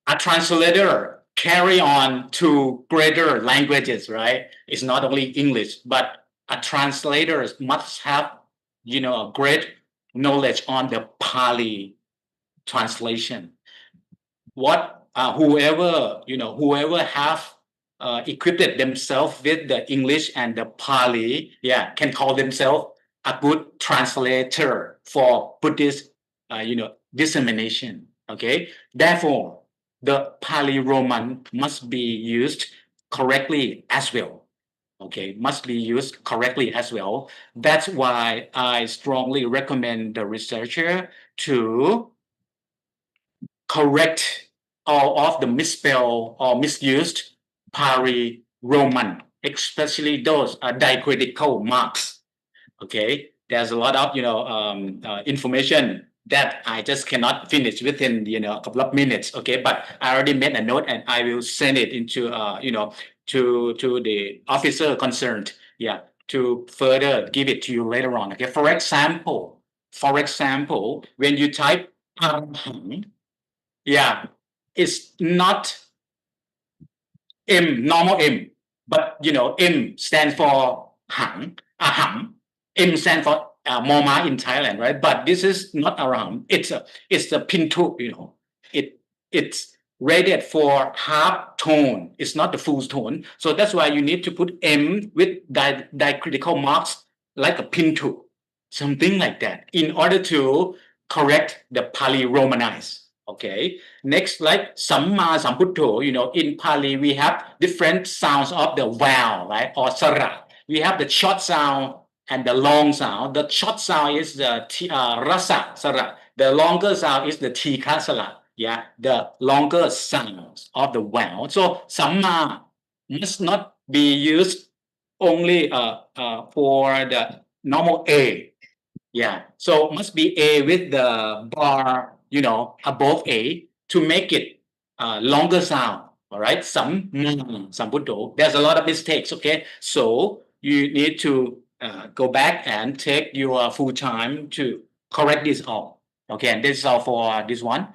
a translator carry on to greater languages, right? It's not only English, but a translator must have, a great knowledge on the Pali translation. Whoever have equipped themselves with the English and the Pali, yeah, can call themselves a good translator for Buddhist, dissemination. Okay, therefore, the Pali Roman must be used correctly as well. Okay, must be used correctly as well. That's why I strongly recommend the researcher to correct all of the misspelled or misused Pali Roman, especially those diacritical marks. Okay, there's a lot of information that I just cannot finish within a couple of minutes. Okay, but I already made a note and I will send it into to the officer concerned. Yeah, to further give it to you later on. Okay, for example, when you type yeah, it's not normal M, but M stands for hang, aham. M stands for moma in Thailand, right? But this is not around. It's a pintu, it's rated for half tone. It's not the full tone. So that's why you need to put M with diacritical marks like a pintu, something like that, in order to correct the Pali Romanize. Okay. Next, like Samma Sambuddho, in Pali we have different sounds of the vowel, right? Or sara. We have the short sound and the long sound. The short sound is the rasa sara. The longer sound is the tika sara. Yeah, the longer sounds of the vowel. So Samma must not be used only for the normal A. Yeah, so must be A with the bar, above A to make it longer sound. All right, some Buddho. There's a lot of mistakes. Okay, so you need to go back and take your full time to correct this all. Okay, and this is all for this one.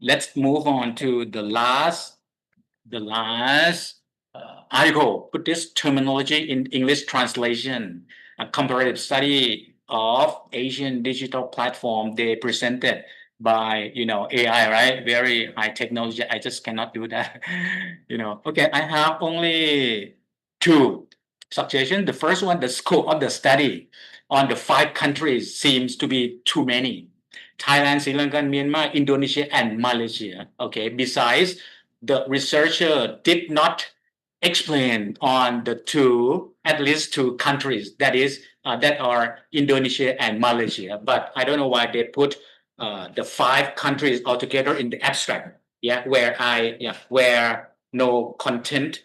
Let's move on to the last article. Put this terminology in English translation. A comparative study of Asian digital platform they presented by AI, right? Very high technology. I just cannot do that. Okay, I have only two suggestions. The first one, the scope of the study on the 5 countries seems to be too many. Thailand, Sri Lanka, Myanmar, Indonesia, and Malaysia. Okay, besides, the researcher did not explain on at least two countries, that are Indonesia and Malaysia. But I don't know why they put the 5 countries altogether in the abstract. Yeah, where no content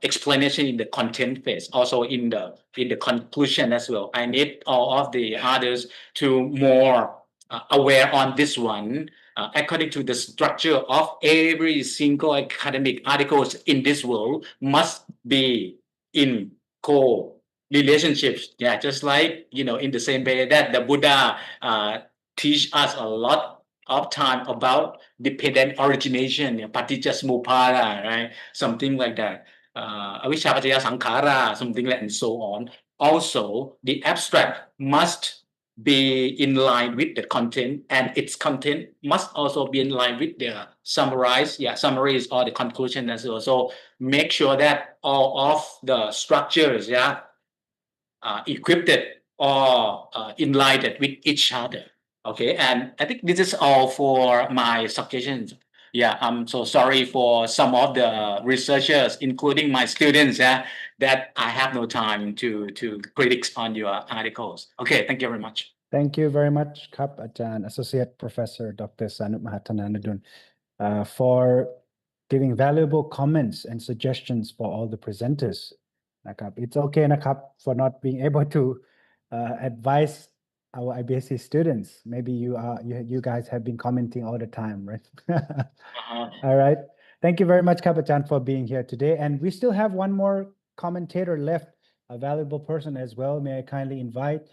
explanation in the content phase, also in the conclusion as well. I need all of the others to more aware on this one. According to the structure of every single academic articles in this world must be in co-relationships. Yeah, just like, in the same way that the Buddha teach us a lot of time about dependent origination, paticca-samuppada, right? Something like that. Avijja paccaya sankhara, something like and so on. Also, the abstract must be in line with the content, and its content must also be in line with the summaries or the conclusion as well. So make sure that all of the structures, equipped or enlightened with each other. Okay, and I think this is all for my suggestions. Yeah, I'm so sorry for some of the researchers, including my students, that I have no time to critique on your articles. Okay, thank you very much. Thank you very much, Kap Ajahn, Associate Professor Dr. Sanup Mahatananadun, for giving valuable comments and suggestions for all the presenters. It's okay, Nakap, for not being able to advise our IBSC students. Maybe you guys have been commenting all the time, right? All right. Thank you very much, Kap Ajahn, for being here today. And we still have one more commentator left, a valuable person as well. May I kindly invite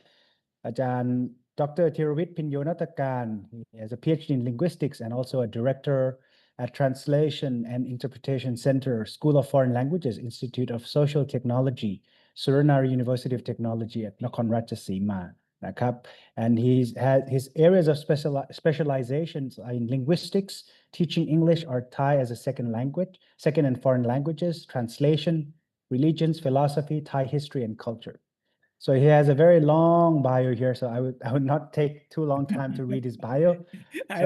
Ajahn Dr. Thiravit Pinyonatakan. He has a PhD in linguistics and also a director at Translation and Interpretation Center, School of Foreign Languages, Institute of Social Technology, Suriname University of Technology at Nakhon Ratchasima. And his areas of specializations are in linguistics, teaching English or Thai as a second and foreign languages, translation, religions, philosophy, Thai history, and culture. So he has a very long bio here. So I would not take too long time to read his bio. So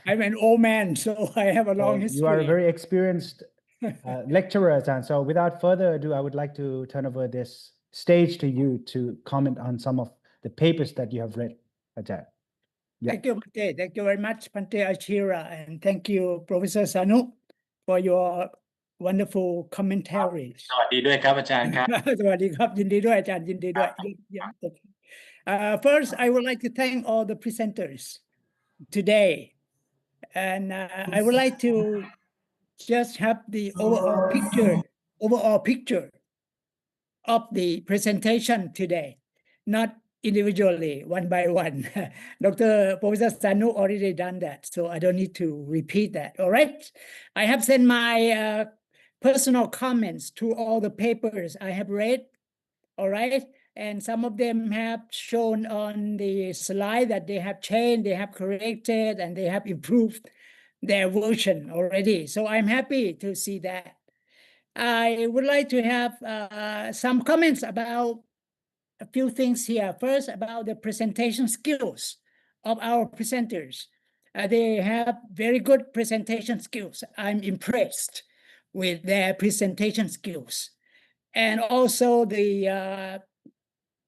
I'm an old man, so I have a long history. You are a very experienced lecturer, Ajahn. So without further ado, I would like to turn over this stage to you to comment on some of the papers that you have read, Ajahn. Yeah. Thank you, Pante. Thank you very much, Pante Achira, and thank you, Professor Sanu, for your wonderful commentaries. สวัสดีด้วยครับอาจารย์ครับ สวัสดีครับยินดีด้วยอาจารย์ยินดีด้วย First, I would like to thank all the presenters today, and I would like to just have the overall picture of the presentation today, not individually, one by one. Dr. Professor Sanu already done that, so I don't need to repeat that. All right. I have sent my personal comments to all the papers I have read. All right. And some of them have shown on the slide that they have changed, they have corrected, and they have improved their version already. So I'm happy to see that. I would like to have some comments about a few things here. First, about the presentation skills of our presenters. They have very good presentation skills. I'm impressed with their presentation skills. And also the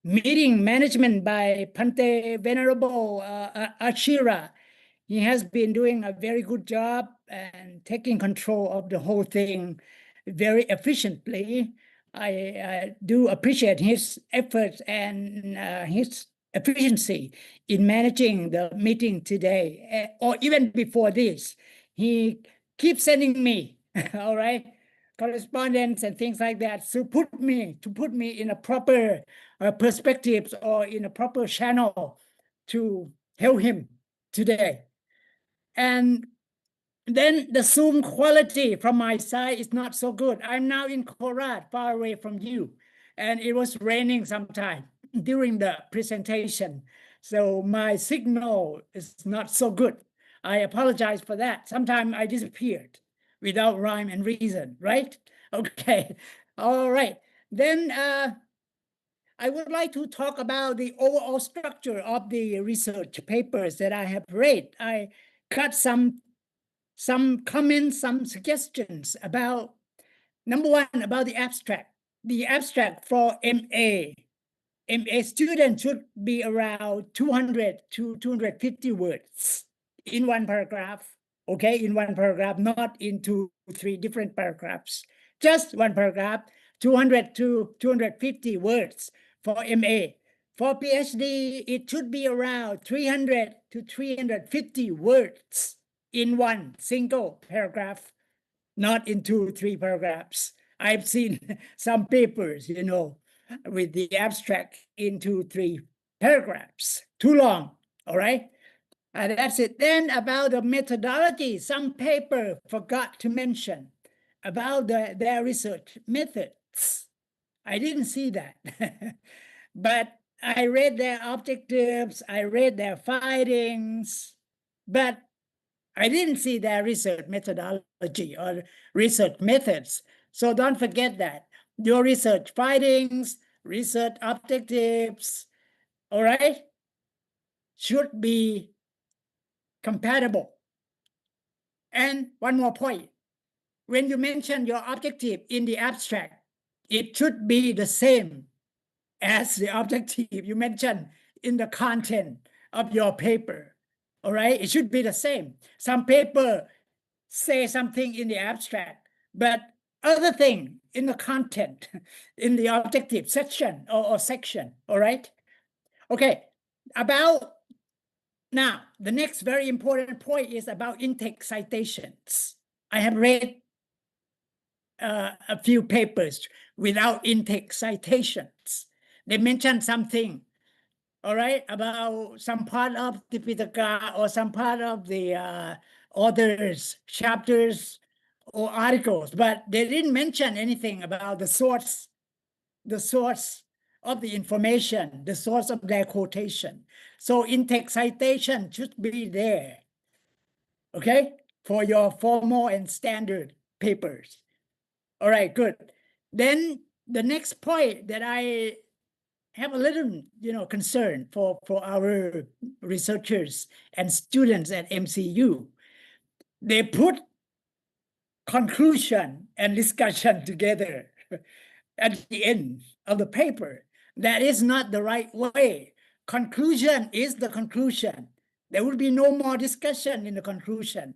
meeting management by Pante Venerable Achira. He has been doing a very good job and taking control of the whole thing very efficiently. I do appreciate his efforts and his efficiency in managing the meeting today, or even before this. He keeps sending me, all right, correspondence and things like that to put me in a proper perspectives or in a proper channel to help him today. And then the Zoom quality from my side is not so good. I'm now in Korat, far away from you, and it was raining sometime during the presentation. So my signal is not so good. I apologize for that. Sometimes I disappeared without rhyme and reason, right? Okay, all right. Then I would like to talk about the overall structure of the research papers that I have read. I got some comments, some suggestions about, number one, about the abstract. The abstract for MA. MA student should be around 200 to 250 words in one paragraph, okay, in one paragraph, not in 2-3 different paragraphs. Just one paragraph, 200 to 250 words for MA. For PhD, it should be around 300 to 350 words in one single paragraph, not in 2-3 paragraphs. I've seen some papers, you know, with the abstract in 2-3 paragraphs, too long, all right? And that's it. Then about the methodology, some paper forgot to mention about their research methods. I didn't see that, but I read their objectives, I read their findings, but I didn't see their research methodology or research methods. So don't forget that. Your research findings, research objectives, all right, should be compatible. And one more point. When you mention your objective in the abstract, it should be the same as the objective you mentioned in the content of your paper. All right, it should be the same. Some paper say something in the abstract, but other thing in the content, in the objective section or section. All right. Okay. About now, the next very important point is about in-text citations. I have read a few papers without in-text citations. They mentioned something, all right, about some part of the Pitaka or some part of the author's chapters or articles, but they didn't mention anything about the source of the information, the source of their quotation. So in-text citation should be there, okay, for your formal and standard papers. All right, good. Then the next point that I have a little, concern for our researchers and students at MCU. They put conclusion and discussion together at the end of the paper. That is not the right way. Conclusion is the conclusion. There will be no more discussion in the conclusion.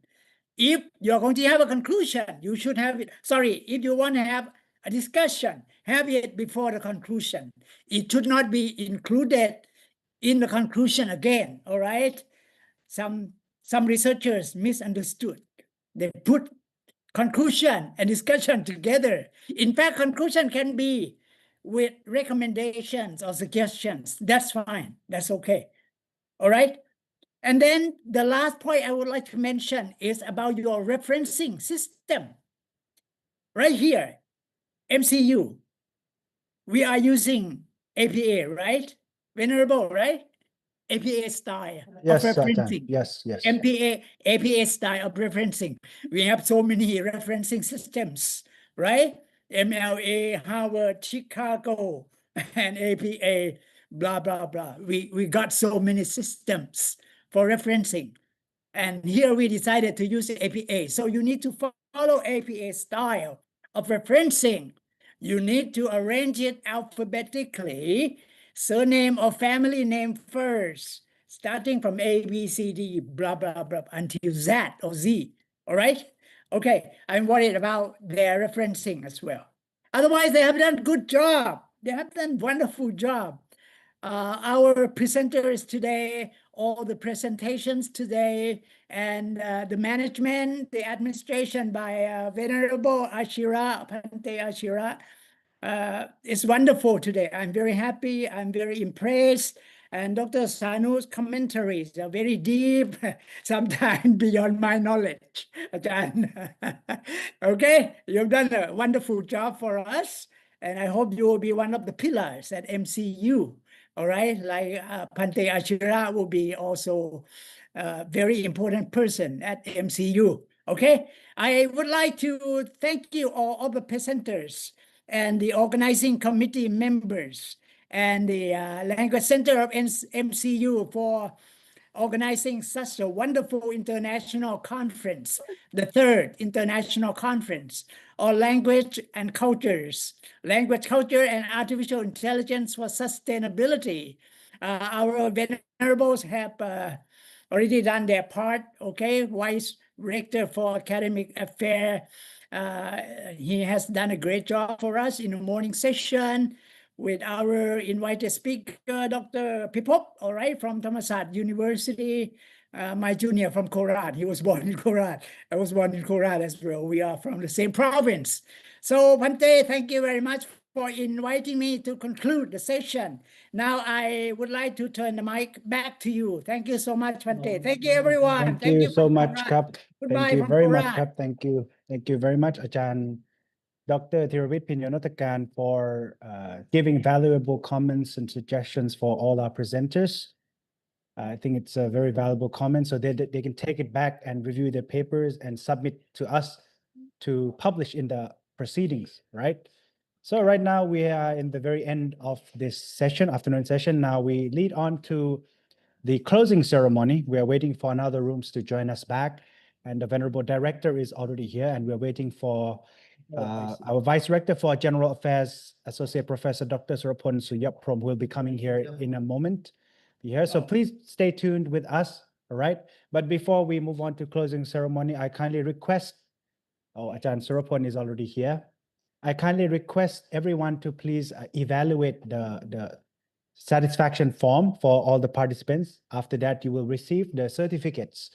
If you're going to have a conclusion, you should have it. Sorry, if you want to have a discussion, have it before the conclusion. It should not be included in the conclusion again, all right? Some researchers misunderstood. They put conclusion and discussion together. In fact, conclusion can be with recommendations or suggestions. That's fine. That's okay. All right? And then the last point I would like to mention is about your referencing system. Right here, MCU, we are using APA, right? Venerable, right? APA style Yes, of referencing. yes, yes. APA style of referencing. We have so many referencing systems, right? MLA, Harvard, Chicago, and APA, blah, blah, blah. We got so many systems for referencing. And here we decided to use APA. So you need to follow APA style of referencing. You need to arrange it alphabetically, surname or family name first, starting from A, B, C, D, blah, blah, blah, until Z or Z, all right? Okay, I'm worried about their referencing as well. Otherwise, they have done a good job. They have done a wonderful job. Our presenters today, all the presentations today, and the management, the administration by Venerable Ashira, Pante Ashira, is wonderful today. I'm very happy. I'm very impressed. And Dr. Sanu's commentaries are very deep, sometimes beyond my knowledge. Okay, you've done a wonderful job for us. And I hope you will be one of the pillars at MCU. All right, like Pante Ashira will be also a very important person at MCU. Okay, I would like to thank you all the presenters and the organizing committee members and the Language Center of MCU for organizing such a wonderful international conference, the third international conference on language and cultures, language, culture, and artificial intelligence for sustainability. Our venerables have already done their part, okay? Vice Rector for Academic Affairs, he has done a great job for us in the morning session with our invited speaker, Dr. Pipop, all right, from Thammasat University, my junior from Korat. He was born in Korat. I was born in Korat as well. We are from the same province. So, Bhante, thank you very much for inviting me to conclude the session. Now, I would like to turn the mic back to you. Thank you so much, Bhante. Thank you, everyone. Thank you so from much, Korat. Kap. Goodbye Thank you from very much, Korat. Kap. Thank you. Thank you very much, Ajahn Dr. Thiravit Pinyonotakan, for giving valuable comments and suggestions for all our presenters. I think it's a very valuable comment, so they can take it back and review their papers and submit to us to publish in the proceedings, right? So right now we are in the very end of this session, afternoon session. Now we lead on to the closing ceremony. We are waiting for another rooms to join us back, and the Venerable Director is already here, and we're waiting for our Vice Rector for General Affairs, Associate Professor Dr. Surapon Suyaprom, who will be coming here in a moment. Here, so please stay tuned with us, all right? But before we move on to closing ceremony, I kindly request, Ajahn Surapon is already here. I kindly request everyone to please evaluate the satisfaction form for all the participants. After that, you will receive the certificates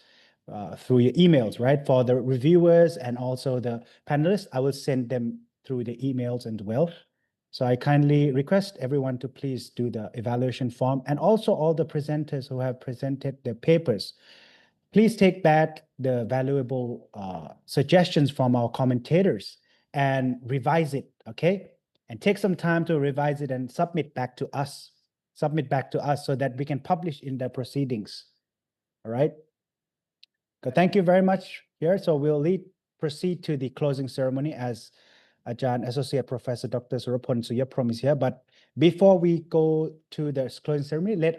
through your emails, right? For the reviewers and also the panelists, I will send them through the emails as well. So I kindly request everyone to please do the evaluation form, and also all the presenters who have presented their papers. Please take back the valuable suggestions from our commentators and revise it, okay? And take some time to revise it and submit back to us. Submit back to us so that we can publish in the proceedings, all right? So thank you very much here. So we'll proceed to the closing ceremony as Ajahn Associate Professor Dr. Surapon Suyaprom is here. But before we go to the closing ceremony, let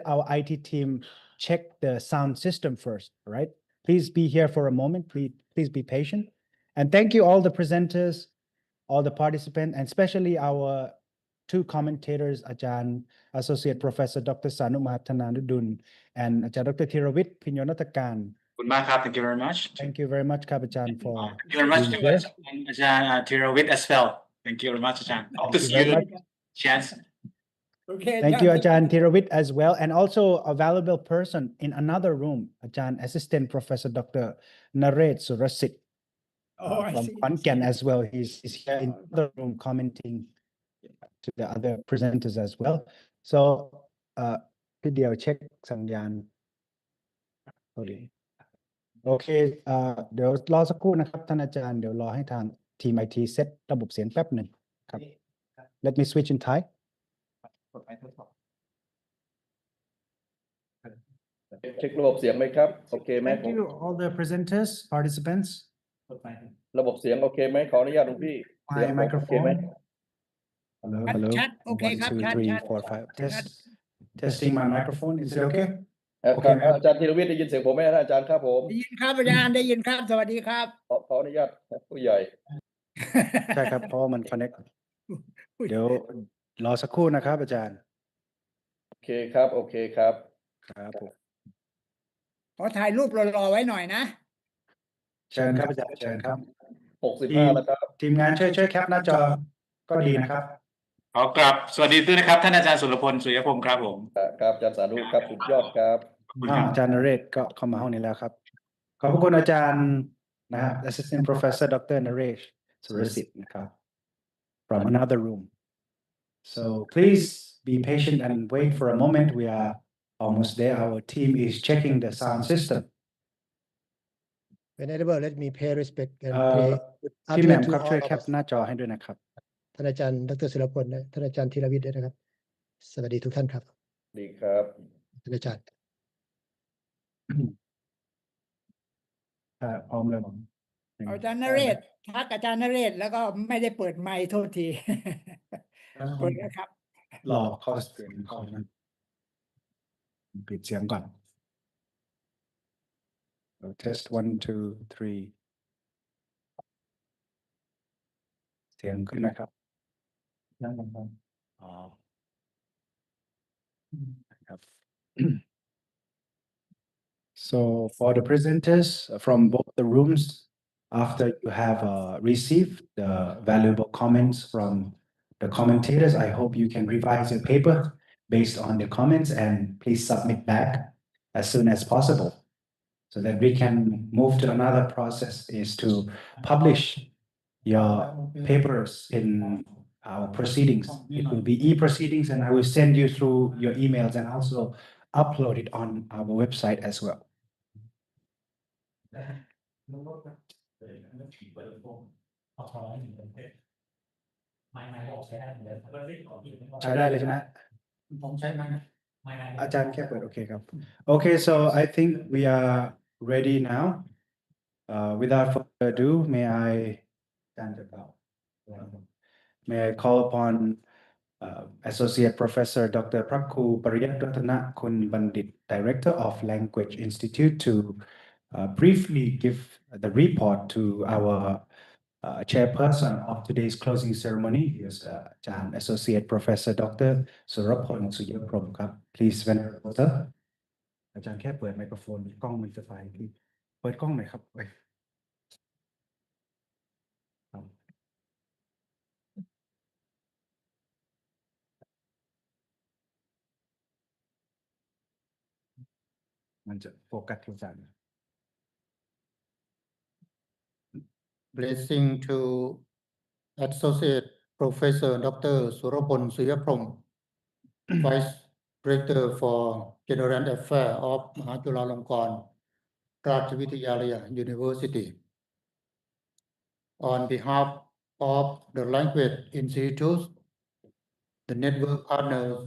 our IT team check the sound system first, all right? Please be here for a moment. Please be patient. And thank you all the presenters, all the participants, and especially our two commentators, Ajahn Associate Professor Dr. Sanu Mahathananuddun and Ajahn Dr. Thirawit Pinyonatakan. Thank you very much. Thank you very much, Ajahn, for Thank you very much to being here. Ajahn Thirawit as well. Thank you very much, Ajahn. Hope to see you chance. Okay, Thank you, Ajahn Thirawit, as well, and also a valuable person in another room, Ajahn Assistant Professor Dr. Nared Surasit from Kwankan as well. He's here in the room commenting to the other presenters as well. So, video check สัญญาณ โอเคเดี๋ยวรอสักครู่นะครับท่านอาจารย์เดี๋ยวรอให้ทางทีม IT เซตระบบเสียงแป๊บหนึ่งครับ Let me switch in Thai เช็คระบบเสียงไหมครับโอเคไหม Thank you all the presenters participants ระบบเสียงโอเคไหมขออนุญาตหลวงพี่เสียง My โอเคไหม microphone Hello ชัดโอเค 1 ครับ 2 ชัด 3 4 5 testing my microphone is it okay ครับอาจารย์ธีรวิทย์ได้ยินเสียงผมไหมอาจารย์ครับผม ได้ยินครับอาจารย์ได้ยินครับสวัสดีครับ ขออนุญาตผู้ใหญ่ ใช่ครับเพราะมัน connect เดี๋ยวรอสักครู่นะครับอาจารย์ โอเคครับโอเคครับครับผม ขอถ่ายรูปรอไว้หน่อยนะ เชิญครับอาจารย์เชิญครับ 65แล้วครับ ทีมงานช่วยแคปหน้าจอก็ดีนะครับ ขอกราบสวัสดีด้วยนะครับท่านอาจารย์สุรพลสุริยพงศ์ครับผม ครับอาจารย์สานุครับสุดยอดครับ อาจารย์นเรศก็เข้ามาห้องนี้แล้วครับขอบพระคุณอาจารย์นะครับ Assistant Professor Dr. Naresh Surasit นะครับ from another room so please be patient and wait for a moment we are almost there our team is checking the sound system Whenever let me pay respect and พี่แหม่มครับช่วยแคปหน้าจอให้ด้วยนะครับ ท่านอาจารย์ดรศิรพลท่านอาจารย์ธีรวิทย์ด้วยนะครับสวัสดีทุกท่านครับดีครับท่านอาจารย์พร้อมเลย อาจารย์นเรศทักอาจารย์นเรศแล้วก็ไม่ได้เปิดไมค์โทษทีเปิดนะครับรอเข้าเสียงเข้านั้นปิดเสียงก่อน test 1 2 3เสียงขึ้นนะครับยังครับอ๋อครับ So for the presenters from both the rooms, after you have received the valuable comments from the commentators, I hope you can revise your paper based on the comments and please submit back as soon as possible so that we can move to another process is to publish your papers in our proceedings. It will be e-proceedings and I will send you through your emails and also upload it on our website as well. ใช้ได้เลยใช่ไหมผมใช้ไหมอาจารย์แค่เปิดโอเคครับ Okay, so I think we are ready now. Without further ado, may I call upon Associate Professor Dr. Prakku Pariyatratana Kun Bandit, Director of Language Institute, to briefly give the report to our chairperson of today's closing ceremony. Is Associate Professor Dr. Surapon Suyaprom. Please, Venerable Sir. อาจารย์แค่เปิดไมโครโฟนกล้องมันจะไปพี่เปิดกล้องหน่อยครับมันจะโฟกัสที่อาจารย์ Blessing to Associate Professor Dr. Surapon Suyaprom, Vice Director for General Affairs of Mahachulalongkorn Rajavitiyalaya University. On behalf of the Language Institute, the network partners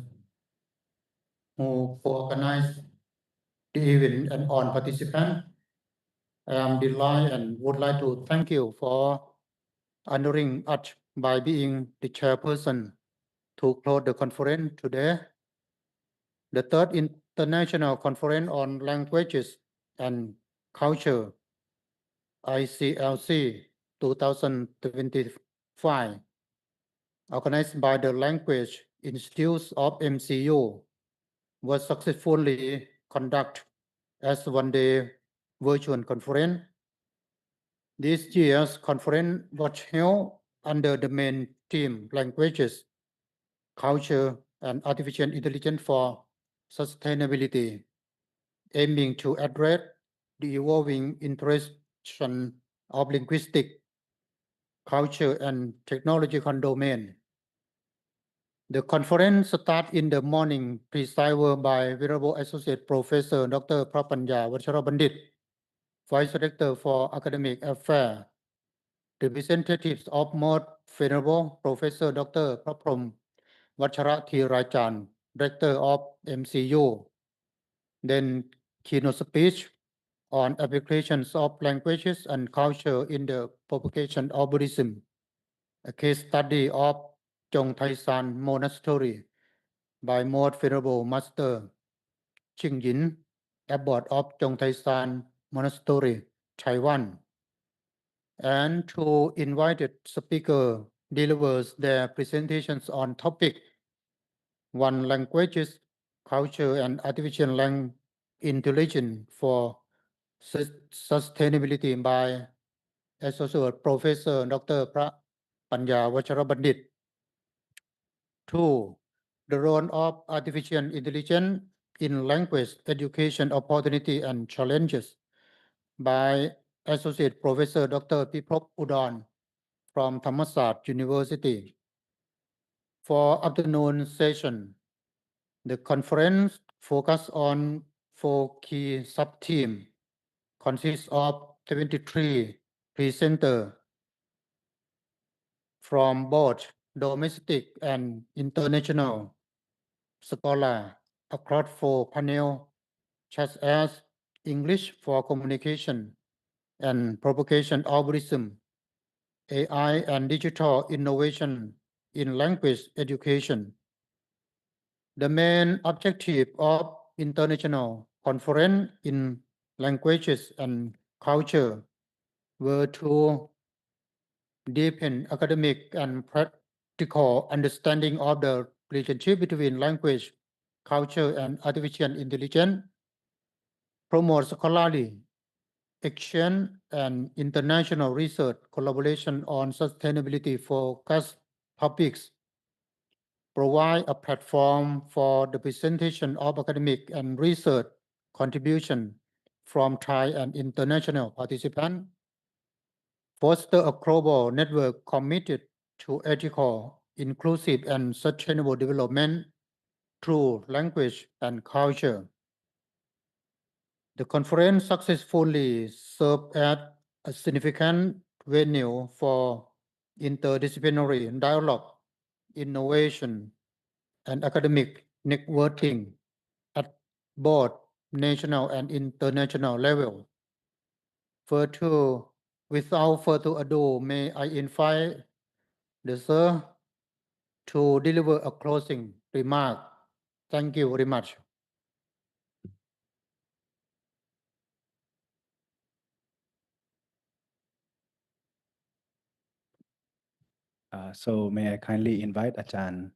who co-organized the event and all participants, I am delighted and would like to thank you for honoring us by being the chairperson to close the conference today. The third International Conference on Languages and Culture, ICLC 2025, organized by the Language Institute of MCU, was successfully conducted as one-day virtual conference. This year's conference was held under the main theme Languages, Culture, and Artificial Intelligence for Sustainability, aiming to address the evolving interaction of linguistic, culture, and technological domain. The conference started in the morning, presided by Venerable Associate Professor Dr. Prapanya Vacharabandit, Vice Director for Academic Affairs. Representatives of most Venerable Professor Dr. Praprom Vacharathirajan, Director of MCU. Then keynote speech on applications of languages and culture in the propagation of Buddhism, a case study of Chong Thai San Monastery by Most Venerable Master Ching Yin, Abbot of Chong Thai San Monastery, Taiwan. And two invited speakers delivers their presentations on topic one languages, culture, and artificial intelligence for sustainability by Associate Professor Dr. Prapanya Vacharabandit. 2. The role of artificial intelligence in language education opportunity and challenges by Associate Professor Dr. Piprop Udon from Thammasat University. For afternoon session, the conference focused on 4 key sub-themes, consists of 73 presenters from both domestic and international scholars across 4 panels, such as English for communication and propagation of Buddhism, AI and digital innovation in language education. The main objective of international conference in languages and culture were to deepen academic and practical understanding of the relationship between language, culture, and artificial intelligence, promote scholarly exchange and international research collaboration on sustainability focused topics, provide a platform for the presentation of academic and research contribution from Thai and international participants, foster a global network committed to ethical, inclusive, and sustainable development through language and culture. The conference successfully served as a significant venue for interdisciplinary dialogue, innovation, and academic networking at both national and international level. Without further ado, may I invite the sir to deliver a closing remark. Thank you very much. So may I kindly invite Ajahn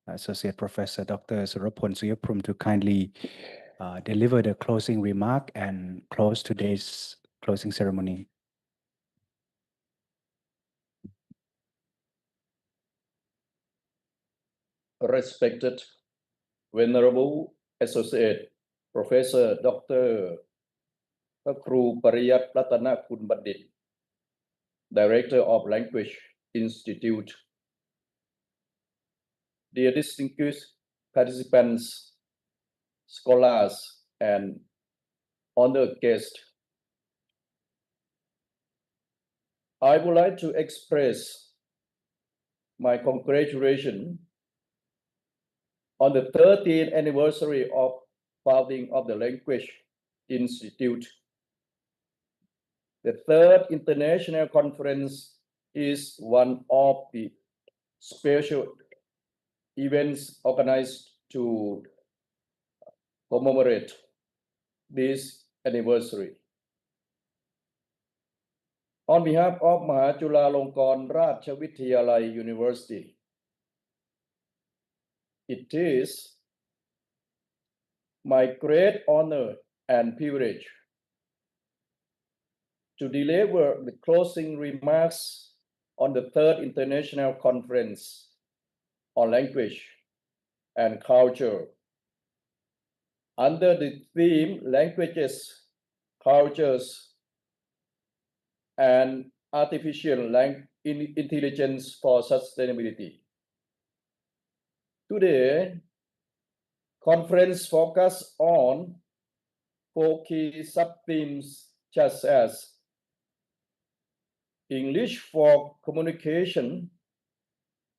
Associate Professor Dr. Surapon Suyaprum to kindly deliver the closing remark and close today's closing ceremony. Respected Venerable Associate Professor Dr. พระครูปริยัติรัตนคุณบัณฑิต Director of Language Institute, dear distinguished participants, scholars, and honored guests, I would like to express my congratulations on the 13th anniversary of founding of the Language Institute. The third international conference is one of the special events organized to commemorate this anniversary. On behalf of Mahachulalongkorn Rachawithyalai University, it is my great honor and privilege to deliver the closing remarks on the third International Conference on Language and Culture under the theme Languages, Cultures, and Artificial Intelligence for Sustainability. Today, conference focus on 4 key sub-themes such as English for communication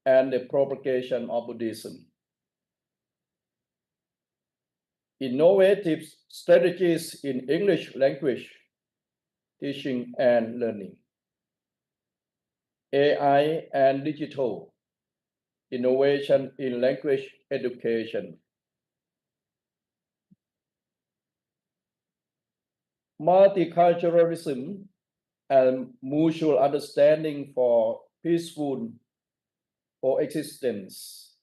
and the propagation of Buddhism, innovative strategies in English language teaching and learning, AI and digital innovation in language education, multiculturalism and mutual understanding for peaceful coexistence.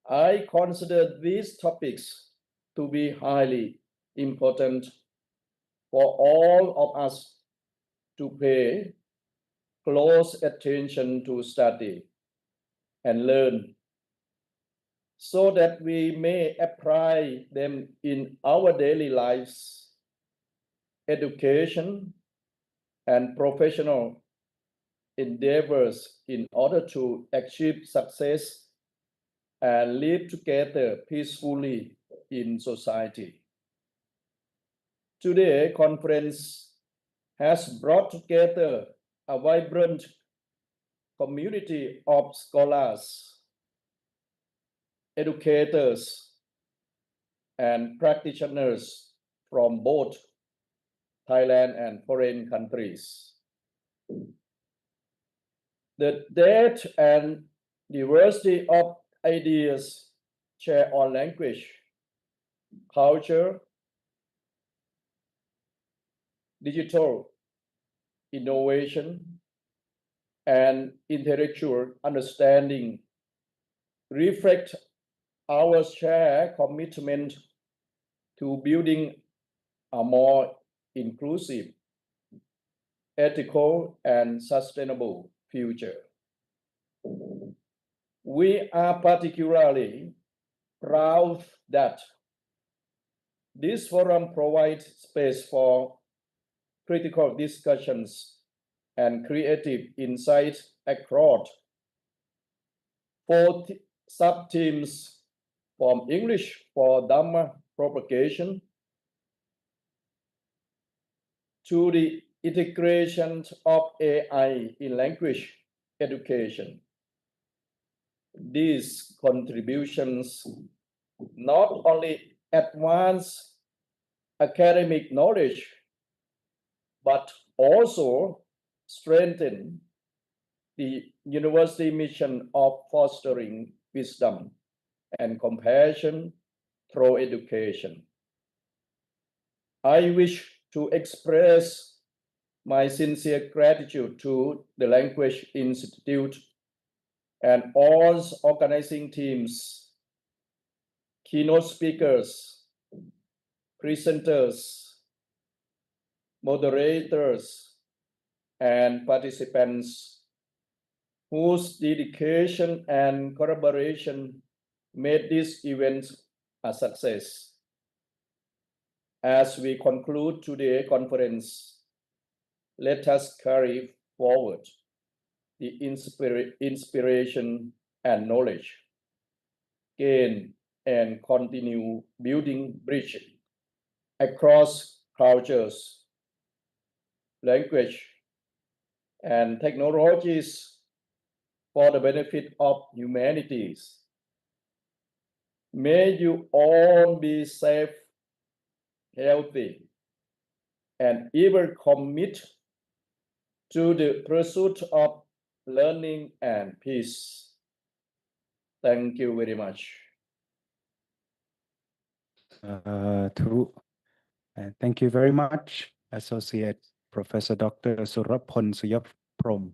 I consider these topics to be highly important for all of us to pay close attention to study and learn so that we may apply them in our daily lives, education, and professional endeavors in order to achieve success and live together peacefully in society. Today's conference has brought together a vibrant community of scholars, educators, and practitioners from both Thailand and foreign countries. The depth and diversity of ideas shared on language, culture, digital innovation, and intellectual understanding reflect our shared commitment to building a more inclusive, ethical, and sustainable future. We are particularly proud that this forum provides space for critical discussions and creative insight across 4 sub-themes from English for Dhamma propagation to the integration of AI in language education. These contributions not only advance academic knowledge, but also strengthen the university mission of fostering wisdom and compassion through education. I wish to express my sincere gratitude to the Language Institute and all organizing teams, keynote speakers, presenters, moderators, and participants whose dedication and collaboration made this event a success. As we conclude today's conference, let us carry forward the inspiration and knowledge, gain and continue building bridges across cultures, language, and technologies for the benefit of humanities. May you all be safe, healthy, and ever commit to the pursuit of learning and peace. Thank you very much. Thank you very much, Associate Professor Dr. Surapon Suyaprom,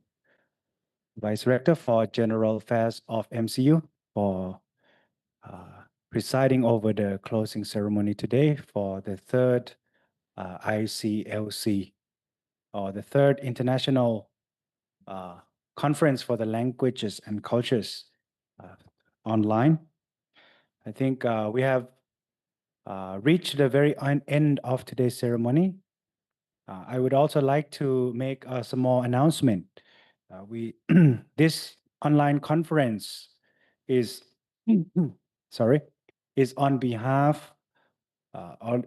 Vice Rector for General Affairs of MCU, for presiding over the closing ceremony today for the third ICLC, or the third International Conference for the Languages and Cultures online. I think we have reached the very end of today's ceremony. I would also like to make a small announcement. This online conference is is on behalf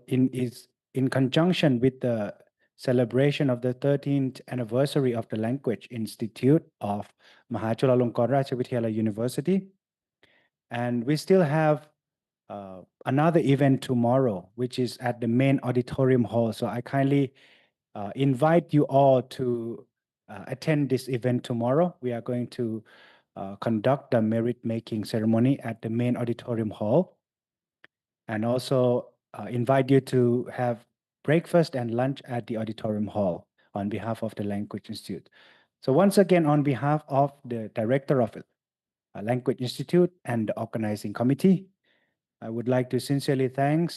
is in conjunction with the celebration of the 13th anniversary of the Language Institute of Chulalongkorn Rachavidyalaya University. And we still have another event tomorrow, which is at the main auditorium hall. So I kindly invite you all to attend this event tomorrow. We are going to conduct the merit-making ceremony at the main auditorium hall, and also invite you to have breakfast and lunch at the auditorium hall on behalf of the Language Institute. So once again, on behalf of the director of Language Institute and the organizing committee, I would like to sincerely thank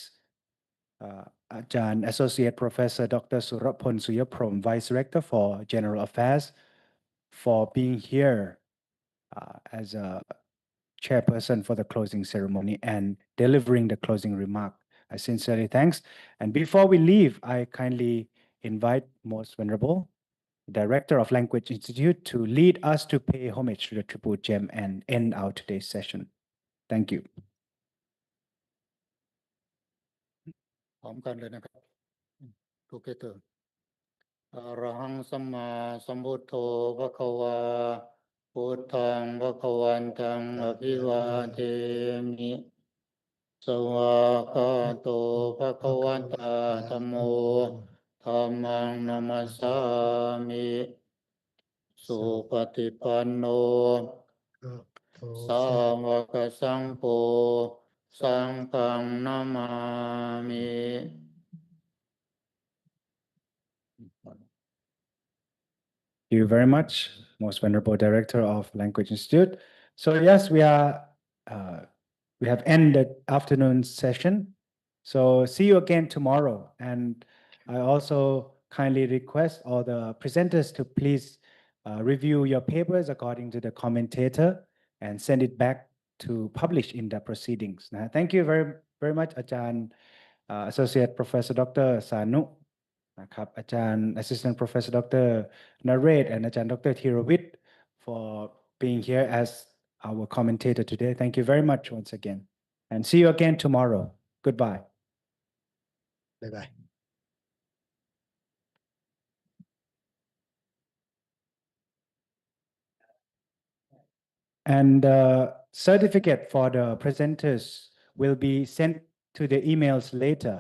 Ajahn Associate Professor Dr. Surapon Suyaprom, Vice Rector for General Affairs, for being here as a chairperson for the closing ceremony and delivering the closing remark. I sincerely thanks. And before we leave, I kindly invite Most Venerable Director of Language Institute to lead us to pay homage to the Triple Gem and end our today's session. Thank you. พร้อมกันเลยนะครับ Together อะระหังสัมมาสัมพุทโธภควาพุทธังภควันตังอภิวาเทมิสวากขาโตภควันตาธัมโมธัมมังนัมสสามิสุปฏิปันโนสาวกสังโฆสังฆังนามามิ Thank you very much, Most Venerable Director of Language Institute. So yes, we have ended afternoon session. So see you again tomorrow. And I also kindly request all the presenters to please review your papers according to the commentator and send it back to publish in the proceedings. Thank you very much, Ajahn Associate Professor Dr. Sanu, นะครับอาจารย์ Assistant Professor Dr. Nared and อาจารย์ Dr. Thirawit for being here as our commentator today. Thank you very much once again. And see you again tomorrow. Goodbye. Bye-bye. And the certificate for the presenters will be sent to the emails later.